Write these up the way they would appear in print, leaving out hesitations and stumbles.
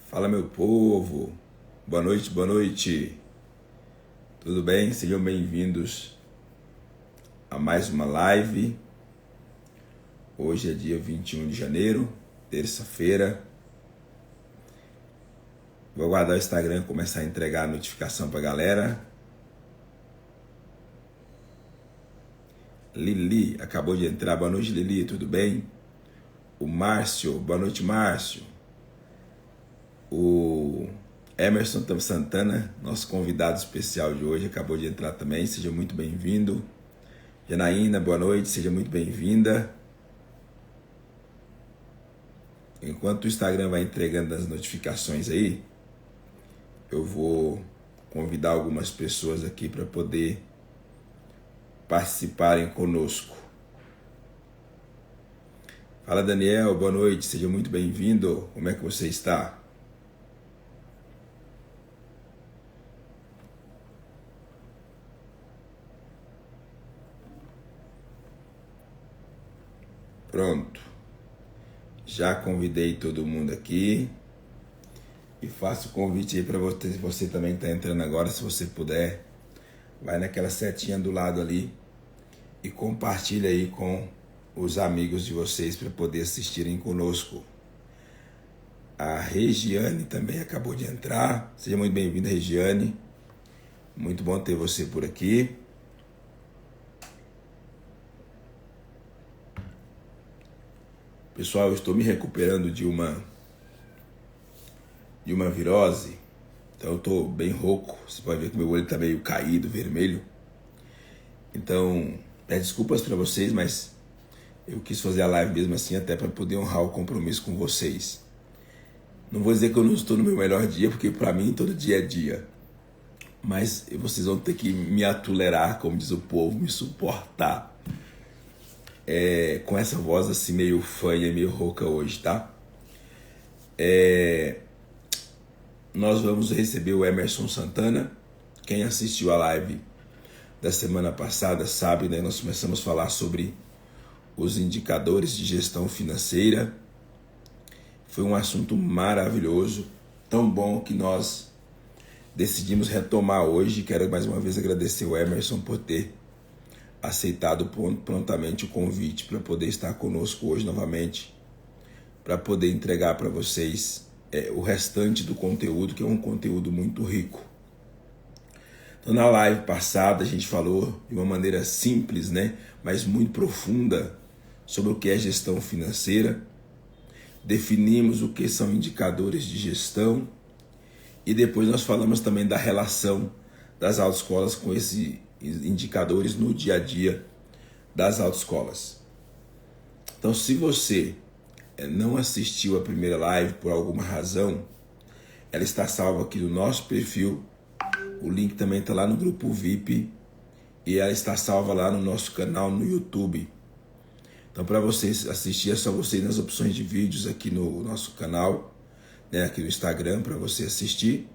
Fala, meu povo, boa noite, boa noite, tudo bem? Sejam bem-vindos a mais uma live. Hoje é dia 21 de janeiro, terça-feira. Vou aguardar o Instagram começar a entregar a notificação pra galera. Lili acabou de entrar, boa noite, Lili, tudo bem? O Márcio, boa noite, Márcio. O Emerson Santana, nosso convidado especial de hoje, acabou de entrar também, seja muito bem-vindo. Janaína, boa noite, seja muito bem-vinda. Enquanto o Instagram vai entregando as notificações aí, eu vou convidar algumas pessoas aqui para poder participarem conosco. Fala, Daniel, boa noite, seja muito bem-vindo. Como é que você está? Pronto. Já convidei todo mundo aqui. E faço o convite aí para você também que está entrando agora, se você puder, vai naquela setinha do lado ali e compartilha aí com os amigos de vocês para poder assistirem conosco. A Regiane também acabou de entrar. Seja muito bem-vinda, Regiane. Muito bom ter você por aqui. Pessoal, eu estou me recuperando de uma virose, então eu estou bem rouco. Você pode ver que meu olho está meio caído, vermelho. Então, peço desculpas para vocês, mas eu quis fazer a live mesmo assim, até para poder honrar o compromisso com vocês. Não vou dizer que eu não estou no meu melhor dia, porque para mim todo dia é dia. Mas vocês vão ter que me atolerar, como diz o povo, me suportar. Com essa voz assim meio fanha, meio rouca hoje, tá? Nós vamos receber o Emerson Santana. Quem assistiu a live da semana passada sabe, né? Nós começamos a falar sobre os indicadores de gestão financeira. Foi um assunto maravilhoso, tão bom que nós decidimos retomar hoje. Quero mais uma vez agradecer o Emerson por ter aceitado prontamente o convite para poder estar conosco hoje novamente, para poder entregar para vocês o restante do conteúdo, que é um conteúdo muito rico. Então, na live passada a gente falou de uma maneira simples, né, mas muito profunda sobre o que é gestão financeira. Definimos o que são indicadores de gestão e depois nós falamos também da relação das autoescolas com esses indicadores no dia a dia das autoescolas. Então, se você não assistiu a primeira live por alguma razão, ela está salva aqui no nosso perfil. O link também está lá no grupo VIP e ela está salva lá no nosso canal no YouTube. Então, para vocês assistir, é só você ir nas opções de vídeos aqui no nosso canal, né, aqui no Instagram, para você assistir.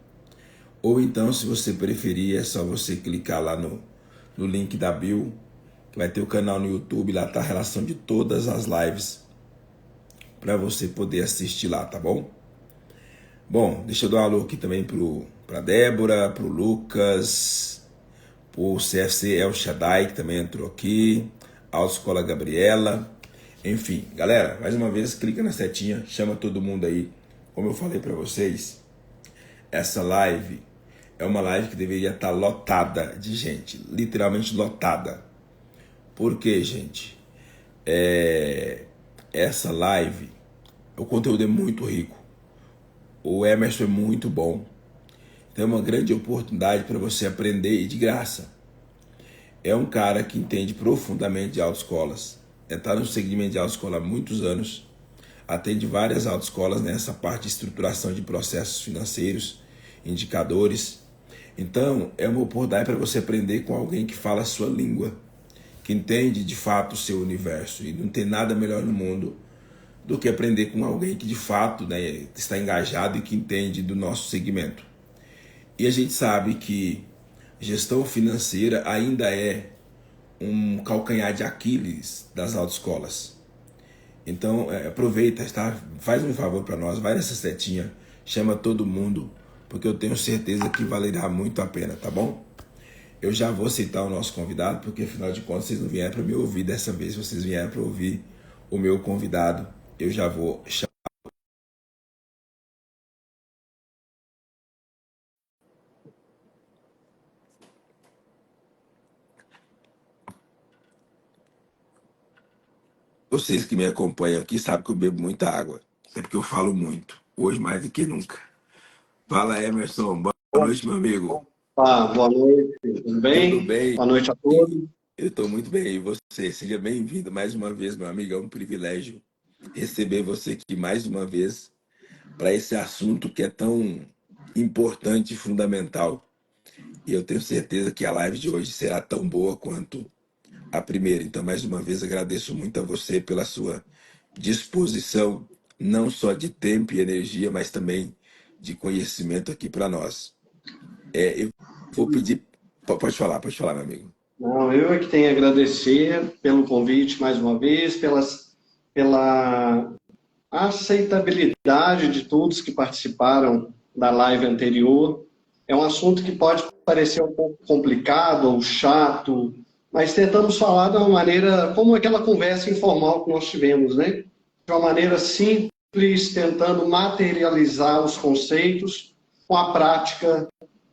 Ou então, se você preferir, é só você clicar lá no link da bio, que vai ter o canal no YouTube, lá está a relação de todas as lives, para você poder assistir lá, tá bom? Bom, deixa eu dar um alô aqui também para Débora, para o Lucas, para o CFC El Shaddai, que também entrou aqui, a Autoescola Gabriela, enfim. Galera, mais uma vez, clica na setinha, chama todo mundo aí. Como eu falei para vocês, essa live é uma live que deveria estar lotada de gente, literalmente lotada. Por quê, gente? Essa live, o conteúdo é muito rico. O Emerson é muito bom. Então é uma grande oportunidade para você aprender e de graça. É um cara que entende profundamente de autoescolas. Está no segmento de autoescola há muitos anos. Atende várias autoescolas nessa parte de estruturação de processos financeiros, indicadores. Então é uma oportunidade para você aprender com alguém que fala a sua língua, que entende de fato o seu universo. E não tem nada melhor no mundo do que aprender com alguém que de fato, né, está engajado e que entende do nosso segmento. E a gente sabe que gestão financeira ainda é um calcanhar de Aquiles das autoescolas. Então aproveita, tá? Faz um favor para nós, vai nessa setinha, chama todo mundo, porque eu tenho certeza que valerá muito a pena, tá bom? Eu já vou citar o nosso convidado, porque afinal de contas vocês não vieram para me ouvir dessa vez, vocês vieram para ouvir o meu convidado. Eu já vou chamar. Vocês que me acompanham aqui sabem que eu bebo muita água, é porque eu falo muito, hoje mais do que nunca. Fala, Emerson, boa noite, meu amigo. Boa noite, tudo Tudo bem? bem? Boa noite a todos. Eu estou muito bem, e você? Seja bem-vindo mais uma vez, meu amigo. É um privilégio receber você aqui mais uma vez para esse assunto que é tão importante e fundamental. E eu tenho certeza que a live de hoje será tão boa quanto a primeira. Então, mais uma vez, agradeço muito a você pela sua disposição, não só de tempo e energia, mas também de conhecimento aqui para nós. Eu vou pedir. Pode falar, meu amigo. Não, eu é que tenho a agradecer pelo convite mais uma vez, pela aceitabilidade de todos que participaram da live anterior. É um assunto que pode parecer um pouco complicado ou chato, mas tentamos falar de uma maneira, como aquela conversa informal que nós tivemos, né? De uma maneira simples, tentando materializar os conceitos com a prática,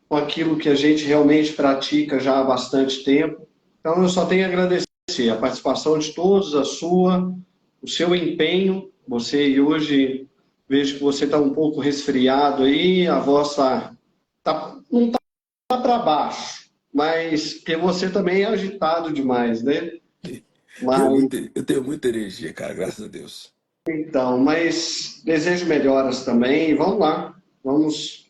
com aquilo que a gente realmente pratica já há bastante tempo. Então, eu só tenho a agradecer a participação de todos, a sua, o seu empenho. Você, e hoje, vejo que você está um pouco resfriado aí, a voz não está para baixo, mas que você também é agitado demais, né? Mas, Eu tenho muita energia, cara, graças a Deus. então, mas desejo melhoras também. Vamos lá, vamos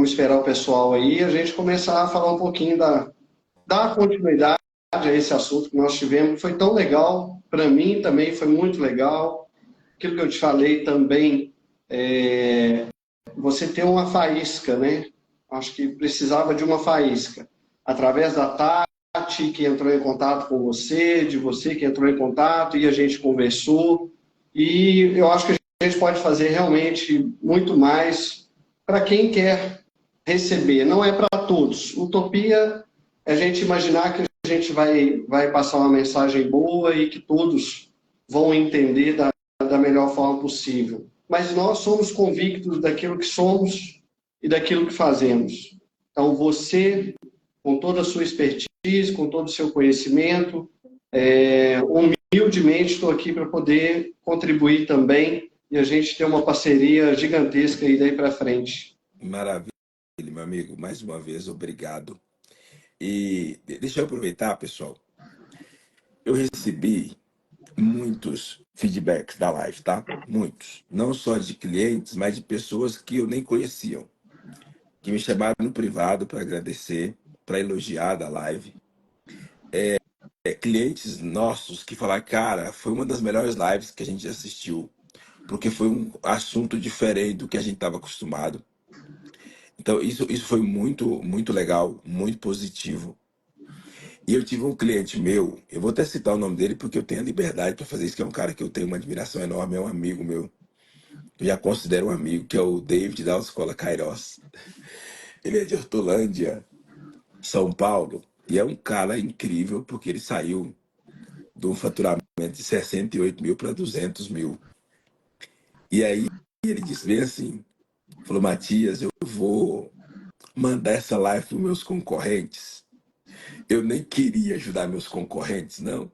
esperar o pessoal aí e a gente começar a falar um pouquinho dar continuidade a esse assunto que nós tivemos. Foi tão legal, para mim também foi muito legal. Aquilo que eu te falei também, você ter uma faísca, né? Acho que precisava de uma faísca. Através da Tati, que entrou em contato com você, de você que entrou em contato, e a gente conversou. E eu acho que a gente pode fazer realmente muito mais para quem quer receber. Não é para todos. Utopia é a gente imaginar que a gente vai passar uma mensagem boa e que todos vão entender da melhor forma possível. Mas nós somos convictos daquilo que somos e daquilo que fazemos. Então, você, com toda a sua expertise, com todo o seu conhecimento, humildemente estou aqui para poder contribuir também e a gente ter uma parceria gigantesca aí daí para frente. Maravilha, meu amigo. Mais uma vez, obrigado. E deixa eu aproveitar, pessoal. Eu recebi muitos feedbacks da live, tá? Muitos. Não só de clientes, mas de pessoas que eu nem conheciam, que me chamaram no privado para agradecer, para elogiar da live. Clientes nossos que falaram, cara, foi uma das melhores lives que a gente assistiu, porque foi um assunto diferente do que a gente estava acostumado. Então, isso foi muito, muito legal, muito positivo. E eu tive um cliente meu, eu vou até citar o nome dele porque eu tenho a liberdade para fazer isso, que é um cara que eu tenho uma admiração enorme, é um amigo meu, eu já considero um amigo, que é o David da Autoescola Kairos. Ele é de Hortolândia, São Paulo, e é um cara incrível porque ele saiu de um faturamento de 68 mil para 200 mil. E aí ele disse bem assim, falou, Matias, eu vou mandar essa live para os meus concorrentes. Eu nem queria ajudar meus concorrentes, não.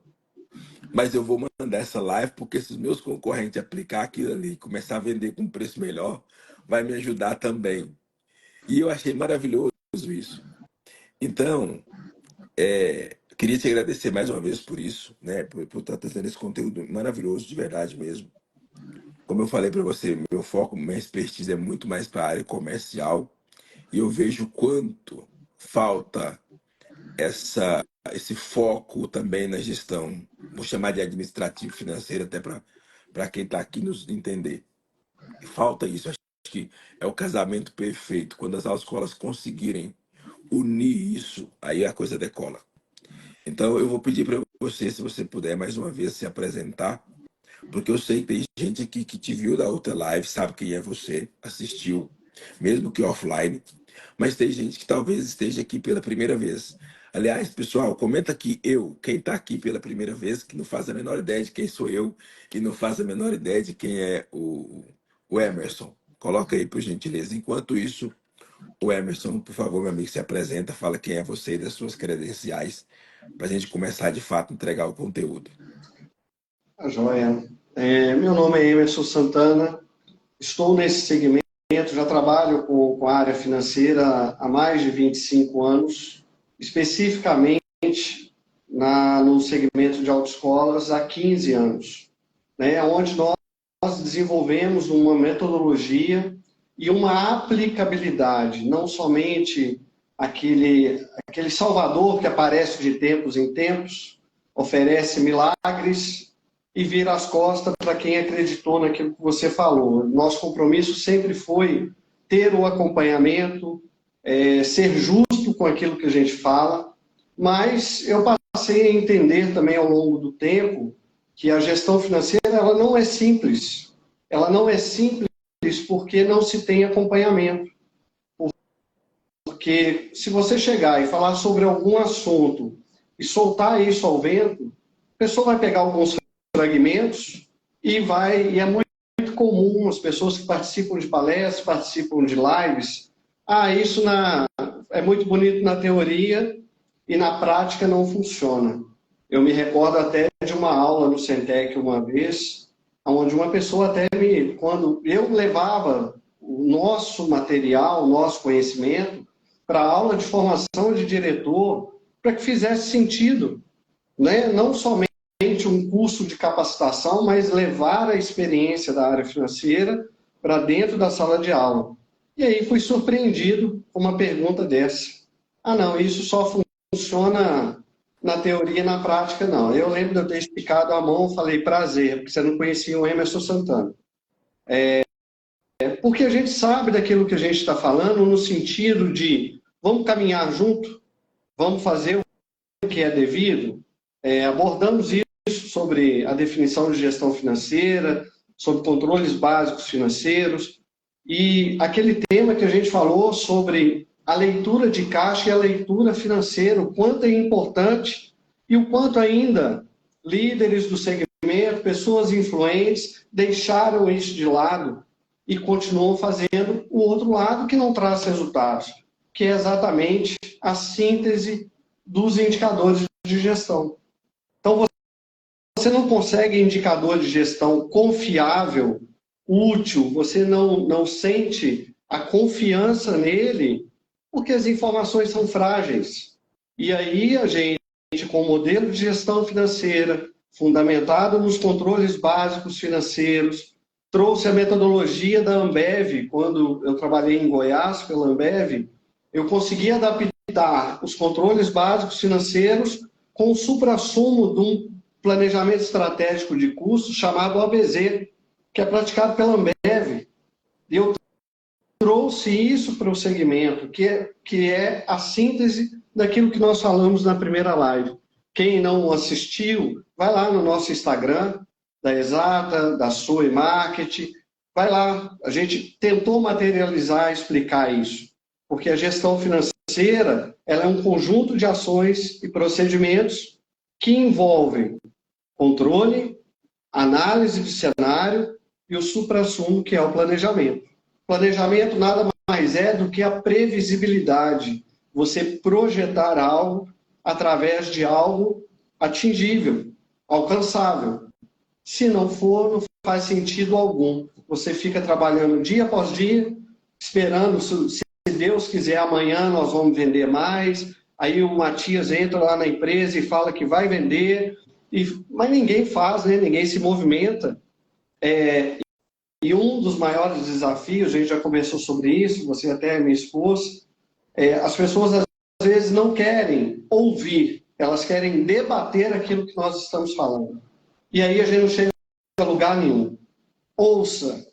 Mas eu vou mandar essa live porque se os meus concorrentes aplicar aquilo ali e começar a vender com um preço melhor, vai me ajudar também. E eu achei maravilhoso isso. Então, queria te agradecer mais uma vez por isso, né? Por estar trazendo esse conteúdo maravilhoso, de verdade mesmo. Como eu falei para você, meu foco, minha expertise é muito mais para a área comercial. E eu vejo quanto falta esse foco também na gestão, vou chamar de administrativo financeiro até para quem está aqui nos entender. Falta isso, acho que é o casamento perfeito, quando as autoescolas conseguirem unir isso, aí a coisa decola. Então eu vou pedir para você, se você puder mais uma vez se apresentar, porque eu sei que tem gente aqui que te viu da outra live, sabe quem é você, assistiu. mesmo que offline, mas tem gente que talvez esteja aqui pela primeira vez. Aliás, pessoal, comenta aqui quem está aqui pela primeira vez, que não faz a menor ideia de quem sou eu e não faz a menor ideia de quem é o Emerson. Coloca aí, por gentileza. Enquanto isso, o Emerson, por favor, meu amigo, se apresenta, fala quem é você e das suas credenciais, para a gente começar de fato a entregar o conteúdo. A joia. Meu nome é Emerson Santana, estou nesse segmento, já trabalho com a área financeira há mais de 25 anos, especificamente no segmento de autoescolas há 15 anos, né, onde nós desenvolvemos uma metodologia e uma aplicabilidade, não somente aquele salvador que aparece de tempos em tempos, oferece milagres e vira as costas para quem acreditou naquilo que você falou. Nosso compromisso sempre foi ter o acompanhamento, ser justo com aquilo que a gente fala, mas eu passei a entender também ao longo do tempo que a gestão financeira ela não é simples. Ela não é simples porque não se tem acompanhamento. Porque se você chegar e falar sobre algum assunto e soltar isso ao vento, a pessoa vai pegar alguns fragmentos e é muito comum as pessoas que participam de palestras, participam de lives, isso é muito bonito na teoria e na prática não funciona. Eu me recordo até de uma aula no Centec uma vez, onde uma pessoa quando eu levava o nosso material, o nosso conhecimento, para a aula de formação de diretor, para que fizesse sentido, né? Não somente um curso de capacitação, mas levar a experiência da área financeira para dentro da sala de aula. E aí fui surpreendido com uma pergunta dessa. Não, isso só funciona na teoria e na prática, não. Eu lembro de eu ter esticado a mão e falei, prazer, porque você não conhecia o Emerson Santana. Porque a gente sabe daquilo que a gente está falando no sentido de vamos caminhar junto, vamos fazer o que é devido. Abordamos isso sobre a definição de gestão financeira, sobre controles básicos financeiros, e aquele tema que a gente falou sobre a leitura de caixa e a leitura financeira, o quanto é importante e o quanto ainda líderes do segmento, pessoas influentes, deixaram isso de lado e continuam fazendo o outro lado que não traz resultados, que é exatamente a síntese dos indicadores de gestão. Então, você não consegue indicador de gestão confiável, útil, você não sente a confiança nele, porque as informações são frágeis. E aí a gente, com o modelo de gestão financeira, fundamentado nos controles básicos financeiros, trouxe a metodologia da Ambev. Quando eu trabalhei em Goiás pela Ambev, eu consegui adaptar os controles básicos financeiros com o suprassumo de um planejamento estratégico de custos chamado ABZ, que é praticado pela Ambev. E eu trouxe isso para o segmento, que é a síntese daquilo que nós falamos na primeira live. Quem não assistiu, vai lá no nosso Instagram, da Exata, da Soe Marketing, vai lá. A gente tentou materializar, explicar isso, porque a gestão financeira ela é um conjunto de ações e procedimentos que envolvem controle, análise de cenário e o suprassumo, que é o planejamento. Planejamento nada mais é do que a previsibilidade, você projetar algo através de algo atingível, alcançável. Se não for, não faz sentido algum. Você fica trabalhando dia após dia, esperando, se Deus quiser, amanhã nós vamos vender mais. Aí o Matias entra lá na empresa e fala que vai vender, mas ninguém faz, né? Ninguém se movimenta. E um dos maiores desafios, a gente já conversou sobre isso, você até me expôs, as pessoas às vezes não querem ouvir, elas querem debater aquilo que nós estamos falando. E aí a gente não chega a lugar nenhum. Ouça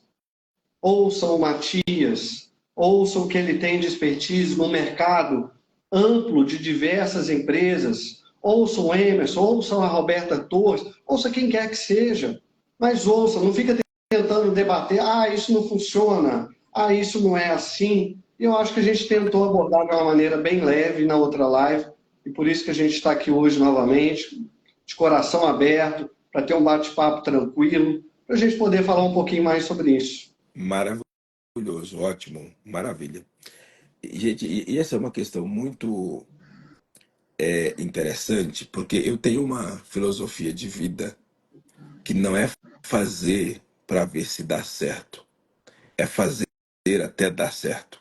o Matias, ouça o que ele tem de expertise no mercado amplo de diversas empresas, ouça o Emerson, ouça a Roberta Torres, ouça quem quer que seja, mas ouça, não fica tentando debater, isso não funciona, ah, isso não é assim. E eu acho que a gente tentou abordar de uma maneira bem leve na outra live, e por isso que a gente está aqui hoje novamente, de coração aberto, para ter um bate-papo tranquilo, para a gente poder falar um pouquinho mais sobre isso. Maravilhoso, ótimo, maravilha. Gente, e essa é uma questão muito interessante, porque eu tenho uma filosofia de vida que não é fazer para ver se dá certo, é fazer até dar certo.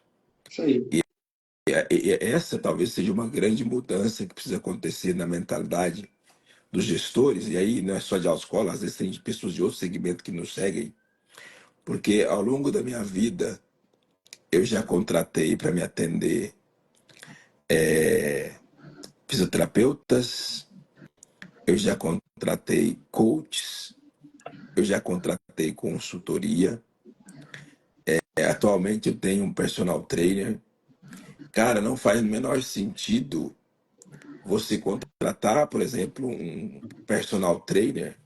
Isso aí. E essa talvez seja uma grande mudança que precisa acontecer na mentalidade dos gestores, e aí não é só de autoescola, às vezes tem pessoas de outro segmento que nos seguem, porque ao longo da minha vida eu já contratei para me atender fisioterapeutas, eu já contratei coaches, eu já contratei consultoria, atualmente eu tenho um personal trainer. Cara, não faz o menor sentido você contratar, por exemplo, um personal trainer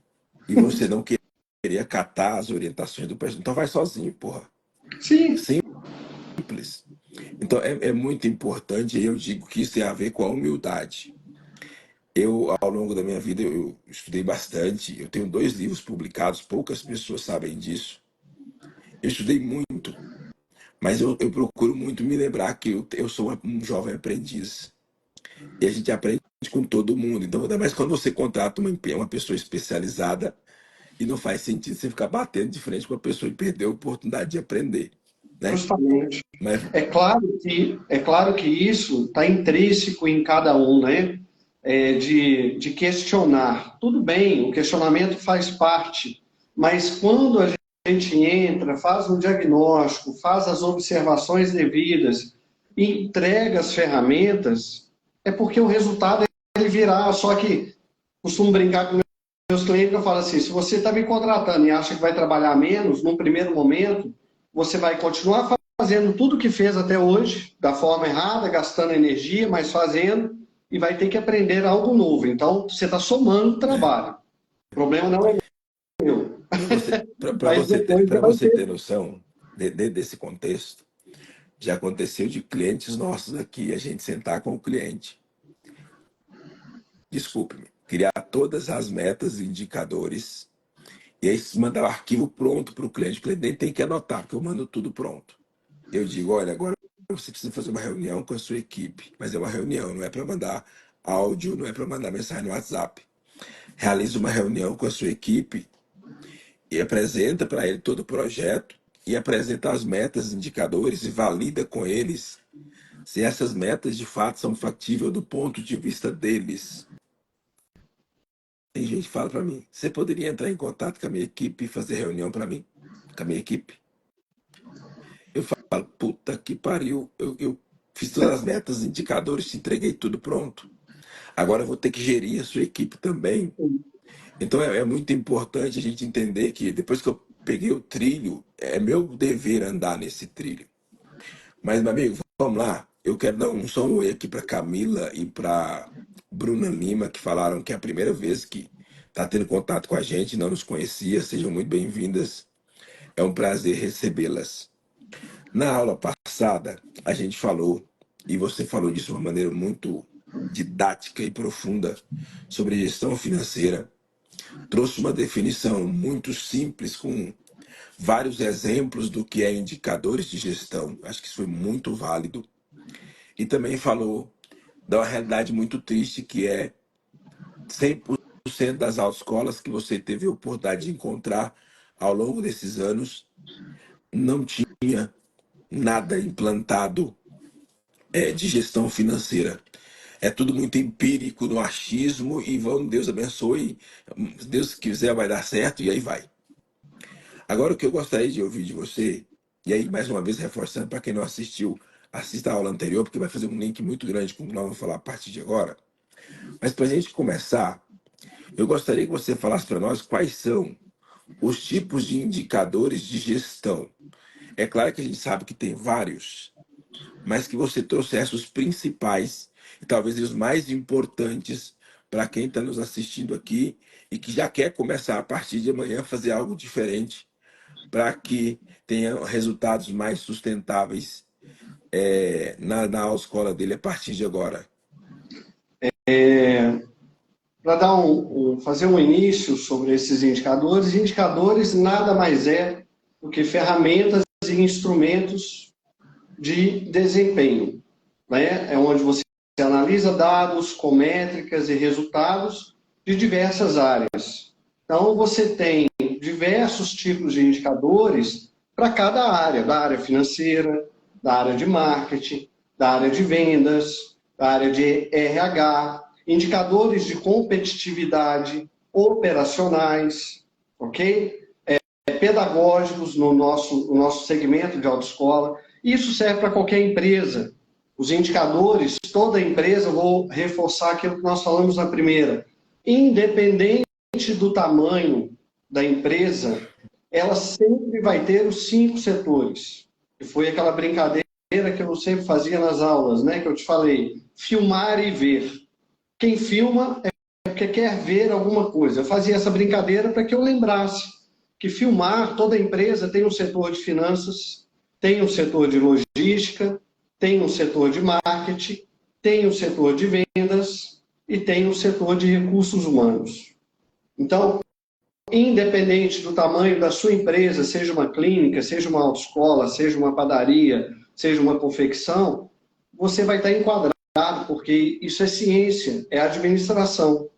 e você não querer acatar as orientações do personal. Então vai sozinho, porra. Sim, Simples. Então é muito importante, e eu digo que isso tem a ver com a humildade. Eu, ao longo da minha vida, eu estudei bastante. Eu tenho 2 livros publicados, poucas pessoas sabem disso. Eu estudei muito, mas eu procuro muito me lembrar que eu sou um jovem aprendiz. E a gente aprende com todo mundo. Então, ainda mais quando você contrata uma pessoa especializada e não faz sentido você ficar batendo de frente com a pessoa e perder a oportunidade de aprender, né? justamente. Mas É claro que isso está intrínseco em cada um, né? De questionar. Tudo bem, o questionamento faz parte, mas quando a gente entra, faz um diagnóstico, faz as observações devidas e entrega as ferramentas, é porque o resultado ele virá. Só que costumo brincar com meus clientes, eu falo assim: se você está me contratando e acha que vai trabalhar menos, num primeiro momento, você vai continuar fazendo tudo o que fez até hoje, da forma errada, gastando energia, mas fazendo, e vai ter que aprender algo novo. Então, você está somando é, trabalho. O problema não é meu. para Mas você ter, depois você para vai você ter. ter noção desse contexto, já aconteceu de clientes nossos aqui, a gente sentar com o cliente, desculpe-me, criar todas as metas e indicadores, e aí mandar o arquivo pronto para o cliente nem tem que anotar, porque eu mando tudo pronto. Eu digo, olha, agora você precisa fazer uma reunião com a sua equipe, mas é uma reunião, não é para mandar áudio, não é para mandar mensagem no WhatsApp. Realize uma reunião com a sua equipe e apresenta para ele todo o projeto e apresenta as metas, indicadores e valida com eles se essas metas de fato são factíveis do ponto de vista deles. Tem gente que fala para mim, você poderia entrar em contato com a minha equipe e fazer reunião para mim? Com a minha equipe? Eu falo, puta que pariu, eu fiz todas as metas, indicadores, te entreguei tudo pronto. Agora eu vou ter que gerir a sua equipe também. Então é muito importante a gente entender que depois que eu peguei o trilho, é meu dever andar nesse trilho. Mas, meu amigo, vamos lá. Eu quero dar um só um oi aqui para Camila e para Bruna Lima, que falaram que é a primeira vez que está tendo contato com a gente, não nos conhecia. Sejam muito bem-vindas. É um prazer recebê-las. Na aula passada, a gente falou, e você falou disso de uma maneira muito didática e profunda, sobre gestão financeira. Trouxe uma definição muito simples, com vários exemplos do que é indicadores de gestão. Acho que isso foi muito válido. E também falou da uma realidade muito triste, que é 100% das autoescolas que você teve a oportunidade de encontrar ao longo desses anos não tinha nada implantado de gestão financeira. É tudo muito empírico, no achismo, e vamos, Deus abençoe, se Deus quiser vai dar certo, e aí vai. Agora, o que eu gostaria de ouvir de você, e aí mais uma vez reforçando para quem não assistiu, assista a aula anterior, porque vai fazer um link muito grande com o que nós vamos falar a partir de agora. Mas para a gente começar, eu gostaria que você falasse para nós quais são os tipos de indicadores de gestão. É claro que a gente sabe que tem vários, mas que você trouxesse os principais e talvez os mais importantes para quem está nos assistindo aqui e que já quer começar a partir de amanhã a fazer algo diferente para que tenha resultados mais sustentáveis na autoescola dele a partir de agora? Para dar fazer um início sobre esses indicadores nada mais é do que ferramentas e instrumentos de desempenho, né? É onde você analisa dados com métricas e resultados de diversas áreas. Então, você tem diversos tipos de indicadores para cada área, da área financeira, da área de marketing, da área de vendas, da área de RH, indicadores de competitividade, operacionais, ok? Pedagógicos no nosso segmento de autoescola. Isso serve para qualquer empresa. Os indicadores, toda empresa, vou reforçar aquilo que nós falamos na primeira, independente do tamanho da empresa, ela sempre vai ter os 5 setores. Que foi aquela brincadeira que eu sempre fazia nas aulas, né? Que eu te falei, filmar e ver. Quem filma é porque quer ver alguma coisa. Eu fazia essa brincadeira para que eu lembrasse que filmar, toda empresa tem um setor de finanças, tem um setor de logística, tem um setor de marketing, tem um setor de vendas e tem um setor de recursos humanos. Então, independente do tamanho da sua empresa, seja uma clínica, seja uma autoescola, seja uma padaria, seja uma confecção, você vai estar enquadrado, porque isso é ciência, é administração.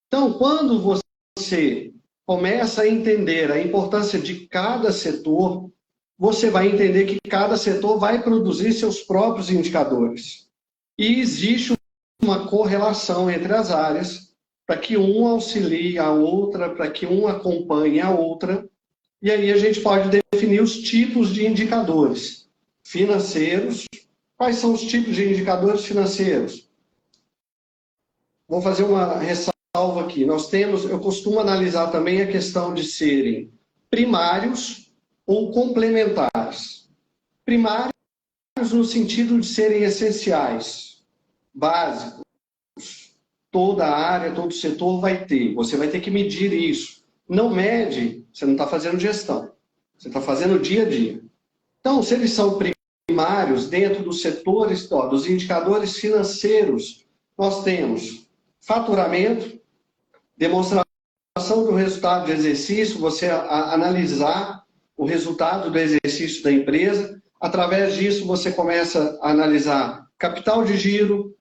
Então, quando você começa a entender a importância de cada setor, você vai entender que cada setor vai produzir seus próprios indicadores. E existe uma correlação entre as áreas, para que um auxilie a outra, para que um acompanhe a outra, e aí a gente pode definir os tipos de indicadores financeiros. Quais são os tipos de indicadores financeiros? Vou fazer uma ressalva aqui. Eu costumo analisar também a questão de serem primários ou complementares. Primários no sentido de serem essenciais, básicos. Toda área, todo setor vai ter. Você vai ter que medir isso. Não mede, você não está fazendo gestão. Você está fazendo dia a dia. Então, se eles são primários, dentro dos setores, dos indicadores financeiros, nós temos faturamento, demonstração do resultado do exercício, você analisar o resultado do exercício da empresa. Através disso, você começa a analisar capital de giro,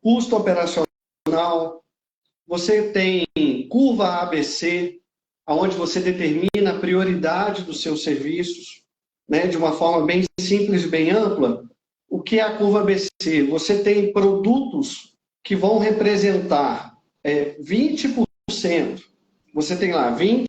custo operacional. Você tem curva ABC, onde você determina a prioridade dos seus serviços, né, de uma forma bem simples e bem ampla. O que é a curva ABC? Você tem produtos que vão representar 20%. Você tem lá 20,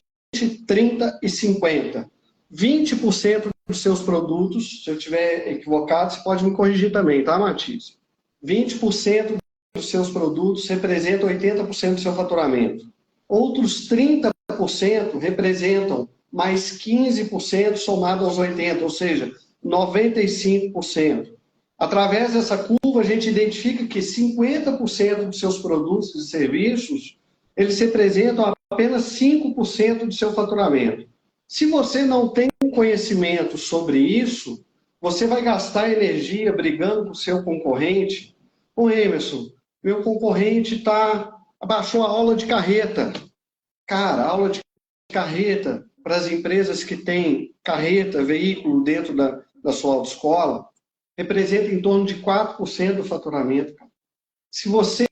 30 e 50. 20% dos seus produtos, se eu estiver equivocado, você pode me corrigir também, tá, Matias? 20% dos seus produtos representam 80% do seu faturamento. Outros 30% representam mais 15% somado aos 80%, ou seja, 95%. Através dessa curva, a gente identifica que 50% dos seus produtos e serviços, eles representam apenas 5% do seu faturamento. Se você não tem conhecimento sobre isso, você vai gastar energia brigando com o seu concorrente. Ô Emerson, meu concorrente abaixou a aula de carreta. Cara, a aula de carreta para as empresas que têm carreta, veículo dentro da sua autoescola, representa em torno de 4% do faturamento. Se você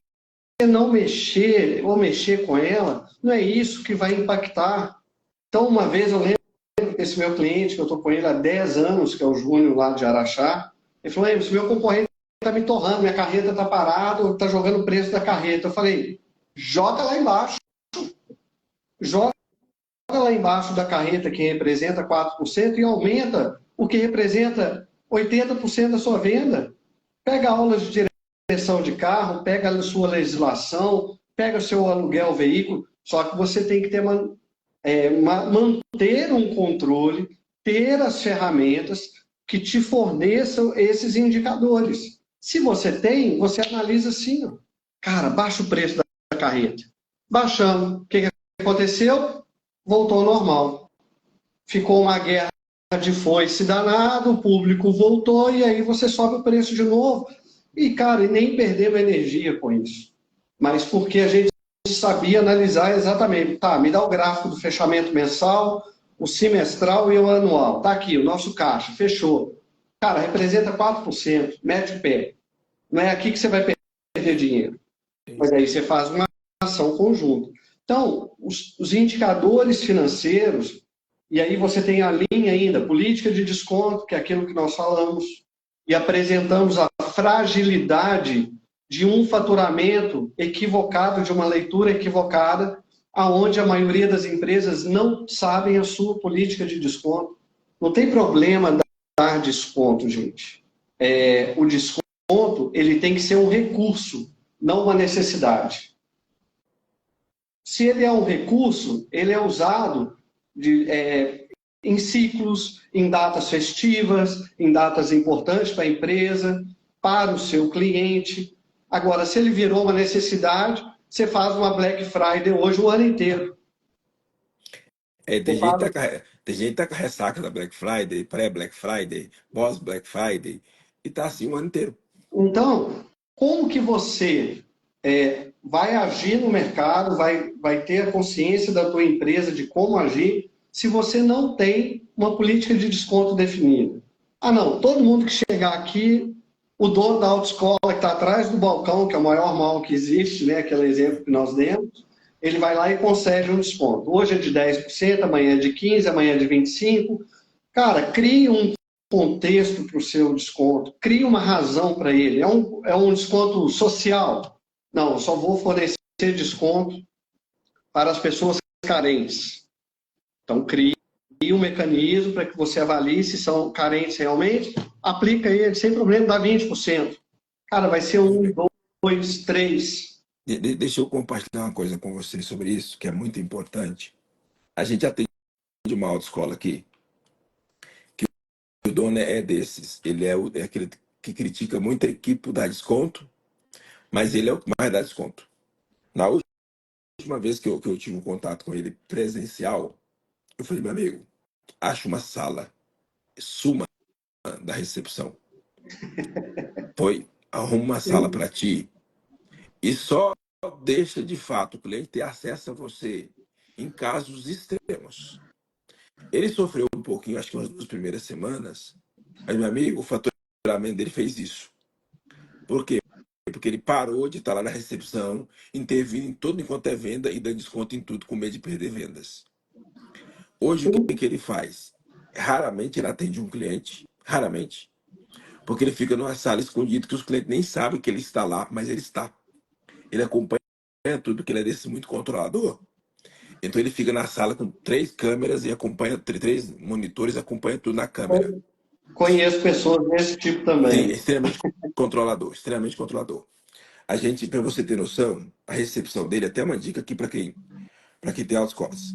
não mexer ou mexer com ela, não é isso que vai impactar. Então, uma vez eu lembro que esse meu cliente, que eu estou com ele há 10 anos, que é o Júnior lá de Araxá, ele falou, Emerson, meu concorrente está me torrando, minha carreta está parada, está jogando o preço da carreta. Eu falei, joga lá embaixo. Joga lá embaixo da carreta que representa 4% e aumenta o que representa 80% da sua venda. Pega aulas de direção de carro, pega a sua legislação, pega o seu aluguel veículo, só que você tem que manter um controle, ter as ferramentas que te forneçam esses indicadores. Se você tem, você analisa assim, ó. Cara, baixa o preço da carreta. Baixando. O que aconteceu? Voltou ao normal. ficou uma guerra de foice danado, o público voltou e aí você sobe o preço de novo. E, cara, e nem perdemos energia com isso. Mas porque a gente sabia analisar exatamente. Tá, me dá o gráfico do fechamento mensal, o semestral e o anual. Tá aqui, o nosso caixa, fechou. Cara, representa 4%, mete o pé. Não é aqui que você vai perder dinheiro. Mas aí você faz uma ação conjunta. Então, os indicadores financeiros, e aí você tem a linha ainda, política de desconto, que é aquilo que nós falamos, e apresentamos a fragilidade de um faturamento equivocado, de uma leitura equivocada, aonde a maioria das empresas não sabem a sua política de desconto. Não tem problema dar desconto, gente. O desconto, ele tem que ser um recurso, não uma necessidade. Se ele é um recurso, ele é usado em ciclos, em datas festivas, em datas importantes para a empresa, para o seu cliente. Agora, se ele virou uma necessidade, você faz uma Black Friday hoje o ano inteiro. Tem gente que tá com ressaca da Black Friday, pré-Black Friday, pós-Black Friday, e tá assim o ano inteiro. Então, como que você vai agir no mercado, vai ter a consciência da tua empresa de como agir, se você não tem uma política de desconto definida? Ah, não, todo mundo que chegar aqui, o dono da autoescola que está atrás do balcão, que é o maior mal que existe, né, aquele exemplo que nós demos, ele vai lá e concede um desconto. Hoje é de 10%, amanhã é de 15%, amanhã é de 25%. Cara, crie um contexto para o seu desconto, crie uma razão para ele. É um desconto social? Não, eu só vou fornecer desconto para as pessoas carentes. Então, crie um mecanismo para que você avalie se são carentes realmente, aplica ele sem problema, dá 20%. Cara, vai ser 1, 2, 3. Deixa eu compartilhar uma coisa com você sobre isso, que é muito importante. A gente atende uma autoescola aqui, que o dono é desses. Ele é aquele que critica muito a equipe por dar desconto, mas ele é o que mais dá desconto. Na última vez que eu tive um contato com ele presencial, eu falei, meu amigo, acha uma sala, suma da recepção. Arruma uma sala para ti e só deixa de fato o cliente ter acesso a você em casos extremos. Ele sofreu um pouquinho, acho que umas 2 primeiras semanas, mas, meu amigo, o faturamento dele fez isso. Por quê? Porque ele parou de estar lá na recepção, intervindo em tudo enquanto é venda e dando desconto em tudo, com medo de perder vendas. Hoje, o que ele faz? Raramente ele atende um cliente, raramente, porque ele fica numa sala escondida que os clientes nem sabem que ele está lá, mas ele está. Ele acompanha tudo, que ele é desse muito controlador. Então ele fica na sala com 3 câmeras e acompanha, 3 monitores, acompanha tudo na câmera. Conheço pessoas desse tipo Sim, também. extremamente controlador, extremamente controlador. A gente, para você ter noção, a recepção dele, até uma dica aqui para quem tem autoescolas.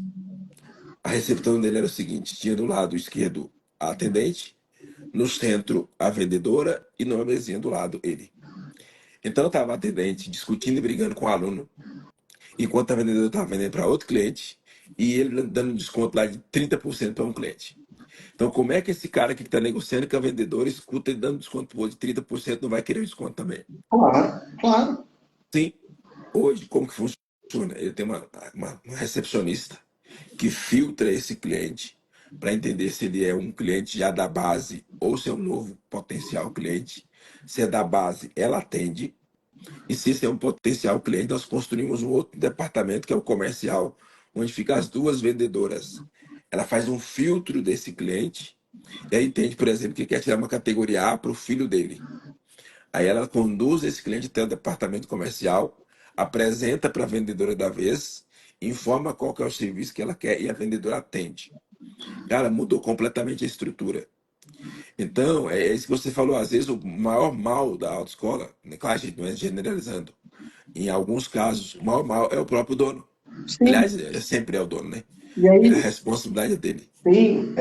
A recepção dele era o seguinte: tinha do lado esquerdo a atendente, no centro a vendedora e numa mesinha do lado ele. Então estava a atendente discutindo e brigando com o aluno, enquanto a vendedora estava vendendo para outro cliente e ele dando desconto lá de 30% para um cliente. Então, como é que esse cara que está negociando com a vendedora escuta ele dando desconto de 30%, não vai querer o desconto também? Claro, claro. Sim. Hoje, como que funciona? Ele tem uma recepcionista que filtra esse cliente para entender se ele é um cliente já da base ou se é um novo potencial cliente. Se é da base, ela atende. E se esse é um potencial cliente, nós construímos um outro departamento, que é o comercial, onde ficam as 2 vendedoras. Ela faz um filtro desse cliente e aí entende, por exemplo, que quer tirar uma categoria A para o filho dele. Aí ela conduz esse cliente até o departamento comercial, apresenta para a vendedora da vez, informa qual que é o serviço que ela quer e a vendedora atende. Cara, mudou completamente a estrutura. Então, é isso que você falou. Às vezes, o maior mal da autoescola, né, claro, a gente não é generalizando. Em alguns casos, o maior mal é o próprio dono. Sim. Aliás, sempre é o dono, né? E aí, A responsabilidade é dele. sim,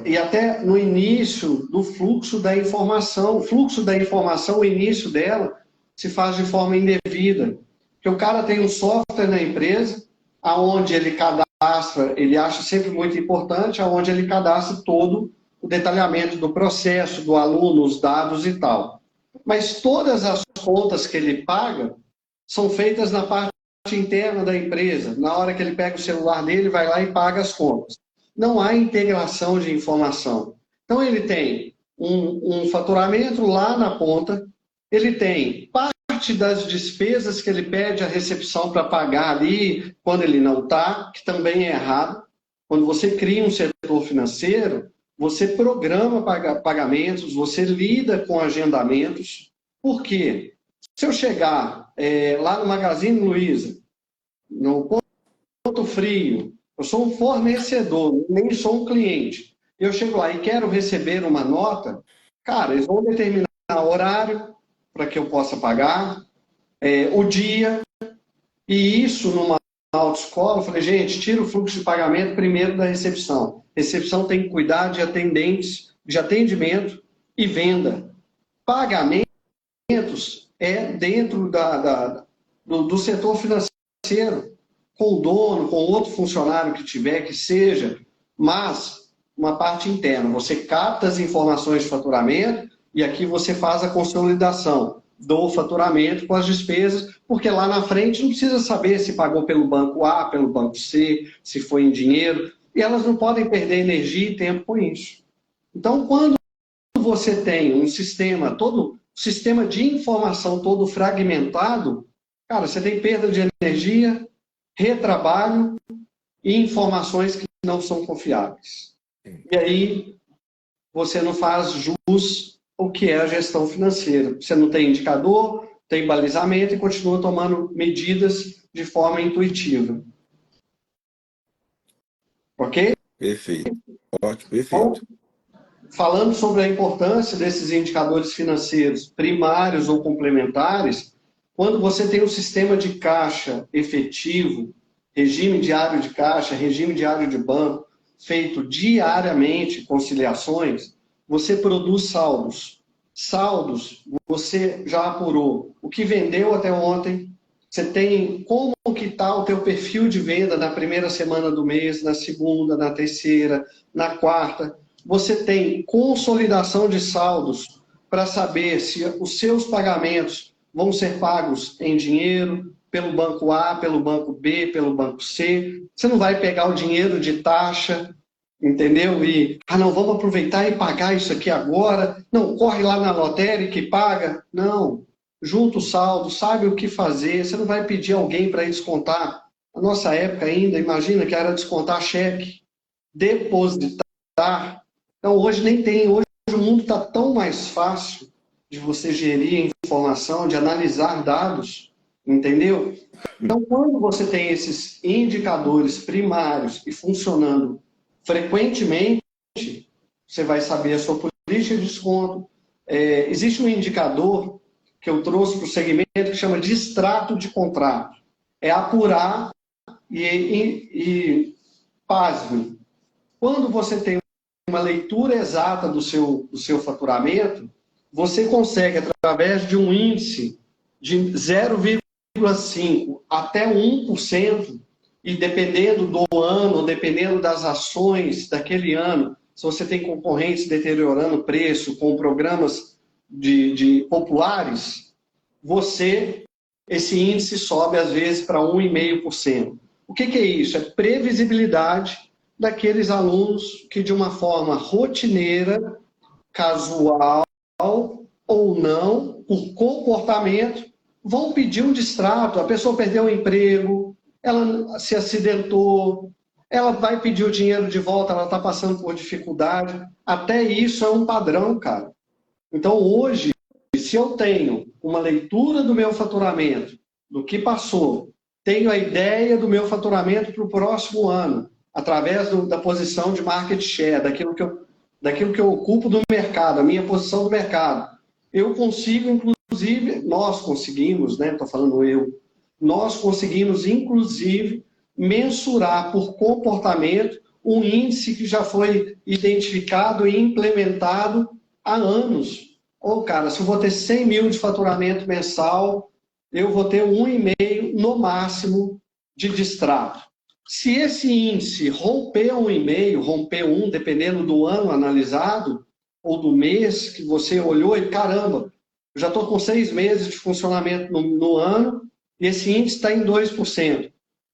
e até no início do fluxo da informação. O fluxo da informação, o início dela, se faz de forma indevida. Porque o cara tem um software na empresa, aonde ele cadastra cadastra, ele acha sempre muito importante, aonde ele cadastra todo o detalhamento do processo, do aluno, os dados e tal. Mas todas as contas que ele paga são feitas na parte interna da empresa. Na hora que ele pega o celular dele, vai lá e paga as contas. Não há integração de informação. Então, ele tem um faturamento lá na ponta, ele tem parte das despesas que ele pede a recepção para pagar ali, quando ele não está, que também é errado. Quando você cria um setor financeiro, você programa pagamentos, você lida com agendamentos. Por quê? Se eu chegar lá no Magazine Luiza, no Ponto Frio, eu sou um fornecedor, nem sou um cliente. Eu chego lá e quero receber uma nota, cara, eles vão determinar o horário para que eu possa pagar, o dia, e isso numa autoescola, eu falei, gente, tira o fluxo de pagamento primeiro da recepção. Recepção tem que cuidar de atendentes, de atendimento e venda. Pagamentos é dentro do setor financeiro, com o dono, com outro funcionário que tiver, que seja, mas uma parte interna. Você capta as informações de faturamento e aqui você faz a consolidação do faturamento com as despesas, porque lá na frente não precisa saber se pagou pelo banco A, pelo banco C, se foi em dinheiro, e elas não podem perder energia e tempo com isso. Então, quando você tem um sistema, todo sistema de informação todo fragmentado, cara, você tem perda de energia, retrabalho e informações que não são confiáveis. E aí, você não faz jus ao que é a gestão financeira. Você não tem indicador, tem balizamento e continua tomando medidas de forma intuitiva. Ok? Perfeito. Ótimo, perfeito. Então, falando sobre a importância desses indicadores financeiros primários ou complementares, quando você tem um sistema de caixa efetivo, regime diário de caixa, regime diário de banco, feito diariamente, conciliações, você produz saldos. Saldos, você já apurou o que vendeu até ontem, você tem como que está o teu perfil de venda na primeira semana do mês, na segunda, na terceira, na quarta. Você tem consolidação de saldos para saber se os seus pagamentos vão ser pagos em dinheiro, pelo banco A, pelo banco B, pelo banco C. Você não vai pegar o dinheiro de taxa, entendeu? E, não, vamos aproveitar e pagar isso aqui agora. Não, corre lá na lotérica e paga. Não, junta o saldo, sabe o que fazer. Você não vai pedir alguém para descontar. Na nossa época ainda, imagina que era descontar cheque, depositar. Então, hoje nem tem. Hoje o mundo está tão mais fácil de você gerir informação, de analisar dados, entendeu? Então, quando você tem esses indicadores primários e funcionando frequentemente, você vai saber a sua política de desconto. Existe um indicador que eu trouxe para o segmento que chama de extrato de contrato. É apurar e pasme. Quando você tem uma leitura exata do seu faturamento, você consegue, através de um índice de 0,5 até 1%, e dependendo do ano, dependendo das ações daquele ano, se você tem concorrentes deteriorando o preço com programas de populares, esse índice sobe às vezes para 1,5%. O que é isso? É previsibilidade daqueles alunos que de uma forma rotineira, casual ou não, por comportamento, vão pedir um distrato. A pessoa perdeu o emprego, ela se acidentou, ela vai pedir o dinheiro de volta, ela está passando por dificuldade. Até isso é um padrão, cara. Então, hoje, se eu tenho uma leitura do meu faturamento, do que passou, tenho a ideia do meu faturamento para o próximo ano, através da posição de market share, daquilo que eu ocupo do mercado, a minha posição do mercado, eu consigo, inclusive, nós conseguimos, né? Estou falando nós conseguimos, inclusive, mensurar por comportamento um índice que já foi identificado e implementado há anos. Cara, se eu vou ter 100 mil de faturamento mensal, eu vou ter 1,5 no máximo de distrato. Se esse índice romper 1,5, romper 1, dependendo do ano analisado, ou do mês que você olhou e, caramba, eu já estou com 6 meses de funcionamento no ano e esse índice está em 2%.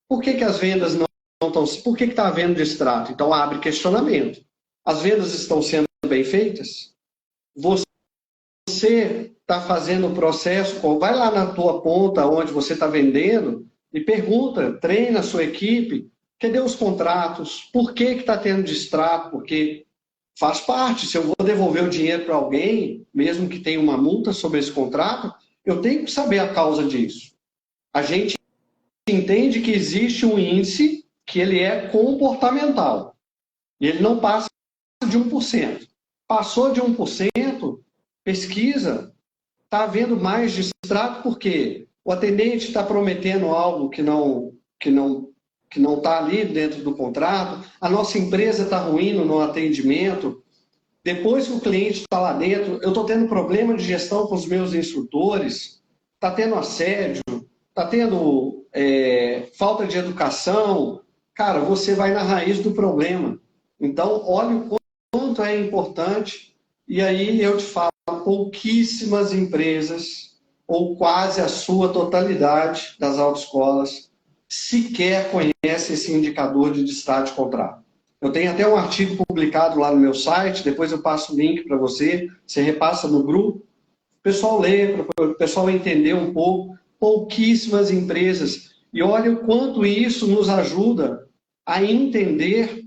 Por que as vendas não estão... Por que está havendo distrato? Então, abre questionamento. As vendas estão sendo bem feitas? Você está fazendo o processo, vai lá na tua ponta onde você está vendendo e pergunta, treina a sua equipe, cadê os contratos? Por que está tendo distrato? Porque faz parte, se eu vou devolver o dinheiro para alguém, mesmo que tenha uma multa sobre esse contrato, eu tenho que saber a causa disso. A gente entende que existe um índice que ele é comportamental. E ele não passa de 1%. Passou de 1%, pesquisa, está havendo mais distrato porque o atendente está prometendo algo que não está ali dentro do contrato, a nossa empresa está ruim no atendimento. Depois que o cliente está lá dentro, eu estou tendo problema de gestão com os meus instrutores, está tendo assédio, está tendo falta de educação. Cara, você vai na raiz do problema. Então, olha o quanto é importante. E aí eu te falo, pouquíssimas empresas, ou quase a sua totalidade das autoescolas, sequer conhece esse indicador de distrato de contrato. Eu tenho até um artigo publicado lá no meu site, depois eu passo o link para você, você repassa no grupo, o pessoal lê, para o pessoal entender um pouco. Pouquíssimas empresas. E olha o quanto isso nos ajuda a entender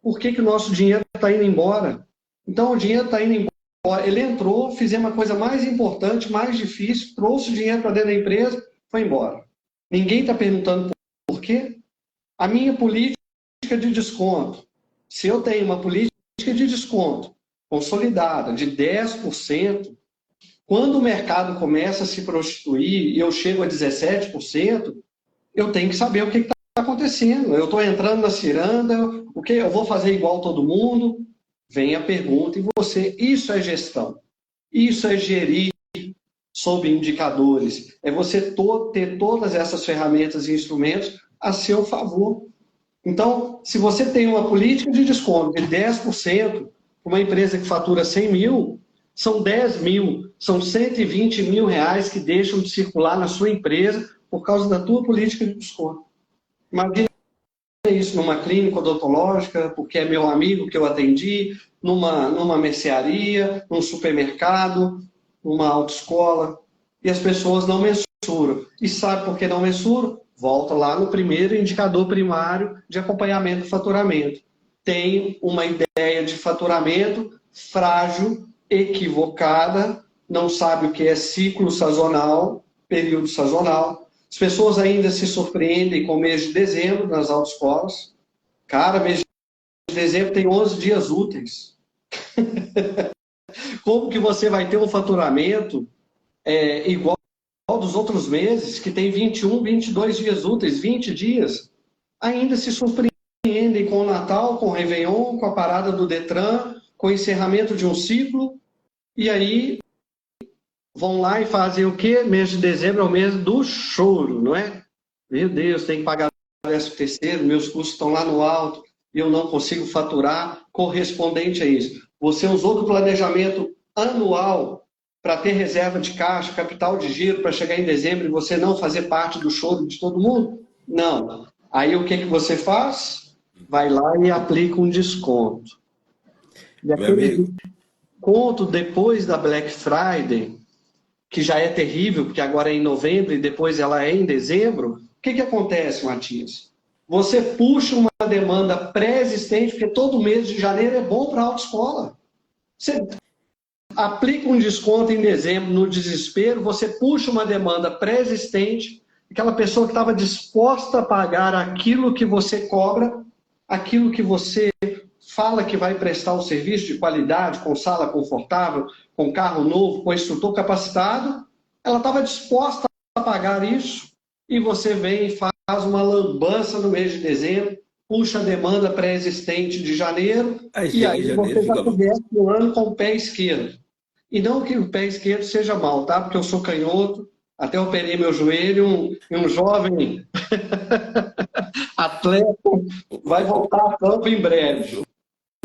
por que o nosso dinheiro está indo embora. Então, o dinheiro está indo embora. Ele entrou, fizemos a coisa mais importante, mais difícil, trouxe o dinheiro para dentro da empresa, foi embora. Ninguém está perguntando por quê. A minha política de desconto. Se eu tenho uma política de desconto consolidada de 10%, quando o mercado começa a se prostituir e eu chego a 17%, eu tenho que saber o que está acontecendo. Eu estou entrando na ciranda, o que eu vou fazer igual todo mundo? Vem a pergunta e você, isso é gestão. Isso é gerir sob indicadores. É você ter todas essas ferramentas e instrumentos a seu favor. Então, se você tem uma política de desconto de 10%, uma empresa que fatura 100 mil, são 10 mil, são 120 mil reais que deixam de circular na sua empresa por causa da tua política de desconto. Imagina isso numa clínica odontológica, porque é meu amigo que eu atendi, numa mercearia, num supermercado, numa autoescola, e as pessoas não mensuram. E sabe por que não mensuram? Volta lá no primeiro indicador primário de acompanhamento do faturamento. Tem uma ideia de faturamento frágil, equivocada, não sabe o que é ciclo sazonal, período sazonal. As pessoas ainda se surpreendem com o mês de dezembro nas autoescolas. Cara, mês de dezembro tem 11 dias úteis. Como que você vai ter um faturamento igual dos outros meses, que tem 21, 22 dias úteis, 20 dias? Ainda se surpreendem com o Natal, com o Réveillon, com a parada do Detran, com o encerramento de um ciclo, e aí vão lá e fazem o quê? Mês de dezembro é o mês do choro, não é? Meu Deus, tem que pagar o 13º, meus custos estão lá no alto, e eu não consigo faturar correspondente a isso. Você usou do planejamento anual para ter reserva de caixa, capital de giro, para chegar em dezembro e você não fazer parte do choro de todo mundo? Não. Aí o que você faz? Vai lá e aplica um desconto. E aquele desconto depois da Black Friday, que já é terrível, porque agora é em novembro e depois ela é em dezembro, o que acontece, Matias? Você puxa uma demanda pré-existente, porque todo mês de janeiro é bom para a autoescola. Você aplica um desconto em dezembro no desespero, você puxa uma demanda pré-existente, aquela pessoa que estava disposta a pagar aquilo que você cobra, aquilo que você fala que vai prestar um serviço de qualidade, com sala confortável, com carro novo, com instrutor capacitado, ela estava disposta a pagar isso, e você vem e faz uma lambança no mês de dezembro, puxa a demanda pré-existente de janeiro, e aí você já começa o ano com o pé esquerdo. E não que o pé esquerdo seja mal, tá? Porque eu sou canhoto, até operei meu joelho, um jovem Atleta vai voltar a campo em breve.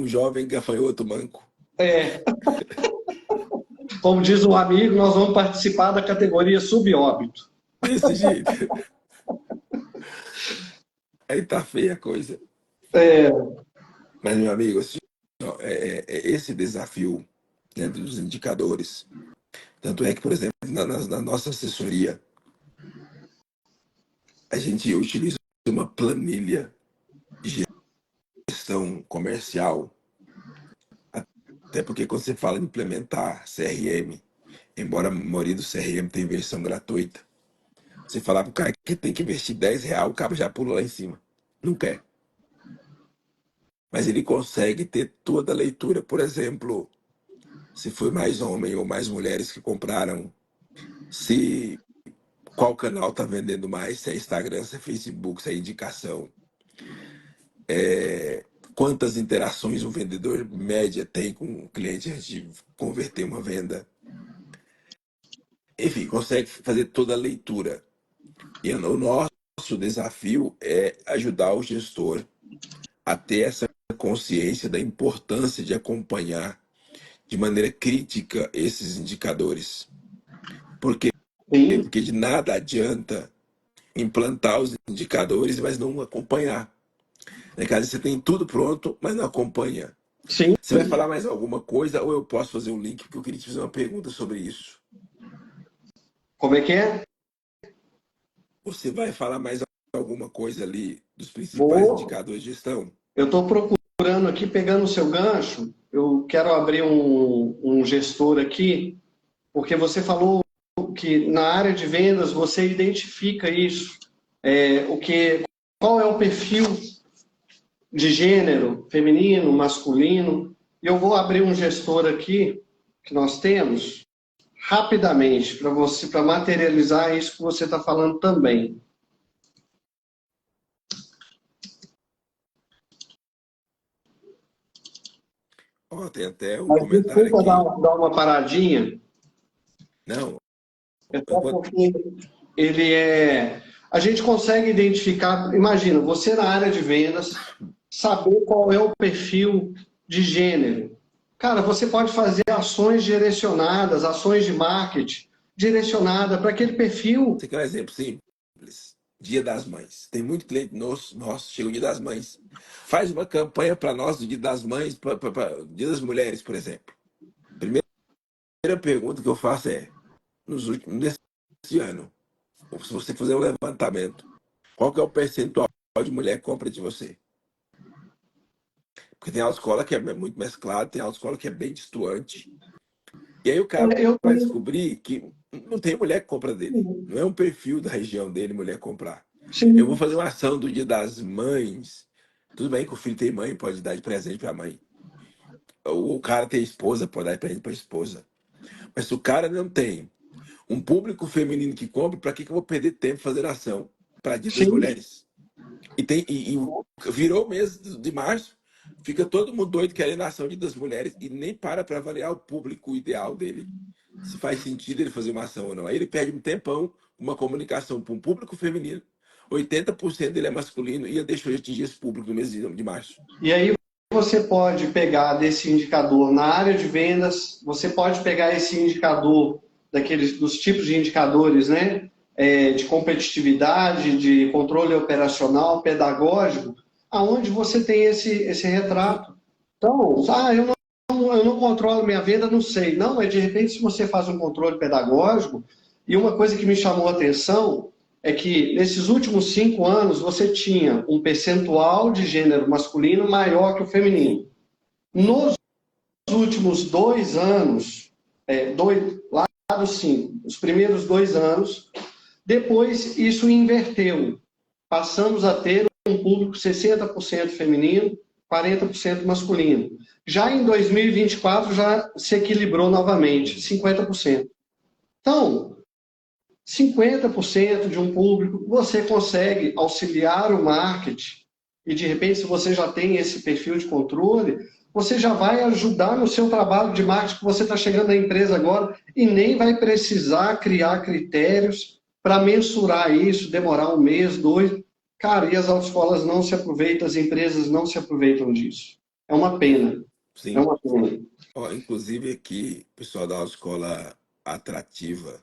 Um jovem gafanhoto manco. É, como diz um amigo, nós vamos participar da categoria subóbito. Desse jeito. Aí tá feia a coisa. É, Mas, meu amigo, assim, ó, é esse desafio, né, dos indicadores. Tanto é que, por exemplo, na nossa assessoria, a gente utiliza uma planilha de gestão comercial. Até porque quando você fala em implementar CRM, embora a maioria do CRM tem versão gratuita, você falar pro cara que tem que investir R$ 10, o cara já pula lá em cima. Não quer. Mas ele consegue ter toda a leitura. Por exemplo, se foi mais homem ou mais mulheres que compraram, se qual canal está vendendo mais, se é Instagram, se é Facebook, se é indicação, quantas interações um vendedor média tem com o cliente antes de converter uma venda. Enfim, consegue fazer toda a leitura. E o nosso desafio é ajudar o gestor a ter essa consciência da importância de acompanhar de maneira crítica esses indicadores. Por quê? sim, Porque de nada adianta implantar os indicadores, mas não acompanhar. Na casa você tem tudo pronto, mas não acompanha. sim. Você vai falar mais alguma coisa ou eu posso fazer um link? Porque eu queria te fazer uma pergunta sobre isso. Como é que é? Você vai falar mais alguma coisa ali dos principais Vou. indicadores de gestão? Eu estou procurando aqui, pegando o seu gancho, eu quero abrir um gestor aqui, porque você falou que na área de vendas você identifica isso. Qual é o perfil de gênero, feminino, masculino. E eu vou abrir um gestor aqui que nós temos rapidamente para você, para materializar isso que você está falando também. Ó, tem até um Mas comentário desculpa dar, aqui. dar uma paradinha, Não, é só enquanto porque ele é. A gente consegue identificar. Imagina, você na área de vendas, saber qual é o perfil de gênero. Cara, você pode fazer ações direcionadas, ações de marketing direcionada para aquele perfil. você quer um exemplo simples? Dia das Mães. Tem muito cliente nosso, chega o Dia das Mães. Faz uma campanha para nós do Dia das Mães, para Dia das Mulheres, por exemplo. Primeira pergunta que eu faço é, nesse ano, se você fizer um levantamento, qual que é o percentual de mulher que compra de você? Porque tem autoescola que é muito mesclado, tem autoescola que é bem distoante. E aí o cara Eu vai tenho. descobrir que não tem mulher que compra dele. Não é um perfil da região dele mulher comprar. Eu vou Sim, fazer uma ação do Dia das Mães. Tudo bem que o filho tem mãe, pode dar de presente para a mãe. O cara tem esposa, pode dar de presente para a esposa. Mas se o cara não tem um público feminino que compra, para que eu vou perder tempo fazendo ação para Dia das sim. Mulheres? E virou o mês de março, fica todo mundo doido querendo a ação de das mulheres e nem para avaliar o público ideal dele. Se faz sentido ele fazer uma ação ou não. Aí ele perde um tempão, uma comunicação para um público feminino. 80% dele é masculino e deixou de atingir esse público no mês de março. E aí você pode pegar desse indicador na área de vendas, você pode pegar esse indicador dos tipos de indicadores, né? De competitividade, de controle operacional, pedagógico, aonde você tem esse Sim. retrato. Então, eu não controlo minha venda, não sei. Não, mas de repente, se você faz um controle pedagógico, e uma coisa que me chamou a atenção é que nesses últimos 5 anos você tinha um percentual de gênero masculino maior que o feminino. Nos últimos 2 anos, lá dos 5, os primeiros 2 anos, depois isso inverteu. Passamos a ter um público 60% feminino, 40% masculino. Já em 2024 já se equilibrou novamente, 50%. Então, 50% de um público, você consegue auxiliar o marketing e, de repente, se você já tem esse perfil de controle, você já vai ajudar no seu trabalho de marketing que você está chegando na empresa agora e nem vai precisar criar critérios para mensurar isso, demorar um mês, dois. Cara, e as autoescolas não se aproveitam, as empresas não se aproveitam disso. É uma pena. É Sim. uma pena. Ó, inclusive aqui, o pessoal da autoescola atrativa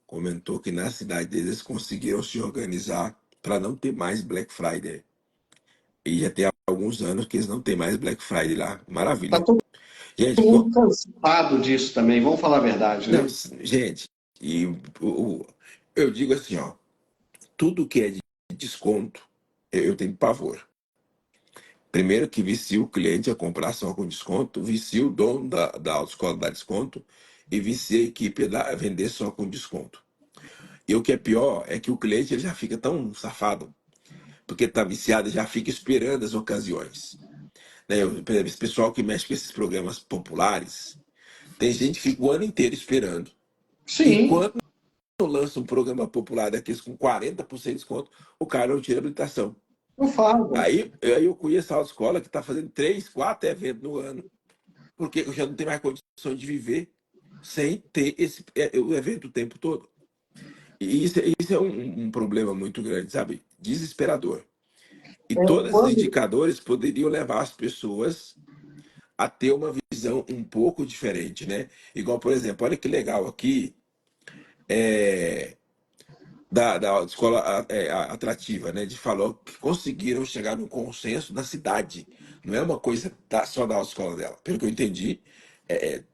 comentou que na cidade deles eles conseguiram se organizar para não ter mais Black Friday. E já tem alguns anos que eles não têm mais Black Friday lá. Tá Maravilha. todo Gente, mundo cansado disso também, vamos falar a verdade, não, né? gente, e eu digo assim, ó, tudo que é de desconto, eu tenho pavor. Primeiro que vicia o cliente a comprar só com desconto, vicia o dono da autoescola a dar desconto e vicia a equipe a vender só com desconto. E o que é pior é que o cliente ele já fica tão safado, porque está viciado, já fica esperando as ocasiões. Né? Por exemplo, esse pessoal que mexe com esses programas populares, tem gente que fica o ano inteiro esperando. E Sim, quando lança um programa popular daqueles com 40% de desconto, o cara não tira a habilitação. eu falo. Aí eu conheço a autoescola que está fazendo 3, 4 eventos no ano, porque eu já não tenho mais condições de viver sem ter o evento o tempo todo. E isso é um problema muito grande, sabe? Desesperador. E É, todos esses quando, indicadores poderiam levar as pessoas a ter uma visão um pouco diferente, né? Igual, por exemplo, olha que legal aqui, é, da escola atrativa, né? De falou que conseguiram chegar num consenso da cidade. Não é uma coisa só da escola dela. Pelo que eu entendi,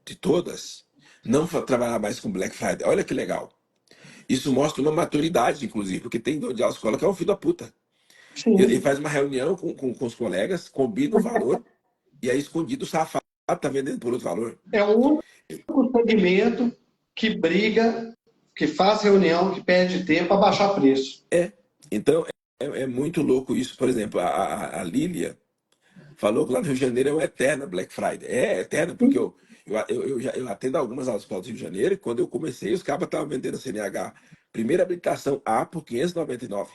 de todas, não trabalhar mais com Black Friday. Olha que legal. Isso mostra uma maturidade, inclusive, porque tem dono de autoescola que é um filho da puta. Ele sim, faz uma reunião com os colegas, combina o valor, e aí escondido o safado tá vendendo por outro valor. é o único segmento que briga, que faz reunião, que perde tempo para baixar preço. É. Então, é muito louco isso. Por exemplo, a Lília falou que lá no Rio de Janeiro é uma eterna Black Friday. É eterna, porque eu atendo algumas autoescolas do Rio de Janeiro, e quando eu comecei, os cabas estavam vendendo a CNH. Primeira habilitação A por 599.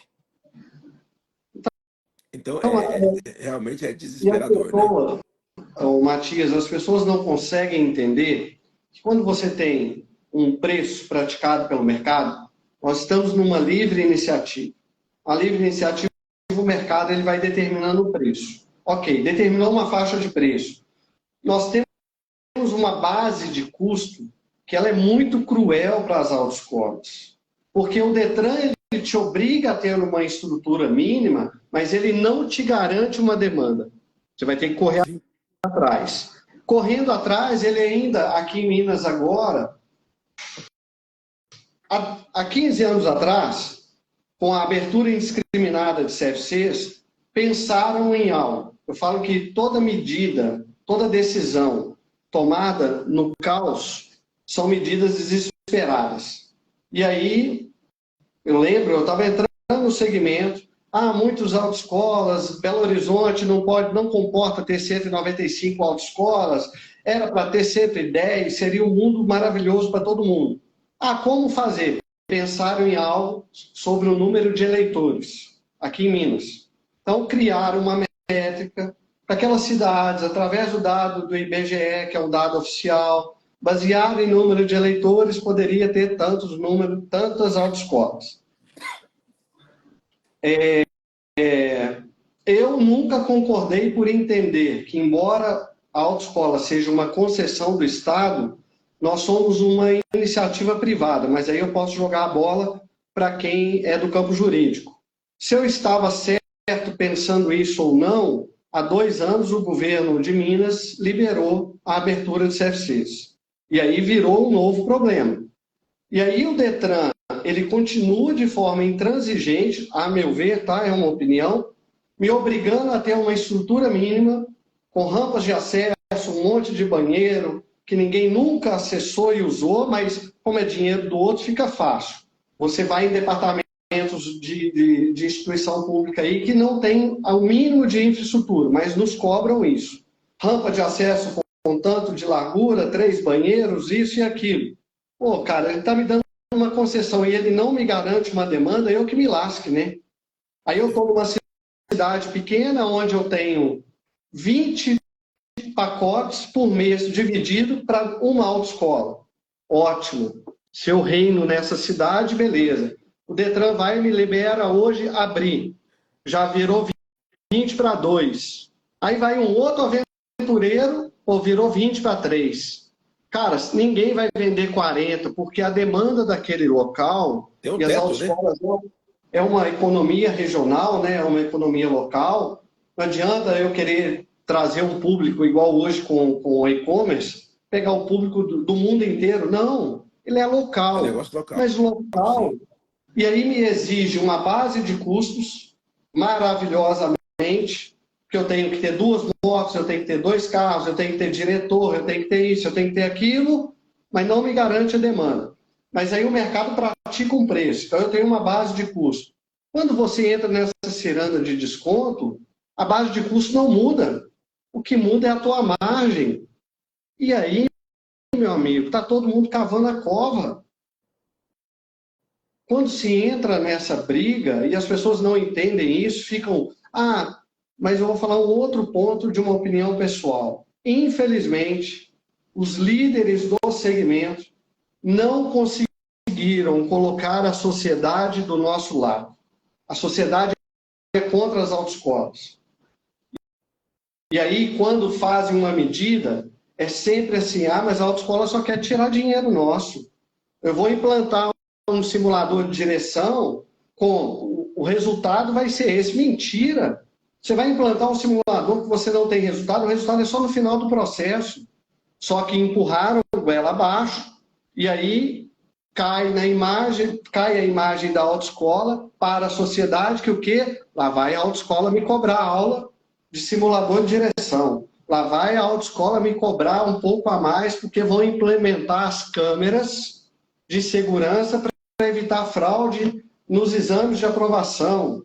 Então, Então, realmente é e as desesperador, né? pessoas, o Matias, as pessoas não conseguem entender que quando você tem um preço praticado pelo mercado, nós estamos numa livre iniciativa. A livre iniciativa, o mercado ele vai determinando o preço. Ok, determinou uma faixa de preço. Nós temos uma base de custo que ela é muito cruel para as autoescolas. Porque o Detran ele te obriga a ter uma estrutura mínima, mas ele não te garante uma demanda. Você vai ter que correr Sim. atrás. Correndo atrás, ele ainda, aqui em Minas agora, há 15 anos atrás, com a abertura indiscriminada de CFCs, pensaram em algo. Eu falo que toda medida, toda decisão tomada no caos são medidas desesperadas. E aí, eu lembro, eu estava entrando no segmento, muitas autoescolas, Belo Horizonte não pode, não comporta ter 195 autoescolas, era para ter 110, seria um mundo maravilhoso para todo mundo. Como fazer? Pensaram em algo sobre o número de eleitores aqui em Minas. Então, criaram uma métrica para aquelas cidades, através do dado do IBGE, que é um dado oficial, baseado em número de eleitores, poderia ter tantas autoescolas. Eu nunca concordei por entender que, embora a autoescola seja uma concessão do Estado, nós somos uma iniciativa privada, mas aí eu posso jogar a bola para quem é do campo jurídico. Se eu estava certo pensando isso ou não, há 2 anos o governo de Minas liberou a abertura de CFCs. E aí virou um novo problema. E aí o Detran, ele continua de forma intransigente, a meu ver, tá? É uma opinião, me obrigando a ter uma estrutura mínima, com rampas de acesso, um monte de banheiro, que ninguém nunca acessou e usou, mas como é dinheiro do outro, fica fácil. Você vai em departamentos de instituição pública aí que não tem o mínimo de infraestrutura, mas nos cobram isso. Rampa de acesso com tanto de largura, 3 banheiros, isso e aquilo. Pô, cara, ele está me dando uma concessão e ele não me garante uma demanda, eu que me lasque, né? Aí eu estou numa cidade pequena, onde eu tenho 20 pacotes por mês dividido para uma autoescola. Ótimo. Se eu reino nessa cidade, beleza. O Detran vai e me libera hoje abrir. já virou 20 para 2. Aí vai um outro aventureiro, ou virou 20 para 3. Cara, ninguém vai vender 40, porque a demanda daquele local, Tem um e as teto, né? autoescolas é uma economia regional, né? É uma economia local. Não adianta eu querer trazer um público igual hoje com o e-commerce, pegar o público do mundo inteiro. Não, ele é É local. negócio local. Mas local, Sim. e aí me exige uma base de custos maravilhosamente, que eu tenho que ter 2 motos, eu tenho que ter 2 carros, eu tenho que ter diretor, eu tenho que ter isso, eu tenho que ter aquilo, mas não me garante a demanda. Mas aí o mercado pratica um preço, então eu tenho uma base de custo. Quando você entra nessa ciranda de desconto, a base de custo não muda. O que muda é a tua margem. E aí, meu amigo, está todo mundo cavando a cova. Quando se entra nessa briga e as pessoas não entendem isso, ficam, mas eu vou falar um outro ponto de uma opinião pessoal. Infelizmente, os líderes do segmento não conseguiram colocar a sociedade do nosso lado. A sociedade é contra as autoescolas. E aí, quando fazem uma medida, é sempre assim, mas a autoescola só quer tirar dinheiro nosso. Eu vou implantar um simulador de direção, com o resultado vai ser esse. Mentira! Você vai implantar um simulador que você não tem resultado, o resultado é só no final do processo. Só que empurraram ela abaixo, e aí cai a imagem da autoescola para a sociedade, que o quê? Lá vai a autoescola me cobrar aula de simulador de direção. Lá vai a autoescola me cobrar um pouco a mais, porque vão implementar as câmeras de segurança para evitar fraude nos exames de aprovação.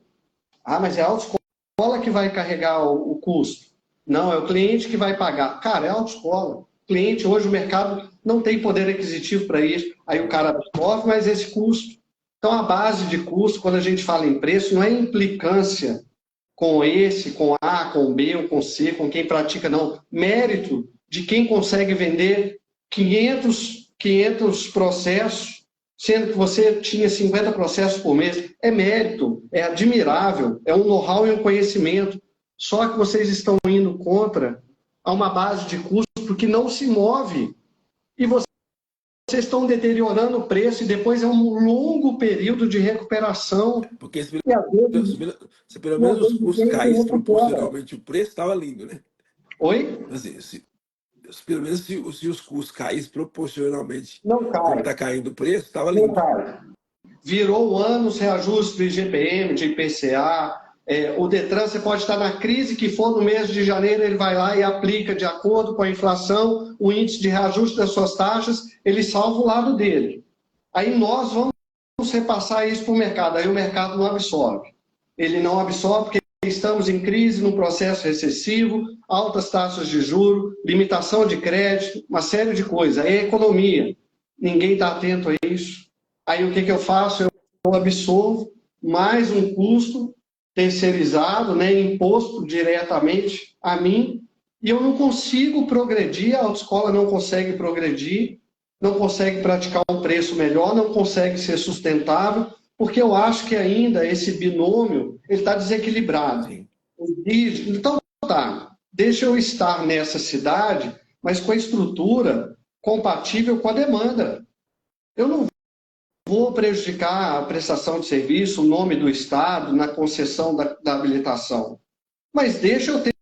Mas é a autoescola que vai carregar o custo. Não, é o cliente que vai pagar. Cara, é a autoescola. Cliente, hoje o mercado não tem poder aquisitivo para isso. Aí o cara absorve, mas esse custo. Então, a base de custo, quando a gente fala em preço, não é implicância com esse, com A, com B ou com C, com quem pratica, não. Mérito de quem consegue vender 500 processos, sendo que você tinha 50 processos por mês. É mérito, é admirável, é um know-how e um conhecimento. Só que vocês estão indo contra a uma base de custo que não se move. E vocês estão deteriorando o preço e depois é um longo período de recuperação. Porque E às vezes, se pelo menos os custos tem caíssem outra fora. proporcionalmente o preço, estava lindo, né? Oi? Assim, pelo menos se os custos caíssem proporcionalmente, Não como cai. está caindo o preço, estava Não lindo. cai. Virou o ano os reajustes do IGPM, de IPCA. O Detran, você pode estar na crise que for no mês de janeiro, ele vai lá e aplica de acordo com a inflação o índice de reajuste das suas taxas, ele salva o lado dele. Aí nós vamos repassar isso para o mercado, aí o mercado não absorve. Ele não absorve porque estamos em crise, num processo recessivo, altas taxas de juros, limitação de crédito, uma série de coisas. Aí é economia. Ninguém está atento a isso. Aí o que eu faço? Eu absorvo mais um custo terceirizado, né, imposto diretamente a mim, e eu não consigo progredir, a autoescola não consegue progredir, não consegue praticar um preço melhor, não consegue ser sustentável, porque eu acho que ainda esse binômio está desequilibrado. Sim. Então, deixa eu estar nessa cidade, mas com a estrutura compatível com a demanda. Eu não vou prejudicar a prestação de serviço, o nome do Estado, na concessão da habilitação. Mas deixa eu ter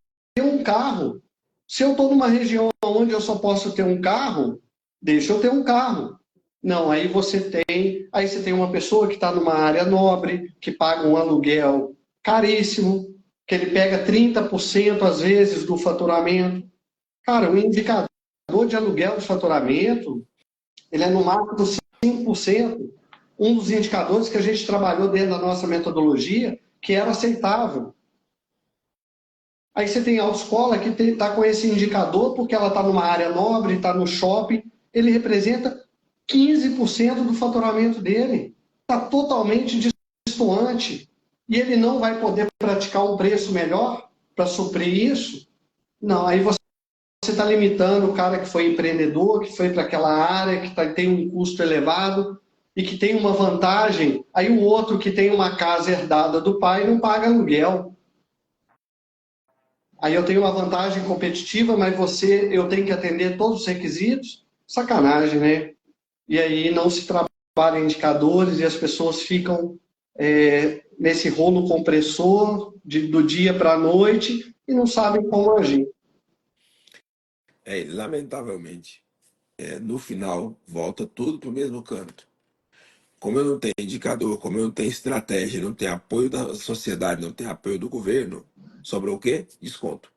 um carro. Se eu estou numa região onde eu só posso ter um carro, deixa eu ter um carro. Não, aí você tem uma pessoa que está numa área nobre, que paga um aluguel caríssimo, que ele pega 30% às vezes do faturamento. Cara, o indicador de aluguel de faturamento, ele é no máximo dos 5%. Um dos indicadores que a gente trabalhou dentro da nossa metodologia, que era aceitável. Aí você tem a autoescola que está com esse indicador, porque ela está numa área nobre, está no shopping, ele representa 15% do faturamento dele. Está totalmente distoante. E ele não vai poder praticar um preço melhor para suprir isso? Não, aí você está limitando o cara que foi empreendedor, que foi para aquela área, que tem um custo elevado. e que tem uma vantagem, aí o outro que tem uma casa herdada do pai não paga aluguel. Aí eu tenho uma vantagem competitiva, mas eu tenho que atender todos os requisitos? Sacanagem, né? E aí não se trabalha indicadores e as pessoas ficam nesse rolo compressor do dia para a noite e não sabem como agir. Lamentavelmente, no final, volta tudo para o mesmo canto. Como eu não tenho indicador, como eu não tenho estratégia, não tenho apoio da sociedade, não tenho apoio do governo, sobra o quê? Desconto.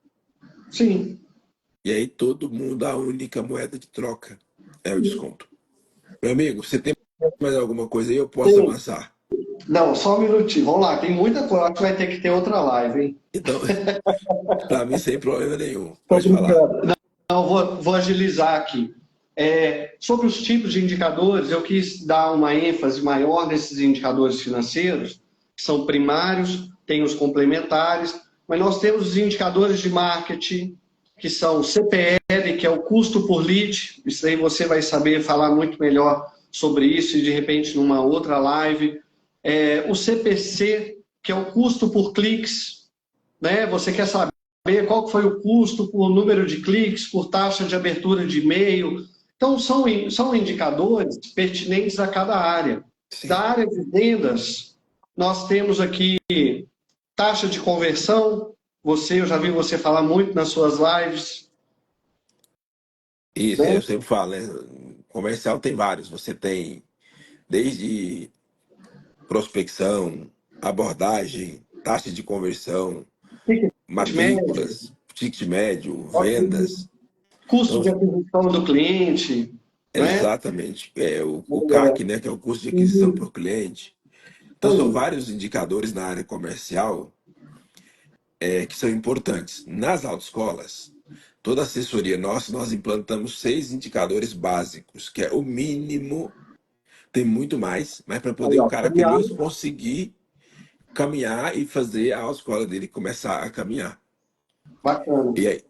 Sim. E aí todo mundo, a única moeda de troca é o desconto. Meu amigo, você tem mais alguma coisa aí? Eu posso Sim. avançar. Não, só um minutinho. Vamos lá, tem muita coisa. Acho que vai ter que ter outra live, hein? Então, para mim, sem problema nenhum. Tô Pode falar. brincando. Não, vou agilizar aqui. Sobre os tipos de indicadores, eu quis dar uma ênfase maior nesses indicadores financeiros, que são primários, tem os complementares, mas nós temos os indicadores de marketing, que são o CPL, que é o custo por lead, isso aí você vai saber falar muito melhor sobre isso e de repente numa outra live. O CPC, que é o custo por cliques, né? Você quer saber qual foi o custo por número de cliques, por taxa de abertura de e-mail. Então, são indicadores pertinentes a cada área. Da Sim. área de vendas, nós temos aqui taxa de conversão. Eu já vi você falar muito nas suas lives. Isso, Né? eu sempre falo, né? Comercial tem vários. Você tem desde prospecção, abordagem, taxa de conversão, Ticket médio, matrículas, ticket médio, vendas. custo Então, de aquisição do cliente. Né? exatamente. O CAC, né, que é o custo de aquisição por cliente. Então, são vários indicadores na área comercial que são importantes. Nas autoescolas, toda assessoria nossa, nós implantamos 6 indicadores básicos, que é o mínimo, tem muito mais, mas para poder Aí, o ó, cara pelo menos conseguir caminhar e fazer a autoescola dele começar a caminhar. bacana. E aí,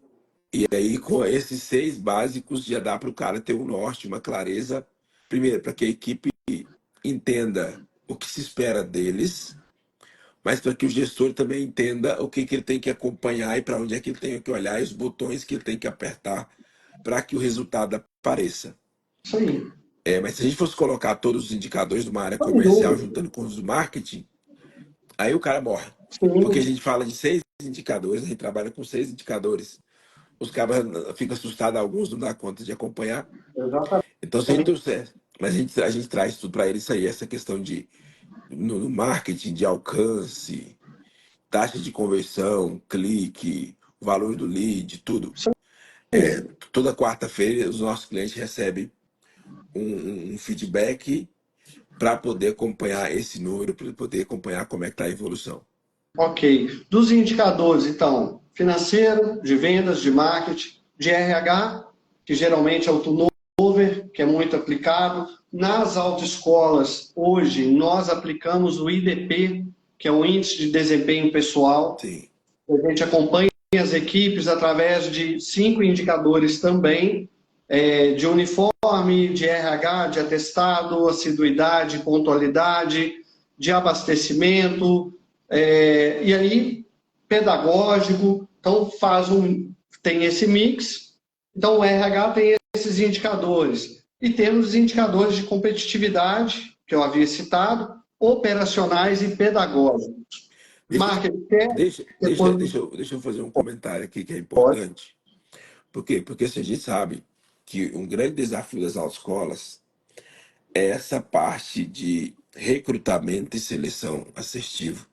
e aí, com esses 6 básicos, já dá para o cara ter um norte, uma clareza, primeiro, para que a equipe entenda o que se espera deles, mas para que o gestor também entenda o que, que ele tem que acompanhar e para onde é que ele tem que olhar e os botões que ele tem que apertar para que o resultado apareça. Isso aí. Mas se a gente fosse colocar todos os indicadores de uma área Sem comercial dúvida. juntando com os do marketing, aí o cara morre. Porque a Sim, gente fala de 6 indicadores, a gente trabalha com 6 indicadores. Os cabras ficam assustados, alguns não dá conta de acompanhar. Então, se a gente exatamente. trouxer, mas a gente traz tudo para eles isso aí, essa questão de no marketing, de alcance, taxa de conversão, clique, valor do lead, tudo. Isso É, aí. toda quarta-feira os nossos clientes recebem um feedback para poder acompanhar esse número, para poder acompanhar como é que está a evolução. Ok. Dos indicadores, então, financeiro, de vendas, de marketing, de RH, que geralmente é o turnover, que é muito aplicado. Nas autoescolas, hoje, nós aplicamos o IDP, que é o Índice de Desempenho Pessoal. Sim, A gente acompanha as equipes através de 5 indicadores também, de uniforme, de RH, de atestado, assiduidade, pontualidade, de abastecimento, e aí pedagógico. Então tem esse mix. Então o RH tem esses indicadores. E temos os indicadores de competitividade, que eu havia citado, operacionais e pedagógicos. deixa, Marketing quer, depois deixa eu fazer um comentário aqui que é pode. importante. Por quê? Porque assim, a gente sabe que um grande desafio das autoescolas é essa parte de recrutamento e seleção assertivo.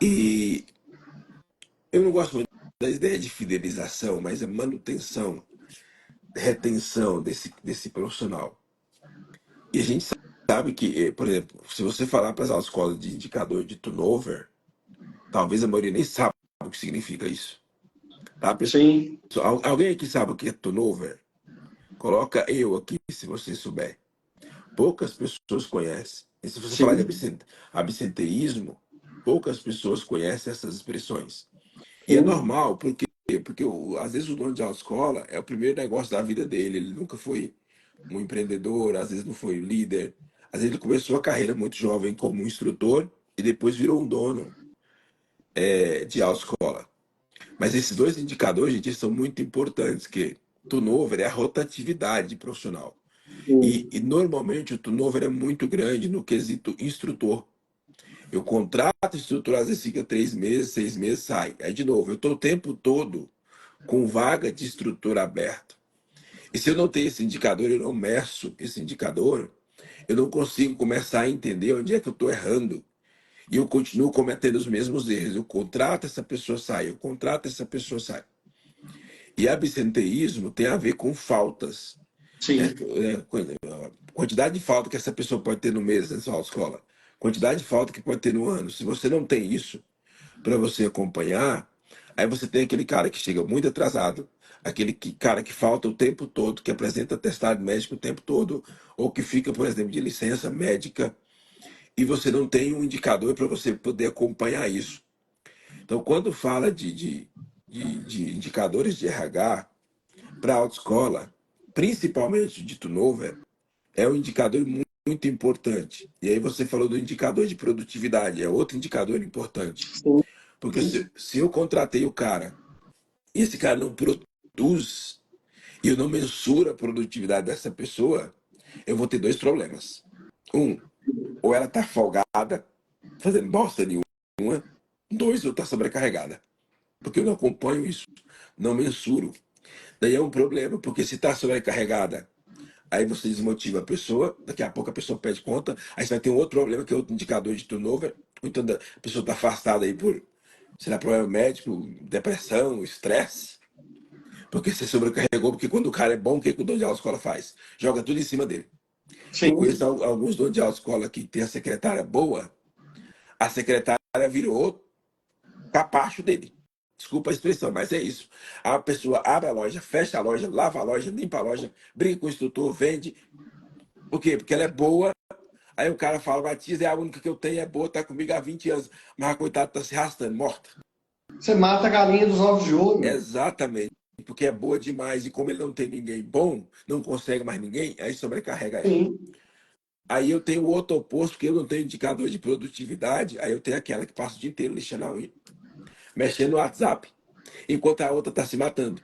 E eu não gosto muito da ideia de fidelização, mas a manutenção, retenção desse profissional. E a gente sabe que, por exemplo, se você falar para as autoescolas de indicador de turnover, talvez a maioria nem sabe o que significa isso. Tá, pessoal? Sim, Alguém aqui sabe o que é turnover? Coloca eu aqui, se você souber. Poucas pessoas conhecem. E se você falar de sim, absenteísmo, poucas pessoas conhecem essas expressões. E é sim, normal, porque às vezes o dono de autoescola é o primeiro negócio da vida dele, ele nunca foi um empreendedor, às vezes não foi líder, às vezes ele começou a carreira muito jovem como instrutor e depois virou um dono de autoescola. Mas esses dois indicadores, gente, são muito importantes, que turnover é a rotatividade profissional. E normalmente o turnover é muito grande no quesito instrutor. Eu contrato instrutor, às vezes fica 3 meses, 6 meses, sai. Aí, de novo, eu estou o tempo todo com vaga de instrutor aberto. E se eu não tenho esse indicador, eu não meço esse indicador, eu não consigo começar a entender onde é que eu estou errando. E eu continuo cometendo os mesmos erros. Eu contrato, essa pessoa sai. Eu contrato, essa pessoa sai. E absenteísmo tem a ver com faltas. Né? Sim, Quantidade de falta que essa pessoa pode ter no mês na sua escola. Quantidade de falta que pode ter no ano. Se você não tem isso para você acompanhar, aí você tem aquele cara que chega muito atrasado, cara que falta o tempo todo, que apresenta atestado médico o tempo todo, ou que fica, por exemplo, de licença médica, e você não tem um indicador para você poder acompanhar isso. Então, quando fala de indicadores de RH para a autoescola, principalmente de turnover, é um indicador muito importante. E aí você falou do indicador de produtividade, é outro indicador importante. sim, Porque se eu contratei o cara e esse cara não produz e eu não mensuro a produtividade dessa pessoa, eu vou ter dois problemas. Um, ou ela tá folgada, fazendo bosta nenhuma. Dois, ou tá sobrecarregada. Porque eu não acompanho isso, não mensuro. Daí é um problema, porque se tá sobrecarregada, aí você desmotiva a pessoa, daqui a pouco a pessoa pede conta, aí você vai ter um outro problema, que é outro indicador de turnover. Então a pessoa tá afastada aí por, sei lá, problema médico, depressão, estresse. Porque você sobrecarregou, porque quando o cara é bom, o que o dono de autoescola faz? Joga tudo em cima dele. Eu conheço sim, alguns donos de autoescola que tem a secretária boa, a secretária virou capacho dele. Desculpa a expressão, mas é isso. A pessoa abre a loja, fecha a loja, lava a loja, limpa a loja, briga com o instrutor, vende. Por quê? Porque ela é boa. Aí o cara fala, Matias é a única que eu tenho, é boa, tá comigo há 20 anos. Mas a coitada tá se arrastando, morta. você mata a galinha dos ovos de ouro. Exatamente. Porque é boa demais. E como ele não tem ninguém bom, não consegue mais ninguém, aí sobrecarrega ela. Sim, Aí eu tenho o outro oposto, que eu não tenho indicador de produtividade. Aí eu tenho aquela que passa o dia inteiro lixando a unha, mexendo no WhatsApp, enquanto a outra está se matando.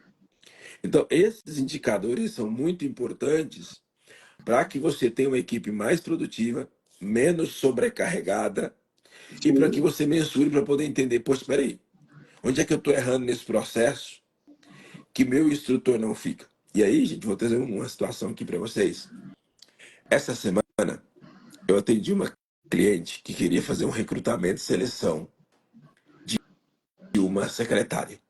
Então, esses indicadores são muito importantes para que você tenha uma equipe mais produtiva, menos sobrecarregada, e para que sim. você mensure para poder entender, poxa, espera aí, onde é que eu estou errando nesse processo que meu instrutor não fica? E aí, gente, vou trazer uma situação aqui para vocês. Essa semana, eu atendi uma cliente que queria fazer um recrutamento e seleção de uma secretária.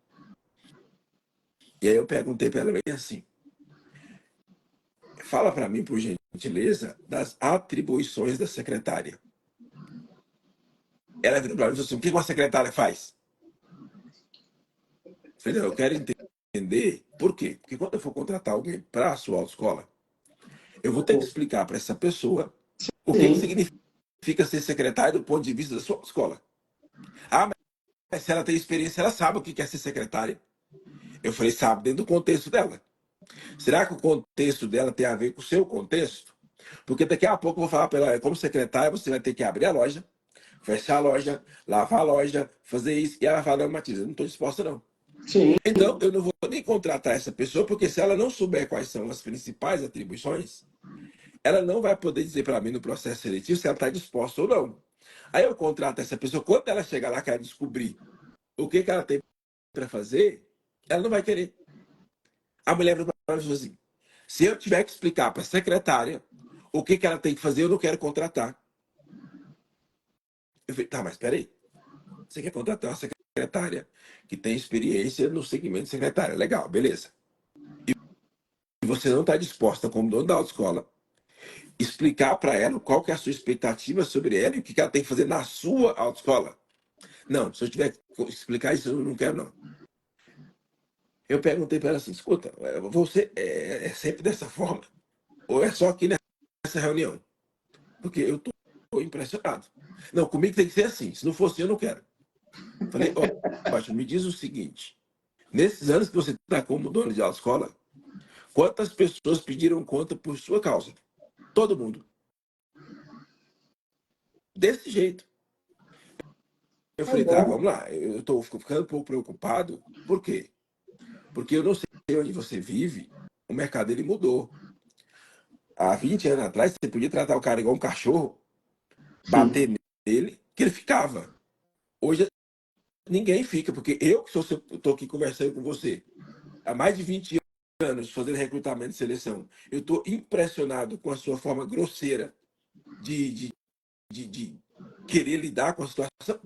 E aí eu perguntei para ela bem assim, fala para mim, por gentileza, das atribuições da secretária. Ela virou para mim e falou assim, o que uma secretária faz? Eu falei, não, eu quero entender por quê. Porque quando eu for contratar alguém para a sua autoescola, eu vou ter que explicar para essa pessoa o que Sim, significa ser secretário do ponto de vista da sua escola. Ah, mas se ela tem experiência, ela sabe o que é ser secretária. Eu falei, sabe, dentro do contexto dela. Será que o contexto dela tem a ver com o seu contexto? Porque daqui a pouco eu vou falar para ela, como secretária, você vai ter que abrir a loja, fechar a loja, lavar a loja, fazer isso. E ela vai falar, não, Matias, eu não estou disposta, não. sim, Então, eu não vou nem contratar essa pessoa, porque se ela não souber quais são as principais atribuições, ela não vai poder dizer para mim no processo seletivo se ela está disposta ou não. Aí eu contrato essa pessoa, quando ela chegar lá, que ela descobrir o que ela tem para fazer, ela não vai querer. A mulher vai falar assim, se eu tiver que explicar para a secretária o que ela tem que fazer, eu não quero contratar. Eu falei, tá, mas peraí. Você quer contratar uma secretária que tem experiência no segmento de secretária. Legal, beleza. E você não está disposta, como dono da autoescola, explicar para ela qual que é a sua expectativa sobre ela e o que ela tem que fazer na sua autoescola. Não, se eu tiver que explicar isso, eu não quero, não. Eu perguntei para ela assim, escuta, você é sempre dessa forma? Ou é só aqui nessa reunião? Porque eu estou impressionado. Não, comigo tem que ser assim. Se não for assim, eu não quero. Falei, ótimo, me diz o seguinte. Nesses anos que você está como dono de autoescola, Quantas pessoas pediram conta por sua causa? Todo mundo. Desse jeito. Eu É falei, tá, bom. vamos lá. Eu tô ficando um pouco preocupado. Por quê? Porque eu não sei onde você vive, o mercado ele mudou. Há 20 anos atrás, você podia tratar o cara igual um cachorro, bater nele, que ele ficava. Hoje ninguém fica, porque eu que estou aqui conversando com você há mais de 20 anos fazendo recrutamento e seleção. Eu estou impressionado com a sua forma grosseira de, de, de querer lidar com a situação,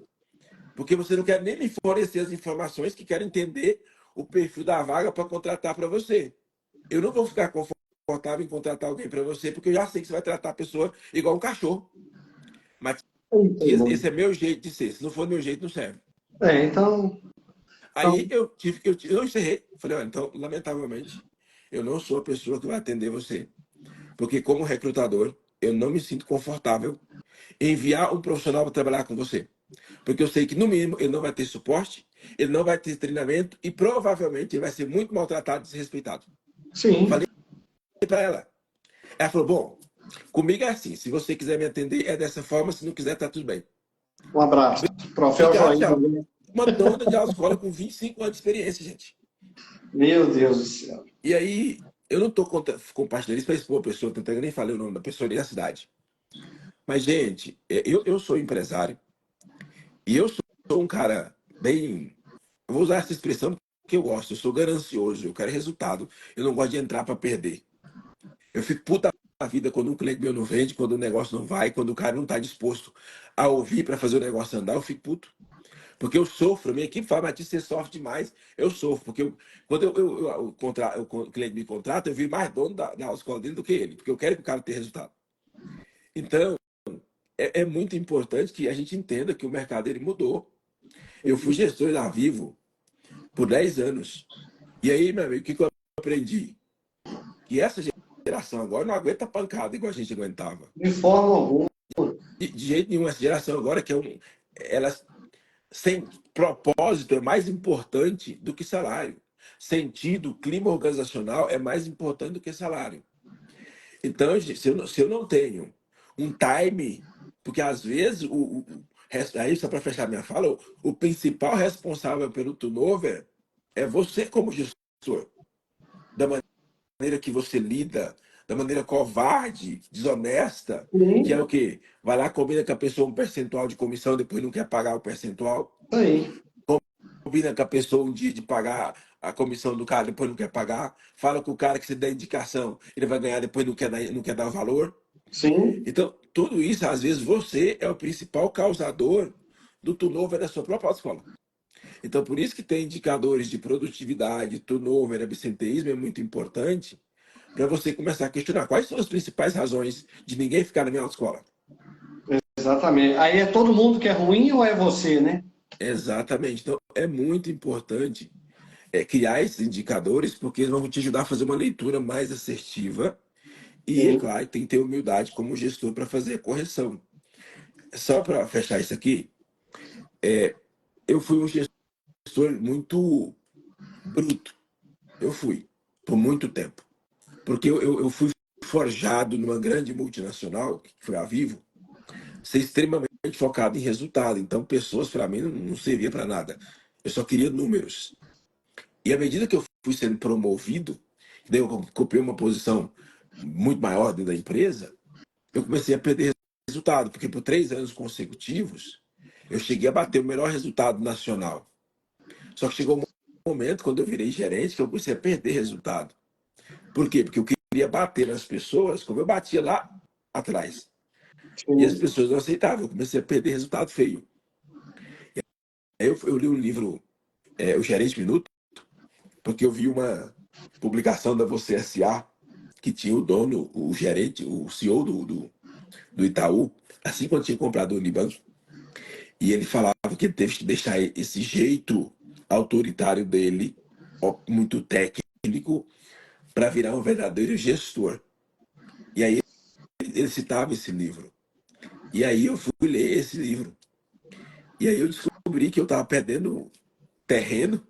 porque você não quer nem me fornecer as informações que quer entender o perfil da vaga para contratar para você. Eu não vou ficar confortável em contratar alguém para você, porque eu já sei que você vai tratar a pessoa igual um cachorro. Matias, esse é meu jeito de ser. Se não for meu jeito, não serve. Então, Aí eu encerrei. Falei, olha, então, lamentavelmente, eu não sou a pessoa que vai atender você. Porque como recrutador, eu não me sinto confortável em enviar um profissional para trabalhar com você. Porque eu sei que, no mínimo, ele não vai ter suporte, ele não vai ter treinamento e provavelmente ele vai ser muito maltratado e desrespeitado. sim, Falei para ela. Ela falou, bom, comigo é assim, se você quiser me atender, é dessa forma, se não quiser, tá tudo bem. um abraço. Troféu Obrigado, joinha. tchau. Uma dona de autoescola com 25 anos de experiência, gente. Meu Deus do céu. E aí, eu não tô compartilhando isso para expor a pessoa, tanto é que eu nem falei o nome da pessoa nem a cidade. Mas, gente, eu sou empresário e eu sou um cara bem. Eu vou usar essa expressão que eu gosto, eu sou ganancioso, eu quero resultado. Eu não gosto de entrar para perder. Eu fico puta da vida quando um cliente meu não vende, quando o negócio não vai, quando o cara não está disposto a ouvir para fazer o negócio andar, eu fico puto. Porque eu sofro, minha equipe fala, Matias, você sofre demais. Eu sofro, porque quando o cliente me contrata, eu viro mais dono da autoescola dele do que ele, porque eu quero que o cara tenha resultado. Então, é muito importante que a gente entenda que o mercado ele mudou. Eu fui gestor da Vivo por 10 anos. E aí, meu amigo, o que eu aprendi? Que essa geração agora não aguenta pancada igual a gente aguentava. De forma alguma. De jeito nenhum, essa geração agora que ela sem propósito é mais importante do que salário. Sentido, clima organizacional é mais importante do que salário. Então, se eu não tenho um time, porque às vezes, aí só para fechar minha fala, o principal responsável pelo turnover é você como gestor, da maneira que você lida, da maneira covarde, desonesta, que é Sim, o quê? Vai lá, combina com a pessoa um percentual de comissão, depois não quer pagar o percentual. isso aí. Combina com a pessoa um dia de pagar a comissão do cara, depois não quer pagar. Fala com o cara que você dá indicação, ele vai ganhar, depois não quer dar o valor. Sim, Então, tudo isso, às vezes, você é o principal causador do turnover da sua própria escola. Então, por isso que tem indicadores de produtividade, turnover, absenteísmo é muito importante para você começar a questionar quais são as principais razões de ninguém ficar na minha autoescola. exatamente. Aí é todo mundo que é ruim ou é você, né? Exatamente. Então, é muito importante criar esses indicadores, porque eles vão te ajudar a fazer uma leitura mais assertiva. E, é Sim, claro, tem que ter humildade como gestor para fazer a correção. Só para fechar isso aqui, eu fui um gestor muito bruto. Eu fui, por muito tempo. Porque eu fui forjado numa grande multinacional, que foi a Vivo, ser extremamente focado em resultado. Então, pessoas, para mim, não servia para nada. Eu só queria números. E à medida que eu fui sendo promovido, daí eu ocupei uma posição muito maior dentro da empresa, eu comecei a perder resultado, porque por 3 anos consecutivos, eu cheguei a bater o melhor resultado nacional. Só que chegou um momento, quando eu virei gerente, que eu comecei a perder resultado. Por quê? Porque eu queria bater nas pessoas como eu batia lá atrás. E as sim. pessoas não aceitavam, eu comecei a perder resultado feio. Aí eu li um livro, O Gerente Minuto, porque eu vi uma publicação da Você S.A. que tinha o dono, o gerente, o CEO do Itaú, assim quando tinha comprado o Unibanco, e ele falava que ele teve que deixar esse jeito autoritário dele, muito técnico, para virar um verdadeiro gestor. E aí ele citava esse livro. E aí eu fui ler esse livro. E aí eu descobri que eu estava perdendo terreno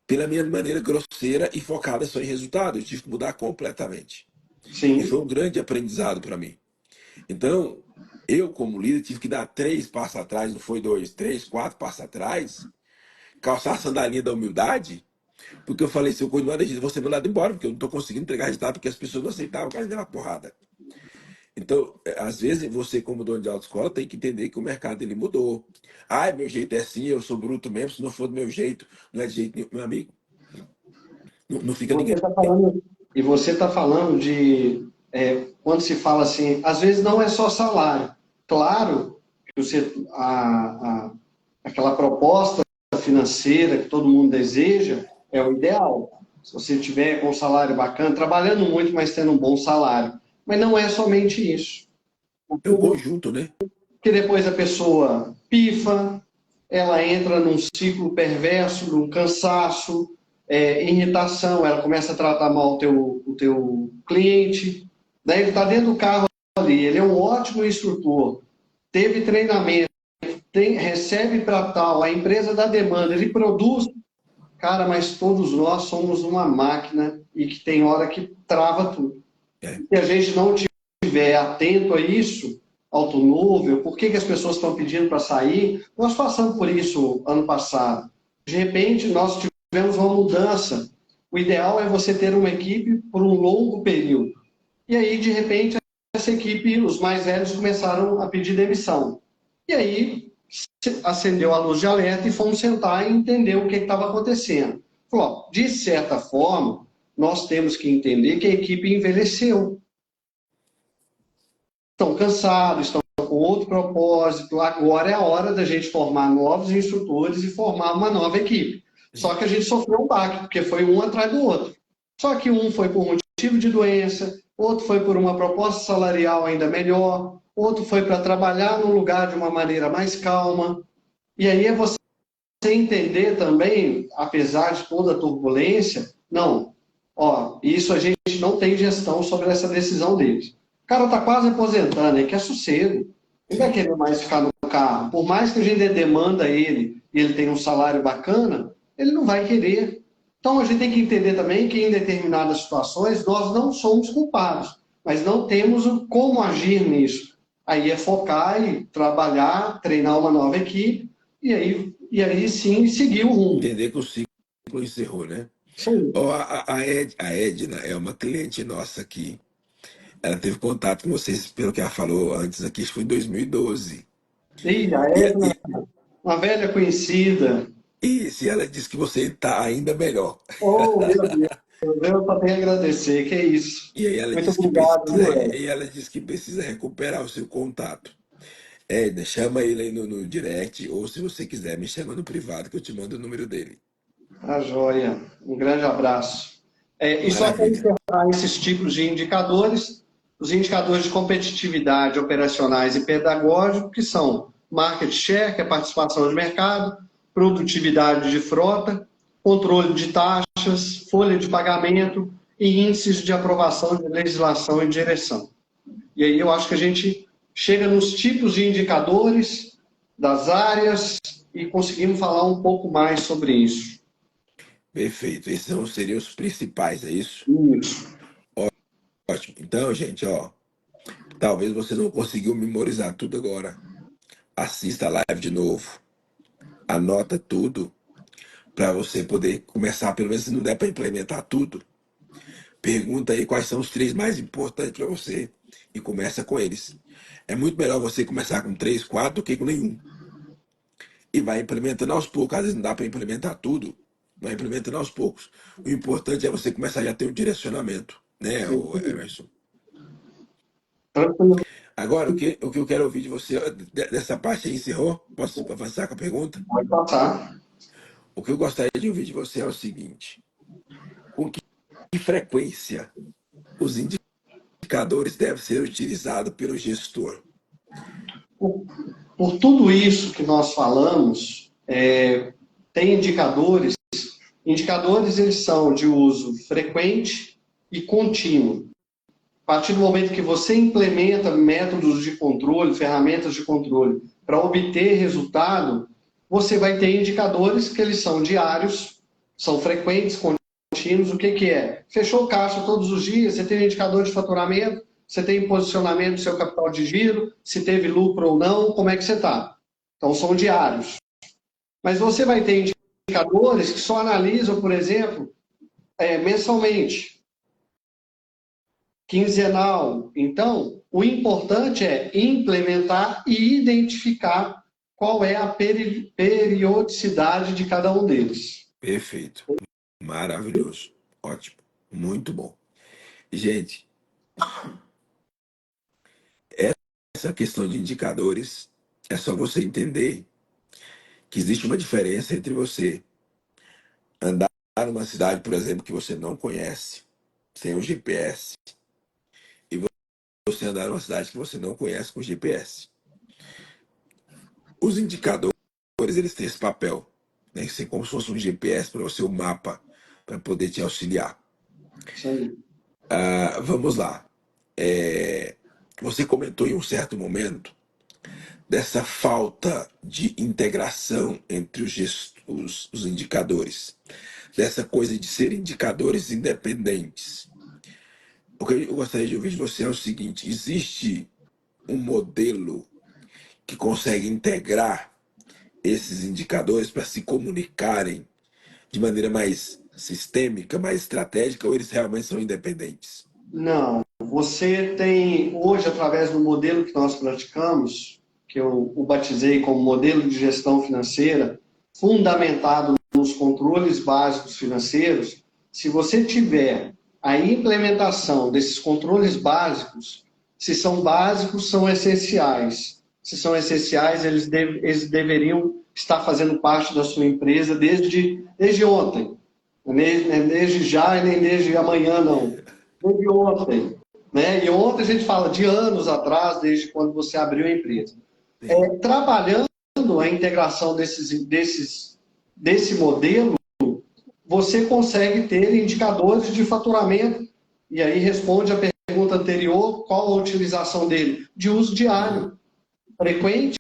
pela minha maneira grosseira e focada só em resultado. Eu tive que mudar completamente. E Sim. foi um grande aprendizado para mim. Então, eu, como líder, tive que dar 3 passos atrás, não foi 2, 3, 4 passos atrás, calçar a sandalinha da humildade, porque eu falei, se eu continuar desse jeito, eu vou ser mandado embora, porque eu não estou conseguindo entregar resultado, porque as pessoas não aceitavam, o cara deu uma porrada. Então, às vezes, você, como dono de autoescola, tem que entender que o mercado ele mudou. Ah, meu jeito é assim, eu sou bruto mesmo, se não for do meu jeito, não é de jeito nenhum. Meu amigo, não, não fica Você ninguém. está falando, e você está falando de, quando se fala assim, às vezes não é só salário. Claro que aquela proposta financeira que todo mundo deseja é o ideal. Se você tiver com um salário bacana, trabalhando muito, mas tendo um bom salário. Mas não é somente isso. É o conjunto, né? Porque depois a pessoa pifa, ela entra num ciclo perverso, num cansaço, irritação, ela começa a tratar mal o teu cliente. Daí ele está dentro do carro ali, ele é um ótimo instrutor, teve treinamento, recebe para tal, a empresa dá demanda, ele produz. Cara, mas todos nós somos uma máquina e que tem hora que trava tudo. É. Se a gente não estiver atento a isso, automóvel, por que as pessoas estão pedindo para sair? Nós passamos por isso ano passado. De repente, nós tivemos uma mudança. O ideal é você ter uma equipe por um longo período. E aí, de repente, essa equipe, os mais velhos começaram a pedir demissão. E aí, acendeu a luz de alerta e fomos sentar e entender o que estava acontecendo. Falou, de certa forma, nós temos que entender que a equipe envelheceu. Estão cansados, estão com outro propósito. Agora é a hora da gente formar novos instrutores e formar uma nova equipe. Só que a gente sofreu um baque, porque foi um atrás do outro. Só que um foi por motivo de doença, outro foi por uma proposta salarial ainda melhor, outro foi para trabalhar num lugar de uma maneira mais calma. E aí é você entender também, apesar de toda a turbulência, não, ó, isso a gente não tem gestão sobre essa decisão deles. O cara está quase aposentando, ele quer sossego. Ele vai Sim. querer mais ficar no carro. Por mais que a gente demanda ele e ele tenha um salário bacana, ele não vai querer. Então a gente tem que entender também que em determinadas situações nós não somos culpados, mas não temos como agir nisso. Aí é focar e trabalhar, treinar uma nova equipe e aí sim seguir o rumo. Entender que o ciclo encerrou, né? Sim. Ó, a Edna é uma cliente nossa aqui. Ela teve contato com vocês, pelo que ela falou antes aqui, acho que foi em 2012. E a E, Edna, e, uma velha conhecida. e se ela disse que você está ainda melhor. Oh, meu Deus, eu só tenho a agradecer, que é isso. E aí ela Muito disse que obrigado, precisa, viu, Ed? e ela disse que precisa recuperar o seu contato. Edna, chama ele aí no direct, ou se você quiser, me chama no privado que eu te mando o número dele. A joia. Um grande abraço. E só para Maravilha. encerrar esses tipos de indicadores, os indicadores de competitividade operacionais e pedagógicos, que são market share, que é a participação de mercado, produtividade de frota, controle de taxas, folha de pagamento e índices de aprovação de legislação e direção. E aí eu acho que a gente chega nos tipos de indicadores das áreas e conseguimos falar um pouco mais sobre isso. Perfeito. Esses seriam os principais, é isso? Isso. Ótimo. Então, gente, ó, talvez você não conseguiu memorizar tudo agora. Assista a live de novo. Anota tudo para você poder começar, pelo menos se não der para implementar tudo. Pergunta aí quais são os 3 mais importantes para você e começa com eles. É muito melhor você começar com 3, 4 do que com nenhum. E vai implementando aos poucos. Às vezes não dá para implementar tudo. Vai implementando aos poucos. O importante é você começar já a ter um direcionamento, né, o Emerson? Tranquilo, Agora, o que eu quero ouvir de você, dessa parte aí encerrou? Posso avançar com a pergunta? pode passar. O que eu gostaria de ouvir de você é o seguinte: com que frequência os indicadores devem ser utilizados pelo gestor? Por, por tudo isso que nós falamos, tem indicadores. Indicadores, eles são de uso frequente e contínuo. A partir do momento que você implementa métodos de controle, ferramentas de controle para obter resultado, você vai ter indicadores que eles são diários, são frequentes, contínuos. O que é? Fechou o caixa todos os dias, você tem um indicador de faturamento, você tem posicionamento do seu capital de giro, se teve lucro ou não, como é que você está. Então, são diários. Mas você vai ter indicadores que só analisam, por exemplo, mensalmente, quinzenal. Então, o importante é implementar e identificar qual é a periodicidade de cada um deles. Perfeito. Maravilhoso. Ótimo. Muito bom. Gente, essa questão de indicadores é só você entender que existe uma diferença entre você andar numa cidade, por exemplo, que você não conhece, sem o GPS, e você andar numa cidade que você não conhece com GPS. Os indicadores, eles têm esse papel, né? Ser como se fosse um GPS para você, um mapa, para poder te auxiliar. Sim. Vamos lá. Você comentou em um certo momento dessa falta de integração entre os indicadores, dessa coisa de ser indicadores independentes. O que eu gostaria de ouvir de você é o seguinte: existe um modelo que consegue integrar esses indicadores para se comunicarem de maneira mais sistêmica, mais estratégica, ou eles realmente são independentes? Não. Você tem, hoje, através do modelo que nós praticamos, que eu o batizei como modelo de gestão financeira, fundamentado nos controles básicos financeiros, se você tiver a implementação desses controles básicos, se são básicos, são essenciais. Se são essenciais, eles deveriam estar fazendo parte da sua empresa desde ontem. Nem desde já e nem desde amanhã, não. Desde ontem. Né? E ontem a gente fala de anos atrás, desde quando você abriu a empresa. Sim. Trabalhando a integração desse modelo, você consegue ter indicadores de faturamento. E aí responde a pergunta anterior, qual a utilização dele? De uso diário, frequente,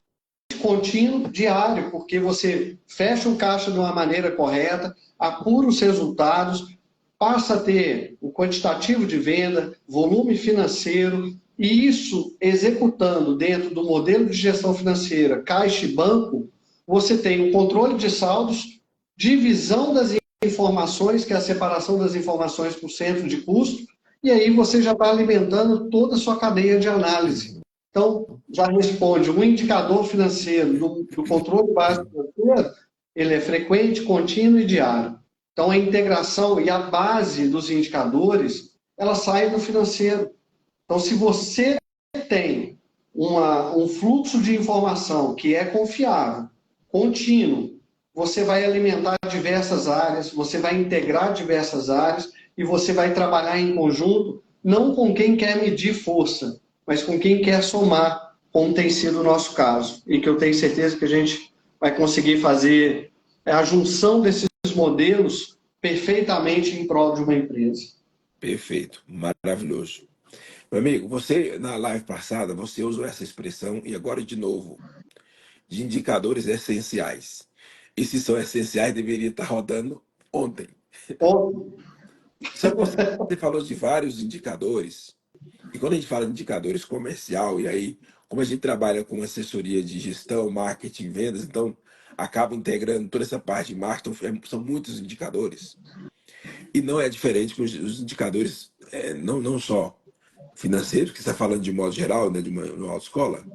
contínuo, diário, porque você fecha o caixa de uma maneira correta, apura os resultados, passa a ter o quantitativo de venda, volume financeiro, e isso executando dentro do modelo de gestão financeira, caixa e banco, você tem o controle de saldos, divisão das informações, que é a separação das informações por centro de custo, e aí você já está alimentando toda a sua cadeia de análise. Então, já responde, um indicador financeiro do controle básico financeiro, ele é frequente, contínuo e diário. Então, a integração e a base dos indicadores, ela sai do financeiro. Então, se você tem um fluxo de informação que é confiável, contínuo, você vai alimentar diversas áreas, você vai integrar diversas áreas e você vai trabalhar em conjunto, não com quem quer medir força, mas com quem quer somar, como tem sido o nosso caso. E que eu tenho certeza que a gente vai conseguir fazer a junção desses modelos perfeitamente em prol de uma empresa. Perfeito, maravilhoso. Meu amigo, você na live passada, você usou essa expressão e agora de novo, de indicadores essenciais. E se são essenciais, deveria estar rodando ontem. Bom, Só que você falou de vários indicadores. E quando a gente fala de indicadores comercial, e aí, como a gente trabalha com assessoria de gestão, marketing, vendas, então acaba integrando toda essa parte de marketing, são muitos indicadores. E não é diferente com os indicadores, não só financeiros, que você está falando de modo geral, né, de uma autoescola.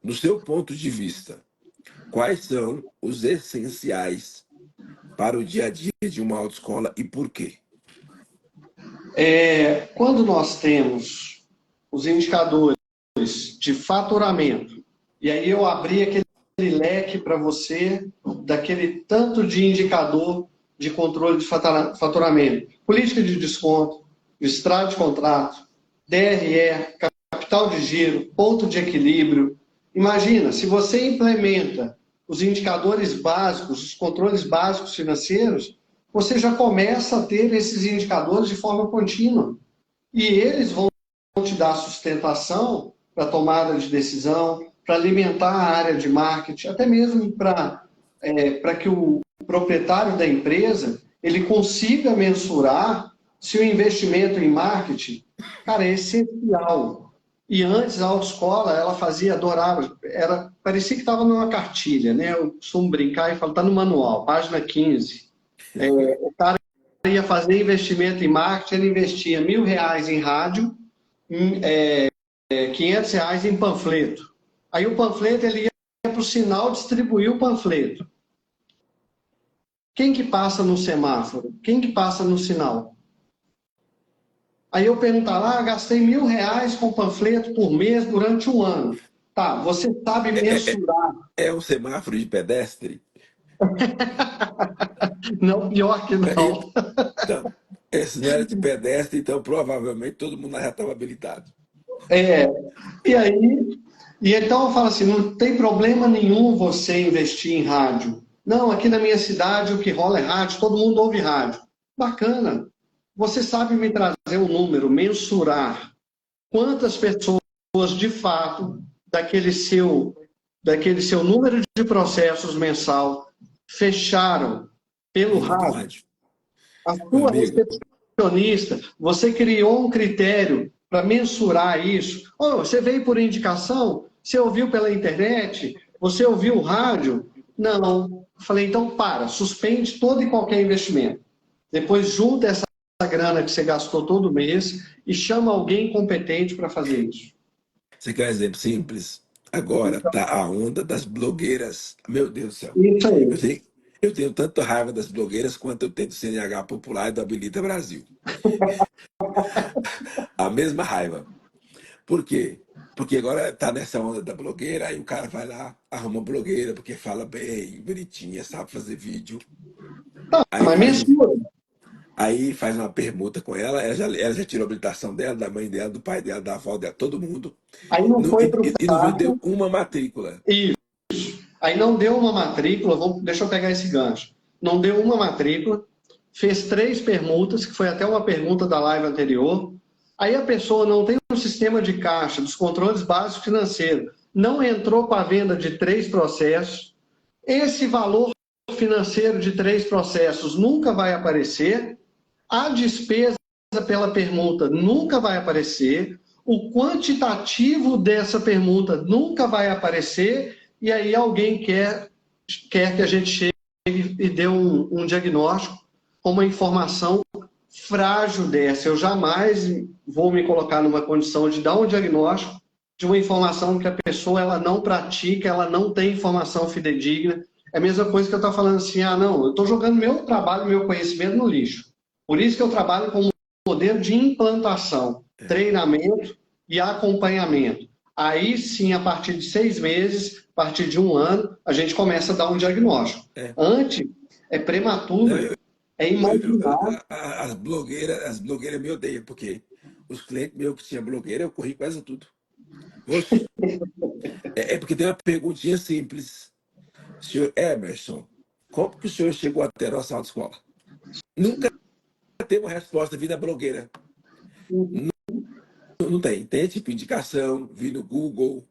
No seu ponto de vista, quais são os essenciais para o dia a dia de uma autoescola e por quê? quando nós temos os indicadores de faturamento, e aí eu abri aquele leque para você, daquele tanto de indicador de controle de faturamento, política de desconto, extrato de contrato, DRE, capital de giro, ponto de equilíbrio. Imagina, se você implementa os indicadores básicos, os controles básicos financeiros, você já começa a ter esses indicadores de forma contínua. E eles vão te dar sustentação para tomada de decisão, para alimentar a área de marketing, até mesmo para que proprietário da empresa, ele consiga mensurar se o investimento em marketing, cara, é essencial. E antes, a autoescola, ela fazia, adorava, parecia que estava numa cartilha, né? Eu costumo brincar e falo, está no manual, página 15. O cara ia fazer investimento em marketing, ele investia R$ 1.000 em rádio, R$ 500 em panfleto. Aí o panfleto, ele ia para o sinal distribuir o panfleto. Quem que passa no semáforo? Quem que passa no sinal? Aí eu perguntava, gastei R$ 1.000 com panfleto por mês durante um ano. Tá, você sabe mensurar. É um semáforo de pedestre? Não, pior que não. Então, esse não era de pedestre, então provavelmente todo mundo já estava habilitado. E aí, então eu falo assim, não tem problema nenhum você investir em rádio. Não, aqui na minha cidade o que rola é rádio, todo mundo ouve rádio. Bacana. Você sabe me trazer um número, mensurar quantas pessoas de fato daquele seu número de processos mensal fecharam pelo rádio? A sua recepcionista, você criou um critério para mensurar isso? Você veio por indicação? Você ouviu pela internet? Você ouviu o rádio? Não. Falei, então suspende todo e qualquer investimento. Depois junta essa grana que você gastou todo mês e chama alguém competente para fazer isso. Você quer um exemplo simples? Agora tá a onda das blogueiras. Meu Deus do céu. Isso aí. Eu tenho tanto raiva das blogueiras quanto eu tenho do CNH Popular e do Habilita Brasil. A mesma raiva. Por quê? Porque agora tá nessa onda da blogueira, aí o cara vai lá, arruma blogueira, porque fala bem, bonitinha, sabe fazer vídeo. Aí faz uma permuta com ela, ela já tirou a habilitação dela, da mãe dela, do pai dela, da avó dela, todo mundo. Aí não foi pro E não vendeu uma matrícula. Isso. Aí não deu uma matrícula, deixa eu pegar esse gancho. Não deu uma matrícula, fez 3 permutas, que foi até uma pergunta da live anterior. Aí a pessoa não tem um sistema de caixa, dos controles básicos financeiros, não entrou com a venda de 3 processos. Esse valor financeiro de 3 processos nunca vai aparecer. A despesa pela permuta nunca vai aparecer. O quantitativo dessa permuta nunca vai aparecer. E aí alguém quer que a gente chegue e dê um diagnóstico com uma informação frágil dessa. Eu jamais vou me colocar numa condição de dar um diagnóstico de uma informação que a pessoa ela não pratica, ela não tem informação fidedigna. É a mesma coisa que eu estou falando assim, não, eu estou jogando meu trabalho, meu conhecimento no lixo. Por isso que eu trabalho com um modelo de implantação, treinamento e acompanhamento. Aí sim, a partir de 6 meses, a partir de 1 ano, a gente começa a dar um diagnóstico. Antes, é prematuro, é imaginável. As blogueiras me odeiam, porque os clientes meus que tinham blogueira, eu corri quase tudo. Oxe. Porque tem uma perguntinha simples. Senhor Emerson, como que o senhor chegou até a nossa autoescola? Nunca teve uma resposta vindo da blogueira. Não tem. Tem tipo indicação, vi no Google,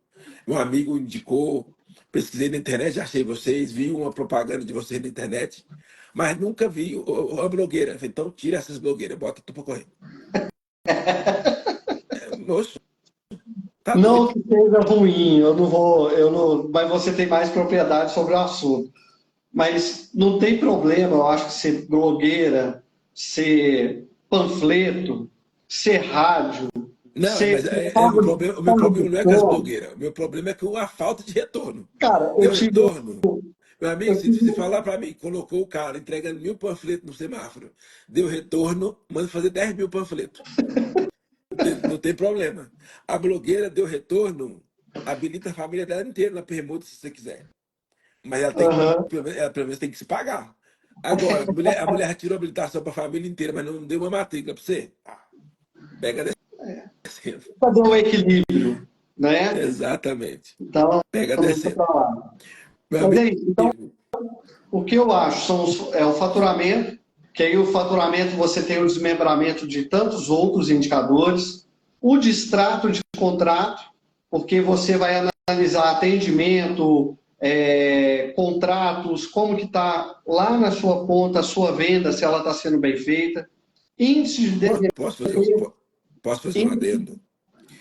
um amigo indicou, pesquisei na internet, achei vocês, vi uma propaganda de vocês na internet, mas nunca vi uma blogueira. Então tira essas blogueiras, bota tu pra correr. Moço, tá não doido. que seja ruim, mas você tem mais propriedade sobre o assunto. Mas não tem problema, eu acho que ser blogueira, ser panfleto, ser rádio. Não, mas o meu problema não é com as blogueiras. O meu problema é com a falta de retorno. Cara, Deu retorno. Meu amigo, se você falar para mim, colocou o cara entregando 1.000 panfletos no semáforo, deu retorno, manda fazer 10.000 panfletos. Não tem problema. A blogueira deu retorno, habilita a família dela inteira na permuta, se você quiser. Mas ela pelo menos tem que se pagar. Agora, a mulher tirou a habilitação para a família inteira, mas não deu uma matrícula para você. Pega descendo. Fazer um equilíbrio, né? Exatamente. Então, pega descendo. Mas é isso. Então, o que eu acho é o faturamento, que aí o faturamento você tem o desmembramento de tantos outros indicadores, o distrato de contrato, porque você vai analisar atendimento, contratos, como que está lá na sua ponta a sua venda, se ela está sendo bem feita, índice de desempenho, Posso fazer um índice adendo?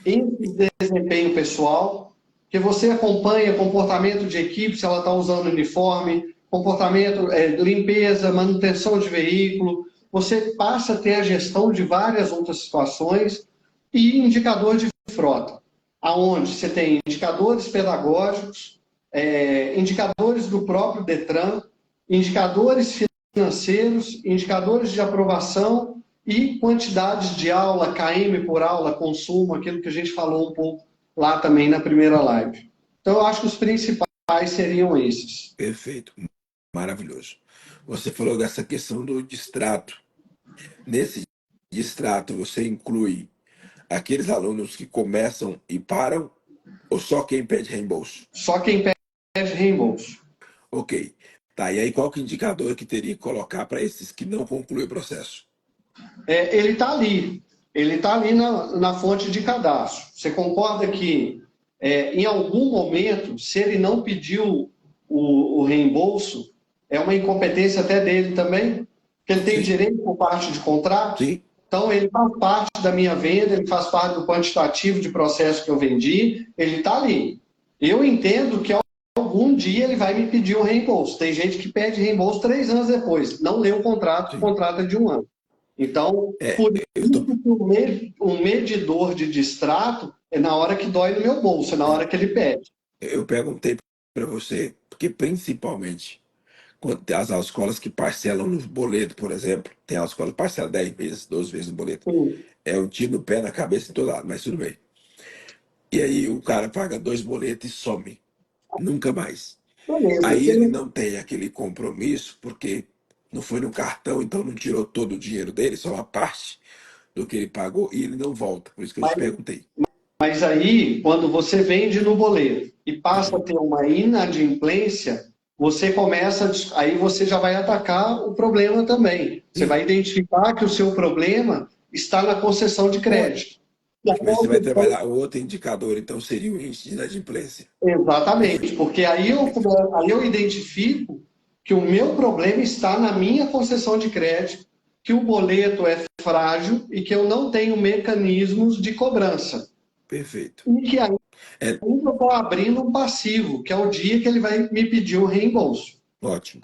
índice de desempenho pessoal, que você acompanha comportamento de equipe, se ela está usando uniforme, comportamento, limpeza, manutenção de veículo, você passa a ter a gestão de várias outras situações e indicador de frota, aonde você tem indicadores pedagógicos, indicadores do próprio Detran, indicadores financeiros, indicadores de aprovação e quantidades de aula, KM por aula, consumo, aquilo que a gente falou um pouco lá também na primeira live. Então, eu acho que os principais seriam esses. Perfeito. Maravilhoso. Você falou dessa questão do distrato. Nesse distrato, você inclui aqueles alunos que começam e param ou só quem pede reembolso? Só quem pede reembolso. Ok. Tá, e aí qual que é o indicador que teria que colocar para esses que não concluem o processo? Ele está ali. Ele está ali na fonte de cadastro. Você concorda que, em algum momento, se ele não pediu o reembolso, é uma incompetência até dele também? Porque ele tem Sim, direito por parte de contrato? sim. Então, ele faz parte da minha venda, ele faz parte do quantitativo de processo que eu vendi, ele está ali. Eu entendo que algum dia ele vai me pedir o reembolso. Tem gente que pede reembolso 3 anos depois, não lê o Sim. contrato é de 1 ano. Então, É, por eu tô, isso que um medidor de distrato é na hora que dói no meu bolso, é na hora que ele pede. eu perguntei para você, porque principalmente quando tem as escolas que parcelam no boleto, por exemplo, tem a escola que parcela 10 vezes, 12 vezes no boleto. Sim, É um tiro no pé, na cabeça em todo lado, mas tudo bem. E aí o cara paga 2 boletos e some. Nunca mais. beleza. Aí ele não tem aquele compromisso, porque não foi no cartão, então não tirou todo o dinheiro dele, só uma parte do que ele pagou, e ele não volta. Por isso que eu te Mas, perguntei. mas aí, quando você vende no boleto e passa a Uhum. ter uma inadimplência, você começa, aí você já vai atacar o problema também. Você Sim. vai identificar que o seu problema está na concessão de Ó, crédito. E a mas você vai concessão trabalhar o outro indicador, então seria o índice de inadimplência. Exatamente, porque aí eu identifico que o meu problema está na minha concessão de crédito, que o boleto é frágil e que eu não tenho mecanismos de cobrança. Perfeito. E que ainda É eu estou abrindo um passivo, que é o dia que ele vai me pedir o reembolso. ótimo.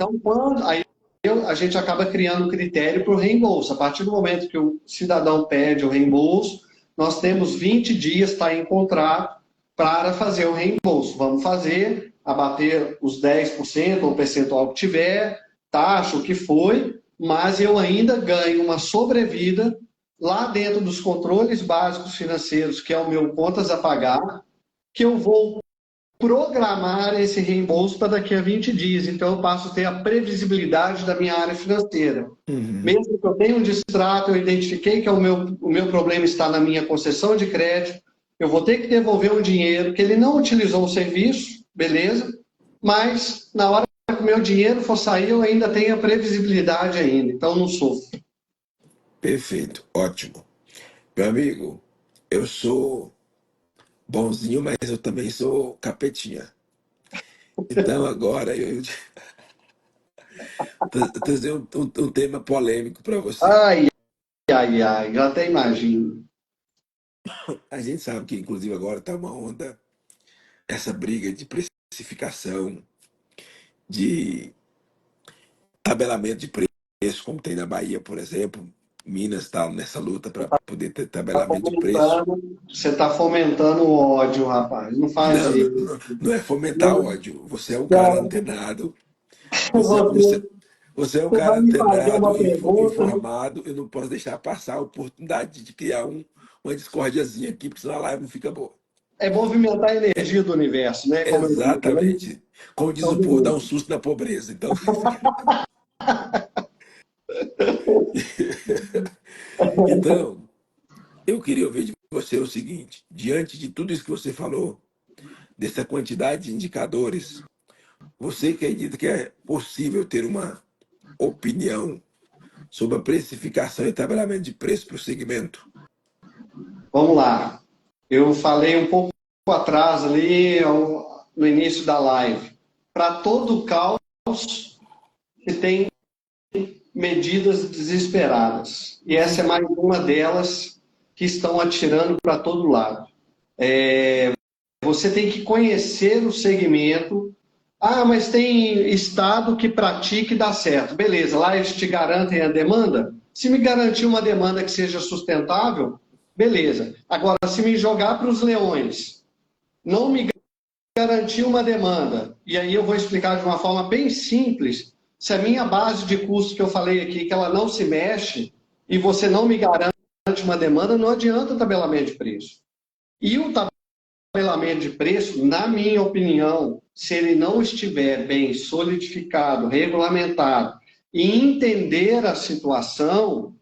Então, a gente acaba criando um critério para o reembolso. A partir do momento que o cidadão pede o reembolso, nós temos 20 dias, está em contrato, para fazer o reembolso. Vamos fazer, abater os 10% ou o percentual que tiver, taxa, o que foi, mas eu ainda ganho uma sobrevida lá dentro dos controles básicos financeiros, que é o meu contas a pagar, que eu vou programar esse reembolso para daqui a 20 dias. Então, eu passo a ter a previsibilidade da minha área financeira. Uhum. Mesmo que eu tenha um distrato, eu identifiquei que o meu problema está na minha concessão de crédito, eu vou ter que devolver um dinheiro que ele não utilizou o serviço, beleza, mas na hora que o meu dinheiro for sair, eu ainda tenho a previsibilidade ainda, então não sofro. Perfeito. Ótimo. Meu amigo, eu sou bonzinho, mas eu também sou capetinha. Então agora eu trazer um tema polêmico para você. Ai, ai, ai, já até imagino. A gente sabe que, inclusive, agora está uma onda, essa briga de precificação, de tabelamento de preço, como tem na Bahia, por exemplo. Minas está nessa luta para poder ter tabelamento de preço. Você está fomentando o ódio, rapaz. Não faz Não, não, isso. não, não é fomentar ódio. Você é um cara Não, antenado. Você, você, você, você é um você cara vai me fazer antenado uma e pergunta. informado. Eu não posso deixar passar a oportunidade de criar uma discordiazinha aqui, porque senão a live não fica boa. É movimentar a energia do universo, né? Como eu digo, né? Exatamente. Como diz Então, o povo, dá um beleza. susto na pobreza. Então, então, eu queria ouvir de você o seguinte: diante de tudo isso que você falou, dessa quantidade de indicadores, você acredita que é possível ter uma opinião sobre a precificação e tabelamento de preço para o segmento? Vamos lá. Eu falei um pouco atrás ali, no início da live. para todo caos que tem medidas desesperadas. E essa é mais uma delas que estão atirando para todo lado. Você tem que conhecer o segmento. Ah, mas tem estado que pratica e dá certo. Beleza, lá eles te garantem a demanda? Se me garantir uma demanda que seja sustentável, beleza. Agora, se me jogar para os leões, não me garantir uma demanda, e aí eu vou explicar de uma forma bem simples, se a minha base de custo que eu falei aqui, que ela não se mexe, e você não me garante uma demanda, não adianta tabelamento de preço. E o tabelamento de preço, na minha opinião, se ele não estiver bem solidificado, regulamentado, e entender a situação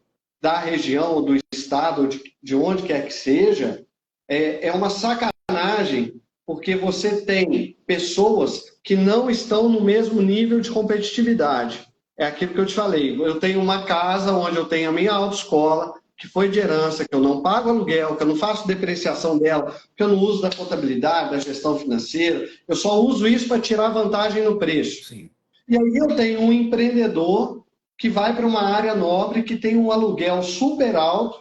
da região, do estado, ou de onde quer que seja, é uma sacanagem, porque você tem pessoas que não estão no mesmo nível de competitividade. É aquilo que eu te falei. Eu tenho uma casa onde eu tenho a minha autoescola, que foi de herança, que eu não pago aluguel, que eu não faço depreciação dela, que eu não uso da contabilidade, da gestão financeira, eu só uso isso para tirar vantagem no preço. Sim. E aí eu tenho um empreendedor que vai para uma área nobre, que tem um aluguel super alto,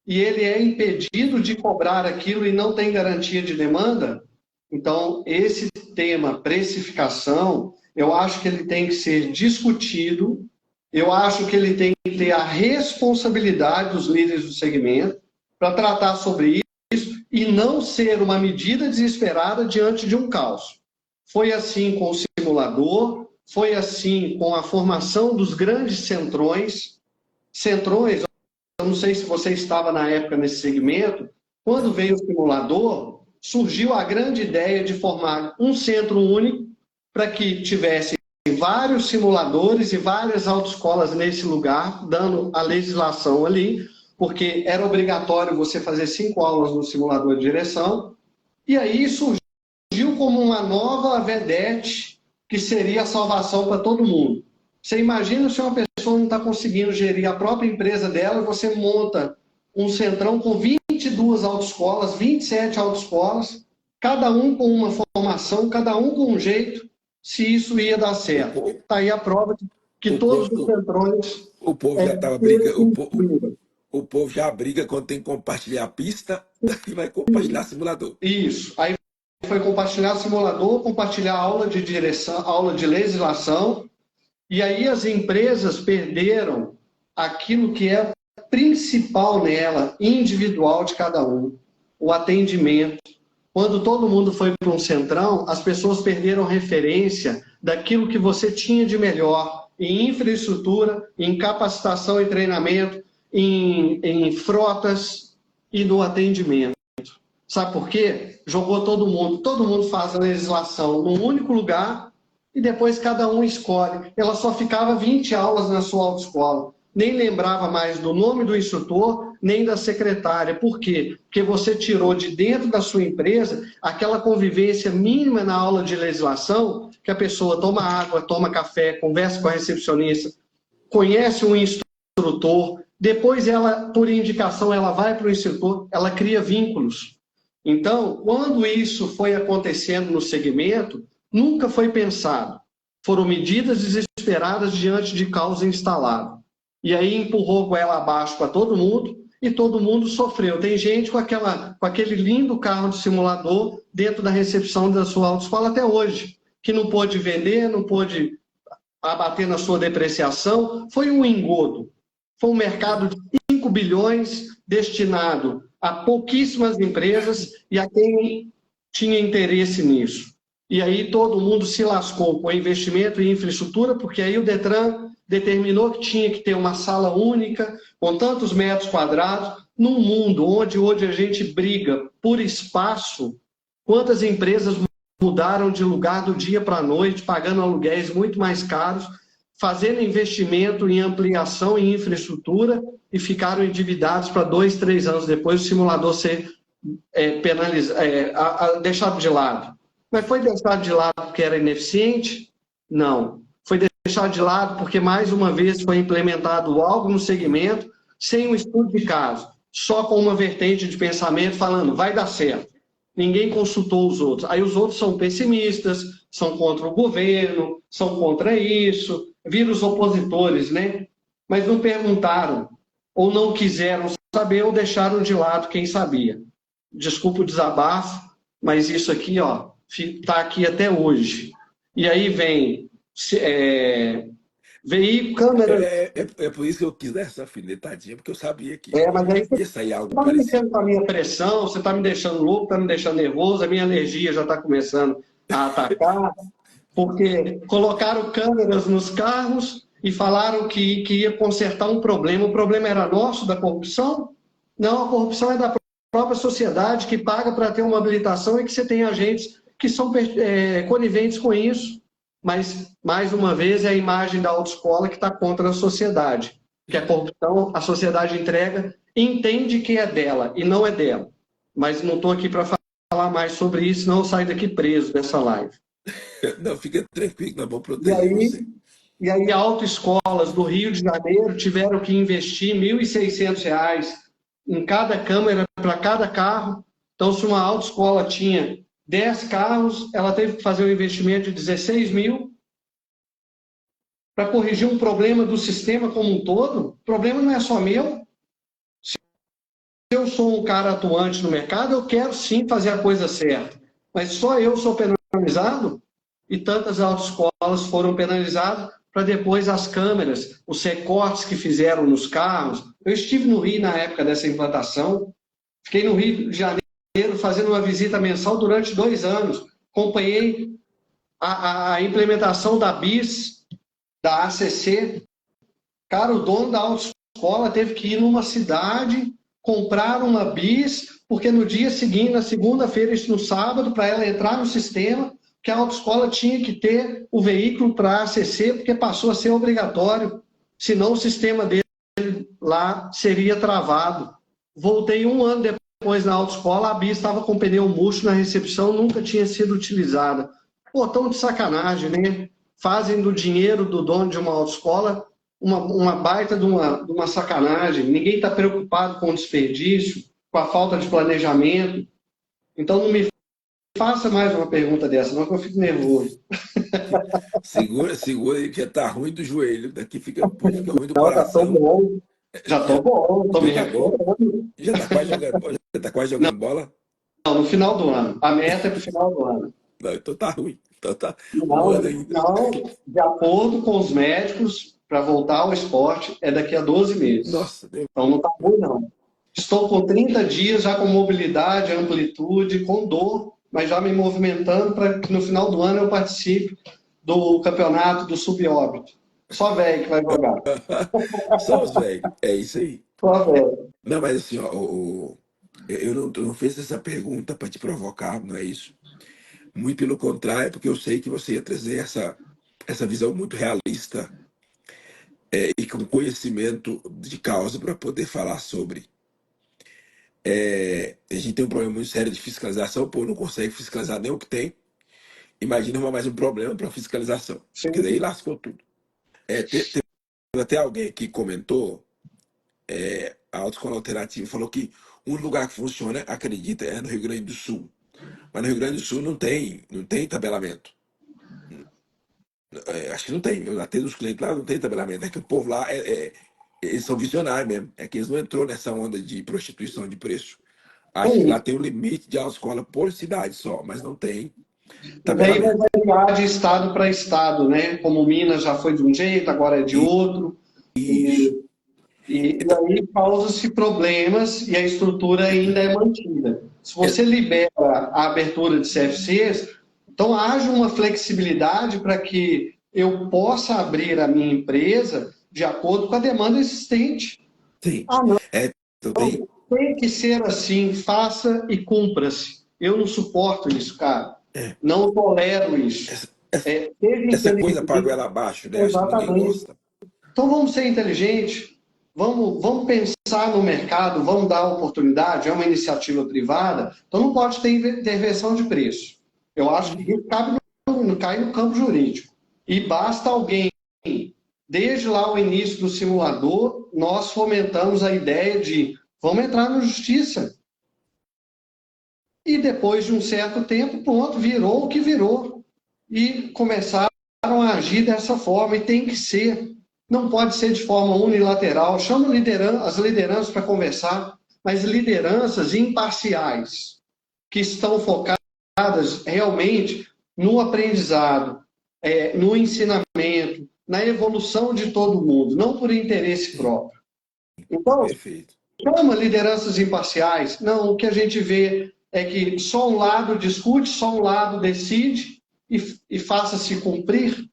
e ele é impedido de cobrar aquilo e não tem garantia de demanda. Então, esse tema, precificação, eu acho que ele tem que ser discutido, eu acho que ele tem que ter a responsabilidade dos líderes do segmento para tratar sobre isso e não ser uma medida desesperada diante de um caos. Foi assim com o simulador, foi assim com a formação dos grandes centrões. Centrões, eu não sei se você estava na época nesse segmento, quando veio o simulador, surgiu a grande ideia de formar um centro único para que tivesse vários simuladores e várias autoescolas nesse lugar, dando a legislação ali, porque era obrigatório você fazer 5 aulas no simulador de direção, e aí surgiu como uma nova vedete que seria a salvação para todo mundo. Você imagina se uma pessoa não está conseguindo gerir a própria empresa dela, você monta um centrão com 22 autoescolas, 27 autoescolas, cada um com uma formação, cada um com um jeito, se isso ia dar certo. Está aí a prova que todos os centrões... O povo já estava brigando, o povo já briga quando tem que compartilhar a pista e vai compartilhar simulador. Isso. Aí foi compartilhar simulador, compartilhar aula de direção, aula de legislação, e aí as empresas perderam aquilo que é principal nela, individual de cada um, o atendimento. Quando todo mundo foi para um centrão, as pessoas perderam referência daquilo que você tinha de melhor em infraestrutura, em capacitação e treinamento, em frotas e no atendimento. Sabe por quê? Jogou todo mundo faz a legislação num único lugar e depois cada um escolhe. Ela só ficava 20 aulas na sua autoescola. Nem lembrava mais do nome do instrutor, nem da secretária. Por quê? Porque você tirou de dentro da sua empresa aquela convivência mínima na aula de legislação, que a pessoa toma água, toma café, conversa com a recepcionista, conhece um instrutor, depois ela, por indicação, ela vai para o instrutor, ela cria vínculos. Então, quando isso foi acontecendo no segmento, nunca foi pensado. Foram medidas desesperadas diante de caos instalado. E aí empurrou com ela abaixo para todo mundo e todo mundo sofreu. Tem gente com aquele lindo carro de simulador dentro da recepção da sua autoescola até hoje, que não pôde vender, não pôde abater na sua depreciação. Foi um engodo. Foi um mercado de 5 bilhões destinado a pouquíssimas empresas e a quem tinha interesse nisso. E aí todo mundo se lascou com investimento em infraestrutura, porque aí o Detran determinou que tinha que ter uma sala única, com tantos metros quadrados, num mundo onde hoje a gente briga por espaço. Quantas empresas mudaram de lugar do dia para a noite, pagando aluguéis muito mais caros, fazendo investimento em ampliação em infraestrutura e ficaram endividados para 2, 3 anos depois o simulador ser deixado de lado. Mas foi deixado de lado porque era ineficiente? Não. Foi deixado de lado porque, mais uma vez, foi implementado algo no segmento sem um estudo de caso, só com uma vertente de pensamento falando, vai dar certo. ninguém consultou os outros. Aí os outros são pessimistas, são contra o governo, são contra isso, viram os opositores, né? Mas não perguntaram, ou não quiseram saber, ou deixaram de lado quem sabia. Desculpa o desabafo, mas isso aqui, ó, está aqui até hoje. E aí vem câmera. É por isso que eu quis dar essa alfinetadinha, porque eu sabia que Mas aí você ia sair algo está parecido. mexendo com a minha pressão, você está me deixando louco, está me deixando nervoso, a minha energia já está começando a atacar, porque colocaram câmeras nos carros e falaram que ia consertar um problema. O problema era nosso, da corrupção? Não, a corrupção é da própria sociedade que paga para ter uma habilitação e que você tem agentes que são coniventes com isso. Mas, mais uma vez, é a imagem da autoescola que está contra a sociedade. Que a corrupção, a sociedade entrega, entende que é dela e não é dela. Mas não estou aqui para falar mais sobre isso, senão eu saio daqui preso dessa live. Não, fica tranquilo, nós vamos proteger você. E aí, autoescolas do Rio de Janeiro tiveram que investir R$ 1.600 em cada câmera para cada carro. Então, se uma autoescola tinha 10 carros, ela teve que fazer um investimento de 16 mil para corrigir um problema do sistema como um todo. O problema não é só meu. Se eu sou um cara atuante no mercado, eu quero sim fazer a coisa certa. Mas só eu sou penalizado e tantas autoescolas foram penalizadas para depois as câmeras, os recortes que fizeram nos carros. Eu estive no Rio na época dessa implantação, fiquei no Rio de Janeiro fazendo uma visita mensal durante 2 anos. Acompanhei a implementação da BIS, da ACC. Cara, o dono da autoescola teve que ir numa cidade, comprar uma BIS, porque no dia seguinte, na segunda-feira, isso no sábado, para ela entrar no sistema, que a autoescola tinha que ter o veículo para ACC, porque passou a ser obrigatório, senão o sistema dele lá seria travado. Voltei 1 ano depois na autoescola, a BIS estava com pneu murcho na recepção, nunca tinha sido utilizada. Pô, tão de sacanagem, né? Fazem do dinheiro do dono de uma autoescola uma baita de uma sacanagem. Ninguém está preocupado com o desperdício, com a falta de planejamento. Então não me faça mais uma pergunta dessa, não, que eu fico nervoso. Segura aí, que já tá ruim do joelho. Daqui fica ruim do Não, já estou coração. bom. Já estou bom, estou me Já tá bom? recuperando. Já tá quase jogando bola? Não, no final do ano. A meta é para o final do ano. Não, então tá ruim. Então tá um Não, ano ainda. não, de acordo com os médicos, para voltar ao esporte é daqui a 12 meses. Nossa, Deus. Então não está ruim, não. Estou com 30 dias já com mobilidade, amplitude, com dor, mas já me movimentando para que no final do ano eu participe do campeonato do subóbito. Só velho que vai jogar. Só os velhos. É isso aí. Só velho. Não, mas assim, ó, eu não fiz essa pergunta para te provocar, não é isso. Muito pelo contrário, porque eu sei que você ia trazer essa visão muito realista e com conhecimento de causa para poder falar sobre. A gente tem um problema muito sério de fiscalização, o povo não consegue fiscalizar nem o que tem. Imagina mais um problema para fiscalização, porque daí lascou tudo. Teve até alguém que comentou, a autoescola alternativa falou que um lugar que funciona, acredita, é no Rio Grande do Sul. Mas no Rio Grande do Sul não tem tabelamento. Acho que não tem. Eu atendo os clientes lá, não tem tabelamento. É que o povo lá, eles são visionários mesmo. É que eles não entrou nessa onda de prostituição de preço. Acho que lá tem um limite de autoescola por cidade só, mas não tem Daí vai tabelamento. variar de estado para estado, né? Como Minas já foi de um jeito, agora é de outro. Isso. E aí causa-se problemas e a estrutura ainda é mantida. Se você libera a abertura de CFCs, então haja uma flexibilidade para que eu possa abrir a minha empresa de acordo com a demanda existente. Sim. Não. Então Tem que ser assim, faça e cumpra-se. Eu não suporto isso, cara. Não tolero isso. Essa coisa paga ela abaixo, né? Acho que ninguém gosta. Então vamos ser inteligentes, vamos pensar no mercado, vamos dar oportunidade, é uma iniciativa privada, então não pode ter intervenção de preço. Eu acho que isso cai no campo jurídico. E basta alguém, desde lá o início do simulador, nós fomentamos a ideia de vamos entrar na justiça. E depois de um certo tempo, pronto, virou o que virou. E começaram a agir dessa forma, e tem que ser. Não pode ser de forma unilateral. Chama as lideranças para conversar, mas lideranças imparciais, que estão focadas realmente no aprendizado, no ensinamento, na evolução de todo mundo, não por interesse Sim, próprio. Então, perfeito. chama lideranças imparciais. Não, o que a gente vê é que só um lado discute, só um lado decide e faça-se cumprir.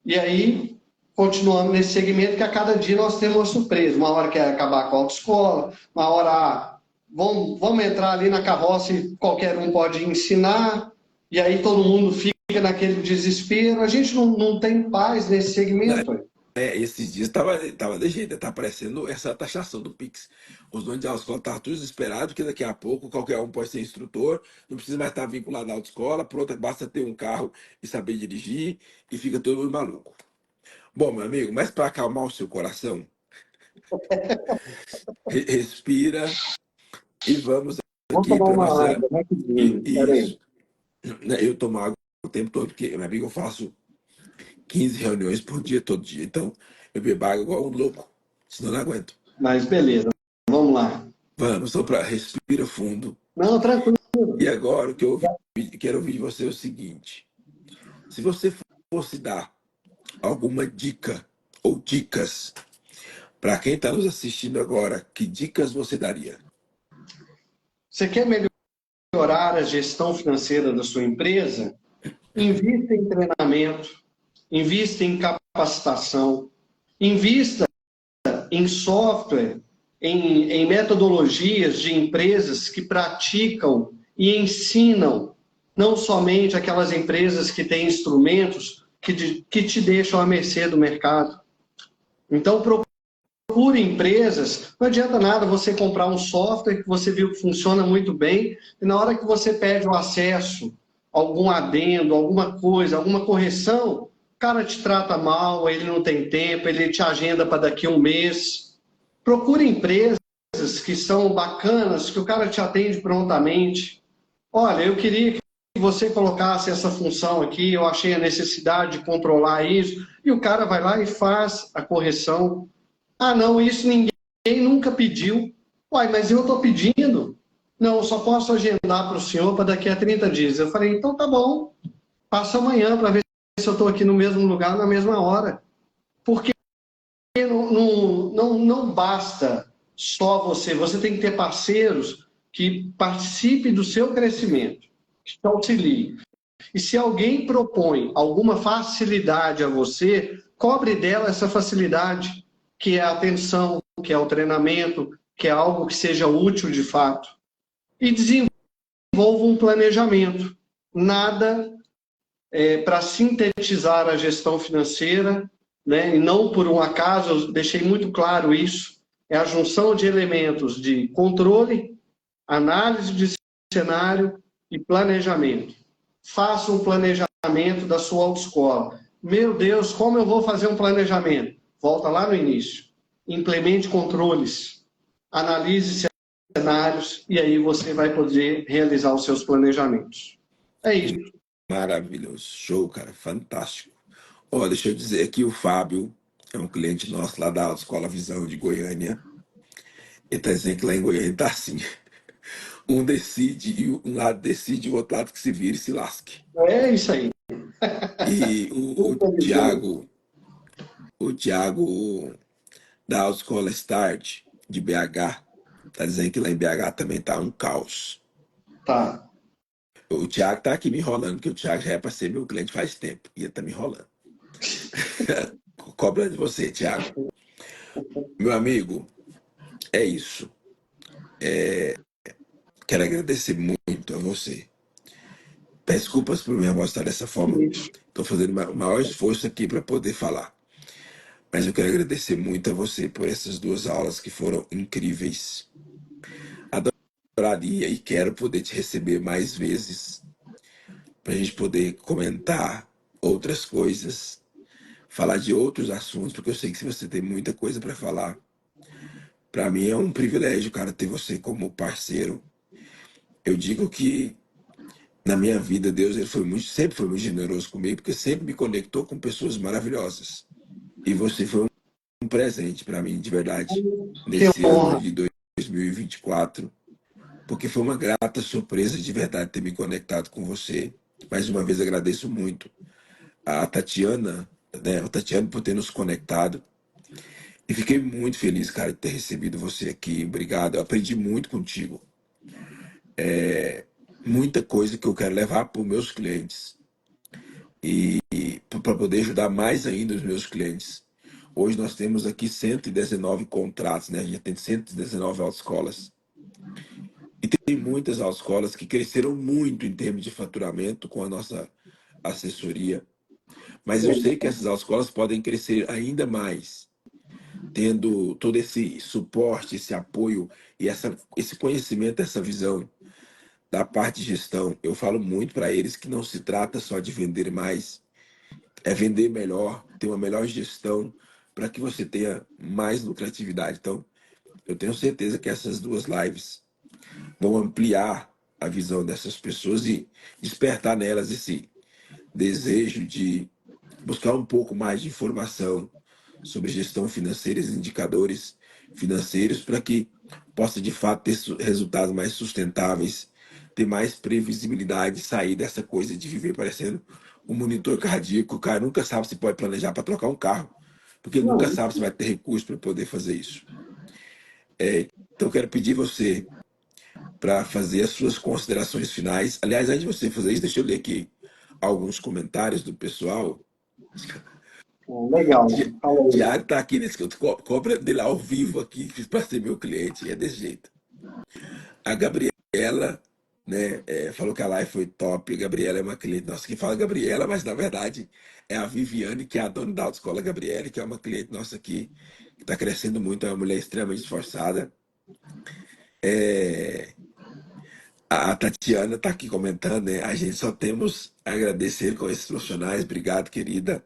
E aí continuamos nesse segmento que a cada dia nós temos uma surpresa. Uma hora quer acabar com a autoescola, uma hora vamos entrar ali na carroça e qualquer um pode ensinar, e aí todo mundo fica naquele desespero. A gente não tem paz nesse segmento. Esses dias tava de jeito, tá aparecendo essa taxação do Pix. Os donos de autoescola estavam todos desesperados, que daqui a pouco qualquer um pode ser instrutor, não precisa mais estar vinculado à autoescola, pronto, basta ter um carro e saber dirigir, e fica todo mundo maluco. Bom, meu amigo, mas para acalmar o seu coração, respira e vamos Vamos aqui tomar para uma nossa. água, rapidinho. Isso. Peraí. Né, eu tomo água o tempo todo, porque, meu amigo, eu faço 15 reuniões por dia, todo dia. Então, eu bebo água igual um louco, senão eu não aguento. Mas beleza, vamos lá. Vamos, então, para respira fundo. Não, tranquilo. E agora, o que quero ouvir de você é o seguinte: se você fosse dar alguma dica ou dicas para quem está nos assistindo agora, que dicas você daria? Você quer melhorar a gestão financeira da sua empresa? Invista em treinamento, invista em capacitação, invista em software, em metodologias de empresas que praticam e ensinam, não somente aquelas empresas que têm instrumentos que te deixam à mercê do mercado. Então, procure empresas, não adianta nada você comprar um software que você viu que funciona muito bem, e na hora que você pede o acesso, algum adendo, alguma coisa, alguma correção, o cara te trata mal, ele não tem tempo, ele te agenda para daqui a um mês. Procure empresas que são bacanas, que o cara te atende prontamente. Olha, eu queria que você colocasse essa função aqui, eu achei a necessidade de controlar isso, e o cara vai lá e faz a correção. Ah, não, isso ninguém nunca pediu. Uai, mas eu estou pedindo. Não, eu só posso agendar para o senhor para daqui a 30 dias. Eu falei, então tá bom, passa amanhã para ver se eu estou aqui no mesmo lugar, na mesma hora. Porque não basta só você tem que ter parceiros que participem do seu crescimento, que te auxiliem. E se alguém propõe alguma facilidade a você, cobre dela essa facilidade, que é a atenção, que é o treinamento, que é algo que seja útil de fato. E desenvolva um planejamento. Nada para sintetizar a gestão financeira, né? E não por um acaso, eu deixei muito claro isso, é a junção de elementos de controle, análise de cenário e planejamento. Faça um planejamento da sua autoescola. Meu Deus, como eu vou fazer um planejamento? Volta lá no início. Implemente controles, analise cenários e aí você vai poder realizar os seus planejamentos. É isso. Maravilhoso, show, cara, fantástico. Ó, deixa eu dizer aqui, o Fábio é um cliente nosso lá da Autoescola Visão de Goiânia. Ele tá dizendo que lá em Goiânia tá assim. Um decide e um lado decide, o outro lado que se vire e se lasque. É isso aí. E o Thiago da Autoescola Start de BH tá dizendo que lá em BH também tá um caos. Tá. O Thiago tá aqui me enrolando, porque o Thiago já é para ser meu cliente faz tempo. E ele tá me enrolando. Cobra de você, Thiago. Meu amigo, é isso. Quero agradecer muito a você. Peço desculpas por minha voz estar dessa forma. Estou fazendo o maior esforço aqui para poder falar. Mas eu quero agradecer muito a você por essas 2 aulas que foram incríveis. Adoraria e quero poder te receber mais vezes para a gente poder comentar outras coisas, falar de outros assuntos, porque eu sei que você tem muita coisa para falar. Para mim é um privilégio, cara, ter você como parceiro Eu digo que na minha vida Deus ele foi muito, sempre foi muito generoso comigo, porque sempre me conectou com pessoas maravilhosas. E você foi um presente para mim, de verdade, Que nesse ano honra. de 2024, porque foi uma grata surpresa de verdade ter me conectado com você. Mais uma vez agradeço muito a Tatiana, né, a Tatiana por ter nos conectado. E fiquei muito feliz, cara, de ter recebido você aqui. Obrigado. Eu aprendi muito contigo. Muita coisa que eu quero levar para os meus clientes e para poder ajudar mais ainda os meus clientes. Hoje nós temos aqui 119 contratos, né? A gente tem 119 autoescolas. E tem muitas autoescolas que cresceram muito em termos de faturamento com a nossa assessoria. Mas eu sei que essas autoescolas podem crescer ainda mais, tendo todo esse suporte, esse apoio e esse conhecimento, essa visão da parte de gestão. Eu falo muito para eles que não se trata só de vender mais, é vender melhor, ter uma melhor gestão para que você tenha mais lucratividade. Então, eu tenho certeza que essas duas lives vão ampliar a visão dessas pessoas e despertar nelas esse desejo de buscar um pouco mais de informação sobre gestão financeira e indicadores financeiros para que possa de fato ter resultados mais sustentáveis, ter mais previsibilidade, sair dessa coisa de viver parecendo um monitor cardíaco. O cara nunca sabe se pode planejar para trocar um carro, porque ele nunca Não, sabe se vai ter recurso para poder fazer isso. Então, eu quero pedir você para fazer as suas considerações finais. Aliás, antes de você fazer isso, deixa eu ler aqui alguns comentários do pessoal. legal. Fala aí. Tiago tá aqui nesse que eu cobra dele ao vivo aqui, fiz para ser meu cliente, e é desse jeito. A Gabriela, né, falou que a live foi top. A Gabriela é uma cliente nossa que fala Gabriela, mas na verdade é a Viviane, que é a dona da autoescola Gabriele, que é uma cliente nossa aqui, que está crescendo muito, é uma mulher extremamente esforçada. É, a Tatiana está aqui comentando, né? A gente só temos a agradecer com esses profissionais. Obrigado, querida.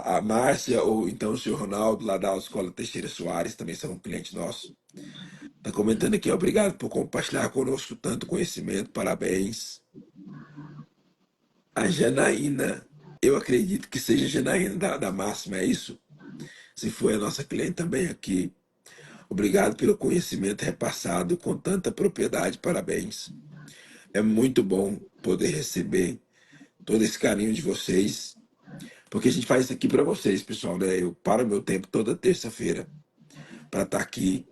A Márcia, ou então o senhor Ronaldo, lá da Escola Teixeira Soares, também são um cliente nosso. Está comentando aqui, obrigado por compartilhar conosco tanto conhecimento, parabéns. A Janaína, eu acredito que seja a Janaína da Máxima, é isso? Se foi a nossa cliente também aqui. Obrigado pelo conhecimento repassado com tanta propriedade, parabéns. É muito bom poder receber todo esse carinho de vocês, porque a gente faz isso aqui para vocês, pessoal, né? Eu paro meu tempo toda terça-feira para estar aqui.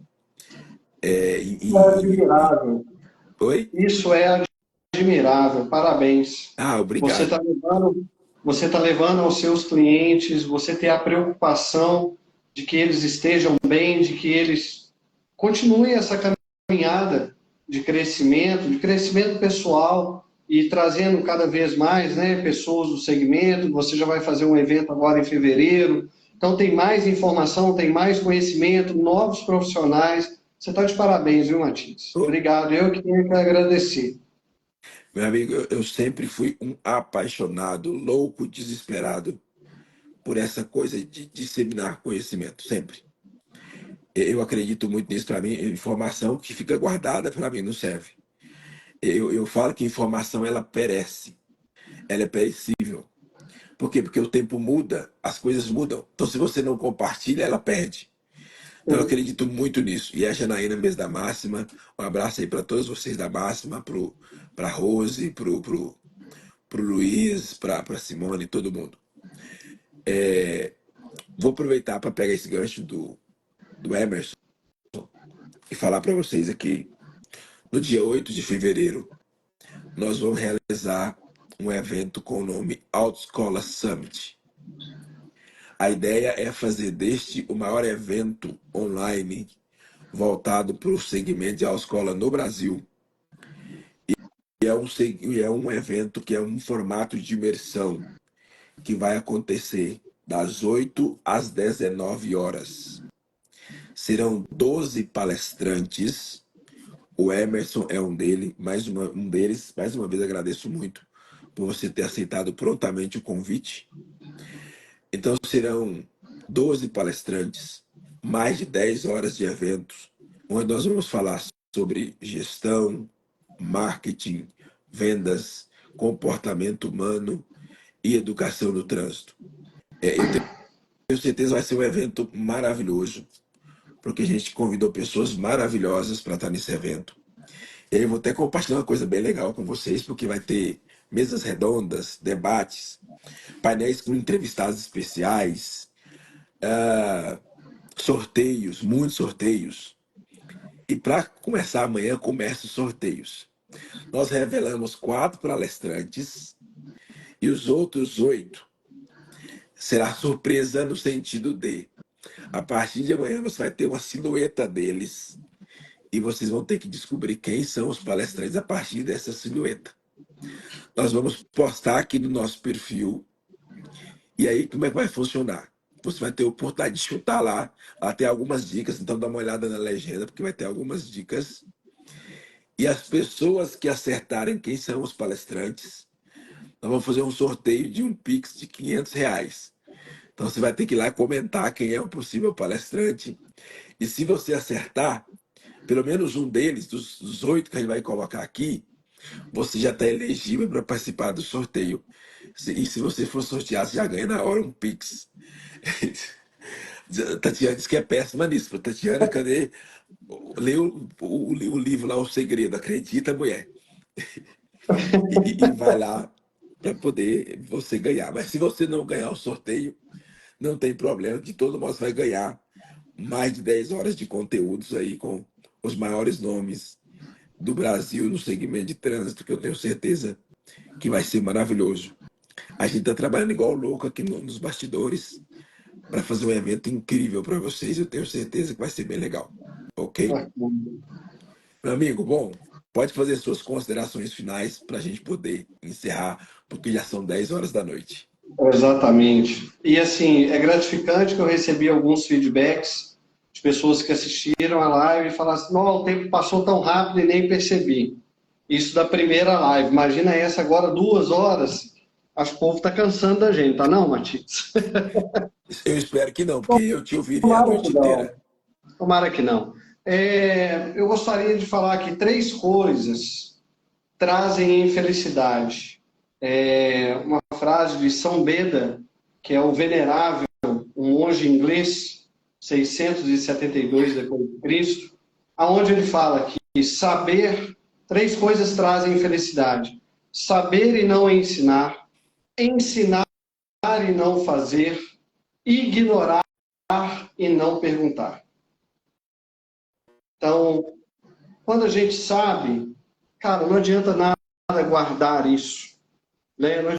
É, Isso é admirável. Oi? Isso é admirável. Parabéns. Ah, Você obrigado. está levando, você tá levando aos seus clientes, você tem a preocupação de que eles estejam bem, de que eles continuem essa caminhada de crescimento pessoal e trazendo cada vez mais, né, pessoas do segmento. Você já vai fazer um evento agora em fevereiro, então tem mais informação, tem mais conhecimento, novos profissionais. Você está de parabéns, viu, Matias? Ô, Obrigado. Eu que tenho que agradecer. meu amigo, eu sempre fui um apaixonado, louco, desesperado por essa coisa de disseminar conhecimento, sempre. Eu acredito muito nisso. Para mim, informação que fica guardada, para mim, não serve. Eu falo que informação, ela perece, ela é perecível. Por quê? Porque o tempo muda, as coisas mudam. Então, se você não compartilha, ela perde. Então, eu acredito muito nisso. E a Janaína mesmo da Máxima, um abraço aí para todos vocês da Máxima, para Rose, pro Luiz, para Simone, todo mundo. Vou aproveitar para pegar esse gancho do Emerson e falar para vocês aqui. No dia 8 de fevereiro, nós vamos realizar um evento com o nome Autoescola Summit. A ideia é fazer deste o maior evento online voltado para o segmento de autoescola no Brasil. E é um evento que é um formato de imersão que vai acontecer das 8 às 19 horas. Serão 12 palestrantes. O Emerson é um deles. Mais uma vez agradeço muito por você ter aceitado prontamente o convite. Então serão 12 palestrantes, mais de 10 horas de eventos, onde nós vamos falar sobre gestão, marketing, vendas, comportamento humano e educação no trânsito. Eu tenho certeza que vai ser um evento maravilhoso, porque a gente convidou pessoas maravilhosas para estar nesse evento. E aí eu vou até compartilhar uma coisa bem legal com vocês, porque vai ter mesas redondas, debates, painéis com entrevistados especiais, sorteios, muitos sorteios. E para começar amanhã, começa os sorteios. Nós revelamos 4 palestrantes e os outros 8 será surpresa no sentido de, a partir de amanhã você vai ter uma silhueta deles e vocês vão ter que descobrir quem são os palestrantes a partir dessa silhueta. Nós vamos postar aqui no nosso perfil. E aí, como é que vai funcionar? Você vai ter a oportunidade de chutar lá. Lá tem algumas dicas, então dá uma olhada na legenda, porque vai ter algumas dicas. E as pessoas que acertarem quem são os palestrantes, nós vamos fazer um sorteio de um Pix de R$ 500. Então você vai ter que ir lá comentar quem é o possível palestrante. E se você acertar, pelo menos um deles, dos 8 que a gente vai colocar aqui, você já está elegível para participar do sorteio. E se você for sorteado, você já ganha na hora um Pix. Tatiana disse que é péssima nisso. Tatiana, cadê? Lê o livro lá, O Segredo. Acredita, mulher. E vai lá para poder você ganhar. Mas se você não ganhar o sorteio, não tem problema, de todo modo você vai ganhar mais de 10 horas de conteúdos aí com os maiores nomes do Brasil no segmento de trânsito, que eu tenho certeza que vai ser maravilhoso. A gente está trabalhando igual louco aqui nos bastidores para fazer um evento incrível para vocês. Eu tenho certeza que vai ser bem legal. Ok? Meu amigo, bom, pode fazer suas considerações finais para a gente poder encerrar, porque já são 10 horas da noite. Exatamente. E assim, é gratificante que eu recebi alguns feedbacks de pessoas que assistiram a live e falaram assim, não, o tempo passou tão rápido e nem percebi. Isso da primeira live. Imagina essa agora, 2 horas. Acho que o povo está cansando da gente, tá não, Matias? Eu espero que não, porque eu te ouviria a Tomara que noite não. inteira. Tomara que não. Eu gostaria de falar aqui 3 coisas trazem infelicidade. Uma frase de São Beda, que é o venerável, um monge inglês, 672 depois de Cristo, aonde ele fala que saber, 3 coisas trazem infelicidade: saber e não ensinar, ensinar e não fazer, ignorar e não perguntar. Então, quando a gente sabe, cara, não adianta nada guardar isso, né? Não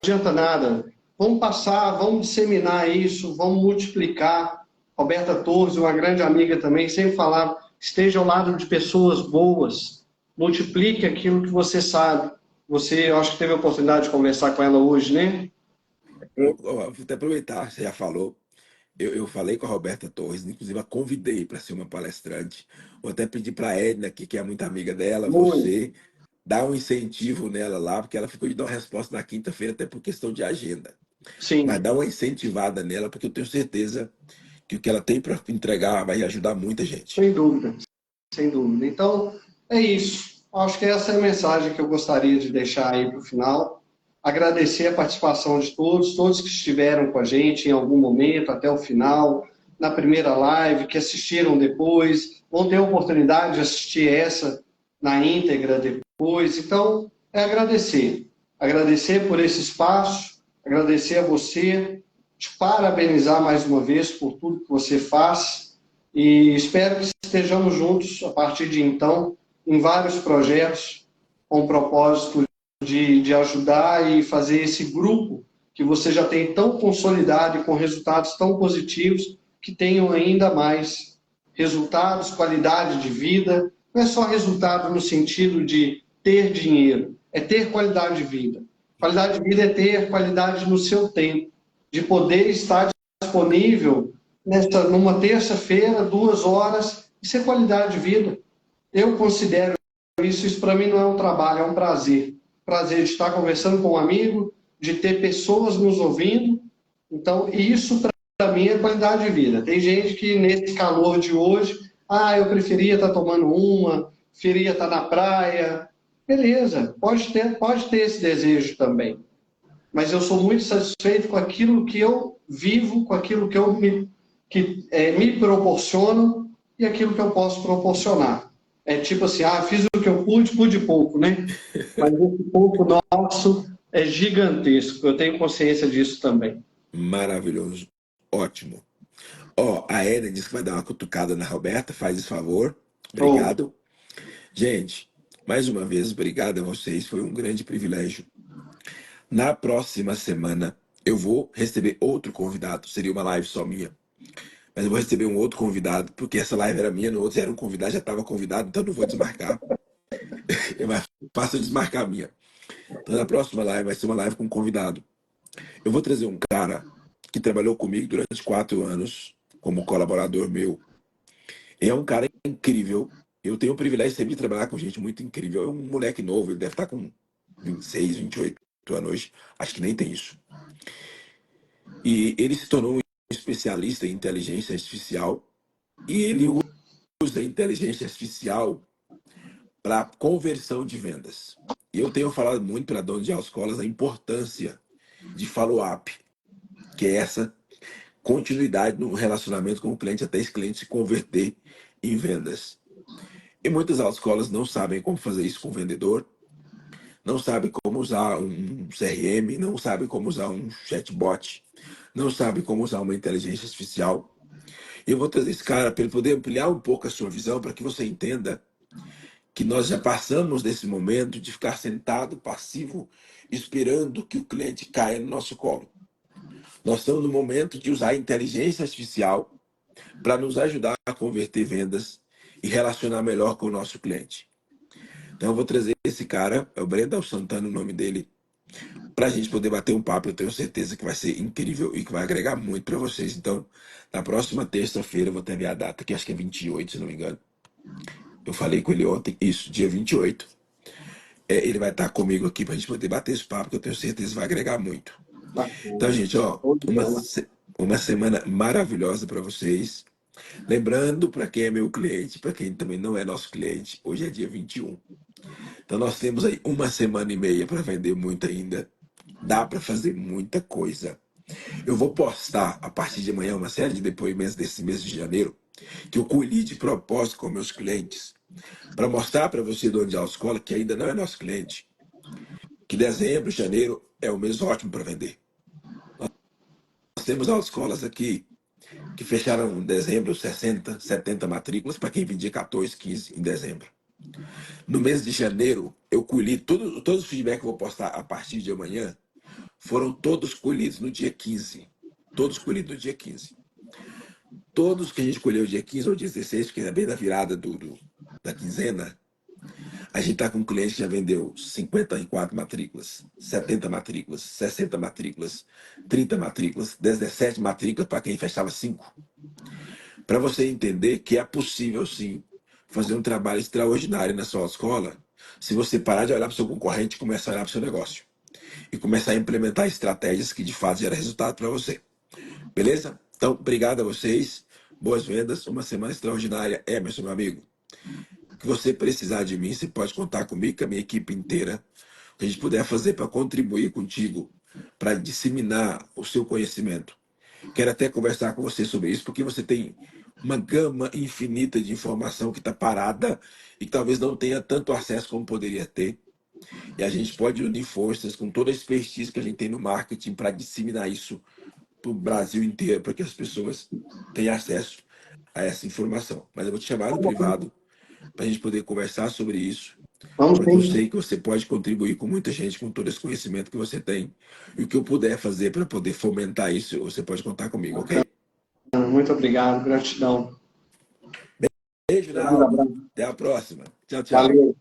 adianta nada. Vamos passar, vamos disseminar isso, vamos multiplicar. Roberta Torres, uma grande amiga também, sempre falava, esteja ao lado de pessoas boas, multiplique aquilo que você sabe. Você, eu acho que teve a oportunidade de conversar com ela hoje, né? Vou até aproveitar, você já falou. Eu falei com a Roberta Torres, inclusive a convidei para ser uma palestrante. Vou até pedir para a Edna, que é muito amiga dela, Muito. você dar um incentivo nela lá, porque ela ficou de dar uma resposta na quinta-feira, até por questão de agenda. Mas Sim, dá uma incentivada nela, porque eu tenho certeza que o que ela tem para entregar vai ajudar muita gente. sem dúvida, sem dúvida. Então, é isso. Acho que essa é a mensagem que eu gostaria de deixar aí para o final. Agradecer a participação de todos, todos que estiveram com a gente em algum momento, até o final, na primeira live, que assistiram depois, vão ter a oportunidade de assistir essa na íntegra depois. Então, é agradecer. Agradecer por esse espaço, agradecer a você, te parabenizar mais uma vez por tudo que você faz e espero que estejamos juntos a partir de então em vários projetos com o propósito de ajudar e fazer esse grupo que você já tem tão consolidado e com resultados tão positivos, que tenham ainda mais resultados, qualidade de vida. Não é só resultado no sentido de ter dinheiro, é ter qualidade de vida. Qualidade de vida é ter qualidade no seu tempo, de poder estar disponível numa terça-feira, 2 horas, isso é qualidade de vida. Eu considero isso para mim não é um trabalho, é um prazer. Prazer de estar conversando com um amigo, de ter pessoas nos ouvindo. Então, isso para mim é qualidade de vida. Tem gente que nesse calor de hoje Ah, eu preferia estar tomando uma, preferia estar na praia. Beleza, pode ter esse desejo também. Mas eu sou muito satisfeito com aquilo que eu vivo, com aquilo que me proporciono e aquilo que eu posso proporcionar. É tipo assim, ah, fiz o que eu pude pouco, né? Mas esse pouco nosso é gigantesco. Eu tenho consciência disso também. Maravilhoso. Ótimo. Ó, a Eden disse que vai dar uma cutucada na Roberta, faz esse favor. Oh, Obrigado. Gente, mais uma vez, obrigado a vocês, foi um grande privilégio. Na próxima semana, eu vou receber outro convidado, seria uma live só minha. Mas eu vou receber um outro convidado, porque essa live era minha, no outro era um convidado, já estava convidado, então eu não vou desmarcar. É mais fácil eu desmarcar a minha. Então na próxima live vai ser uma live com um convidado. Eu vou trazer um cara que trabalhou comigo durante 4 anos, como colaborador meu. É um cara incrível. Eu tenho o privilégio sempre de trabalhar com gente muito incrível. É um moleque novo, ele deve estar com 26, 28 anos hoje. Acho que nem tem isso. E ele se tornou um especialista em inteligência artificial. E ele usa a inteligência artificial para conversão de vendas. E eu tenho falado muito para donos de autoescolas a importância de follow-up, que é essa continuidade no relacionamento com o cliente até esse cliente se converter em vendas. E muitas autoescolas não sabem como fazer isso com o vendedor, não sabem como usar um CRM, não sabem como usar um chatbot, não sabem como usar uma inteligência artificial. E eu vou trazer esse cara para ele poder ampliar um pouco a sua visão, para que você entenda que nós já passamos desse momento de ficar sentado, passivo, esperando que o cliente caia no nosso colo. Nós estamos no momento de usar a inteligência artificial para nos ajudar a converter vendas e relacionar melhor com o nosso cliente. Então eu vou trazer esse cara, é o Brendel Santana o nome dele, para a gente poder bater um papo. Eu tenho certeza que vai ser incrível e que vai agregar muito para vocês. Então, na próxima terça-feira, eu vou ter a minha data, que acho que é 28, se não me engano. Eu falei com ele ontem, isso, dia 28. Ele vai estar comigo aqui para a gente poder bater esse papo, que eu tenho certeza que vai agregar muito. Então, bacana. gente, ó, Show de bola. uma semana maravilhosa para vocês. Lembrando, para quem é meu cliente, para quem também não é nosso cliente, hoje é dia 21. Então, nós temos aí uma semana e meia para vender muito ainda. Dá para fazer muita coisa. Eu vou postar a partir de amanhã uma série de depoimentos desse mês de janeiro que eu colhi de propósito com meus clientes para mostrar para você, dono de autoescola, que ainda não é nosso cliente, que dezembro, janeiro é um mês ótimo para vender. Nós temos autoescolas aqui que fecharam em dezembro 60, 70 matrículas para quem vendia 14, 15 em dezembro. No mês de janeiro, eu colhi todos os feedbacks que eu vou postar a partir de amanhã, foram todos colhidos no dia 15. Todos colhidos no dia 15. Todos que a gente colheu dia 15 ou 16, que é bem na virada da quinzena, a gente está com um cliente que já vendeu 54 matrículas, 70 matrículas, 60 matrículas, 30 matrículas, 17 matrículas para quem fechava 5. Para você entender que é possível, sim, fazer um trabalho extraordinário na sua escola, se você parar de olhar para o seu concorrente e começar a olhar para o seu negócio. E começar a implementar estratégias que de fato geram resultado para você. Beleza? Então, obrigado a vocês. Boas vendas. Uma semana extraordinária. Emerson, meu amigo. O que você precisar de mim, você pode contar comigo, com a minha equipe inteira. O que a gente puder fazer para contribuir contigo, para disseminar o seu conhecimento. Quero até conversar com você sobre isso, porque você tem uma gama infinita de informação que está parada e que talvez não tenha tanto acesso como poderia ter. E a gente pode unir forças com toda a expertise que a gente tem no marketing para disseminar isso para o Brasil inteiro, para que as pessoas tenham acesso a essa informação. Mas eu vou te chamar no privado para a gente poder conversar sobre isso, Vamos porque eu sim. sei que você pode contribuir com muita gente, com todo esse conhecimento que você tem. E o que eu puder fazer para poder fomentar isso, você pode contar comigo, Bacana. ok? Muito obrigado, gratidão. Beijo na Grande alma. abraço. Até a próxima. Tchau, tchau. Valeu.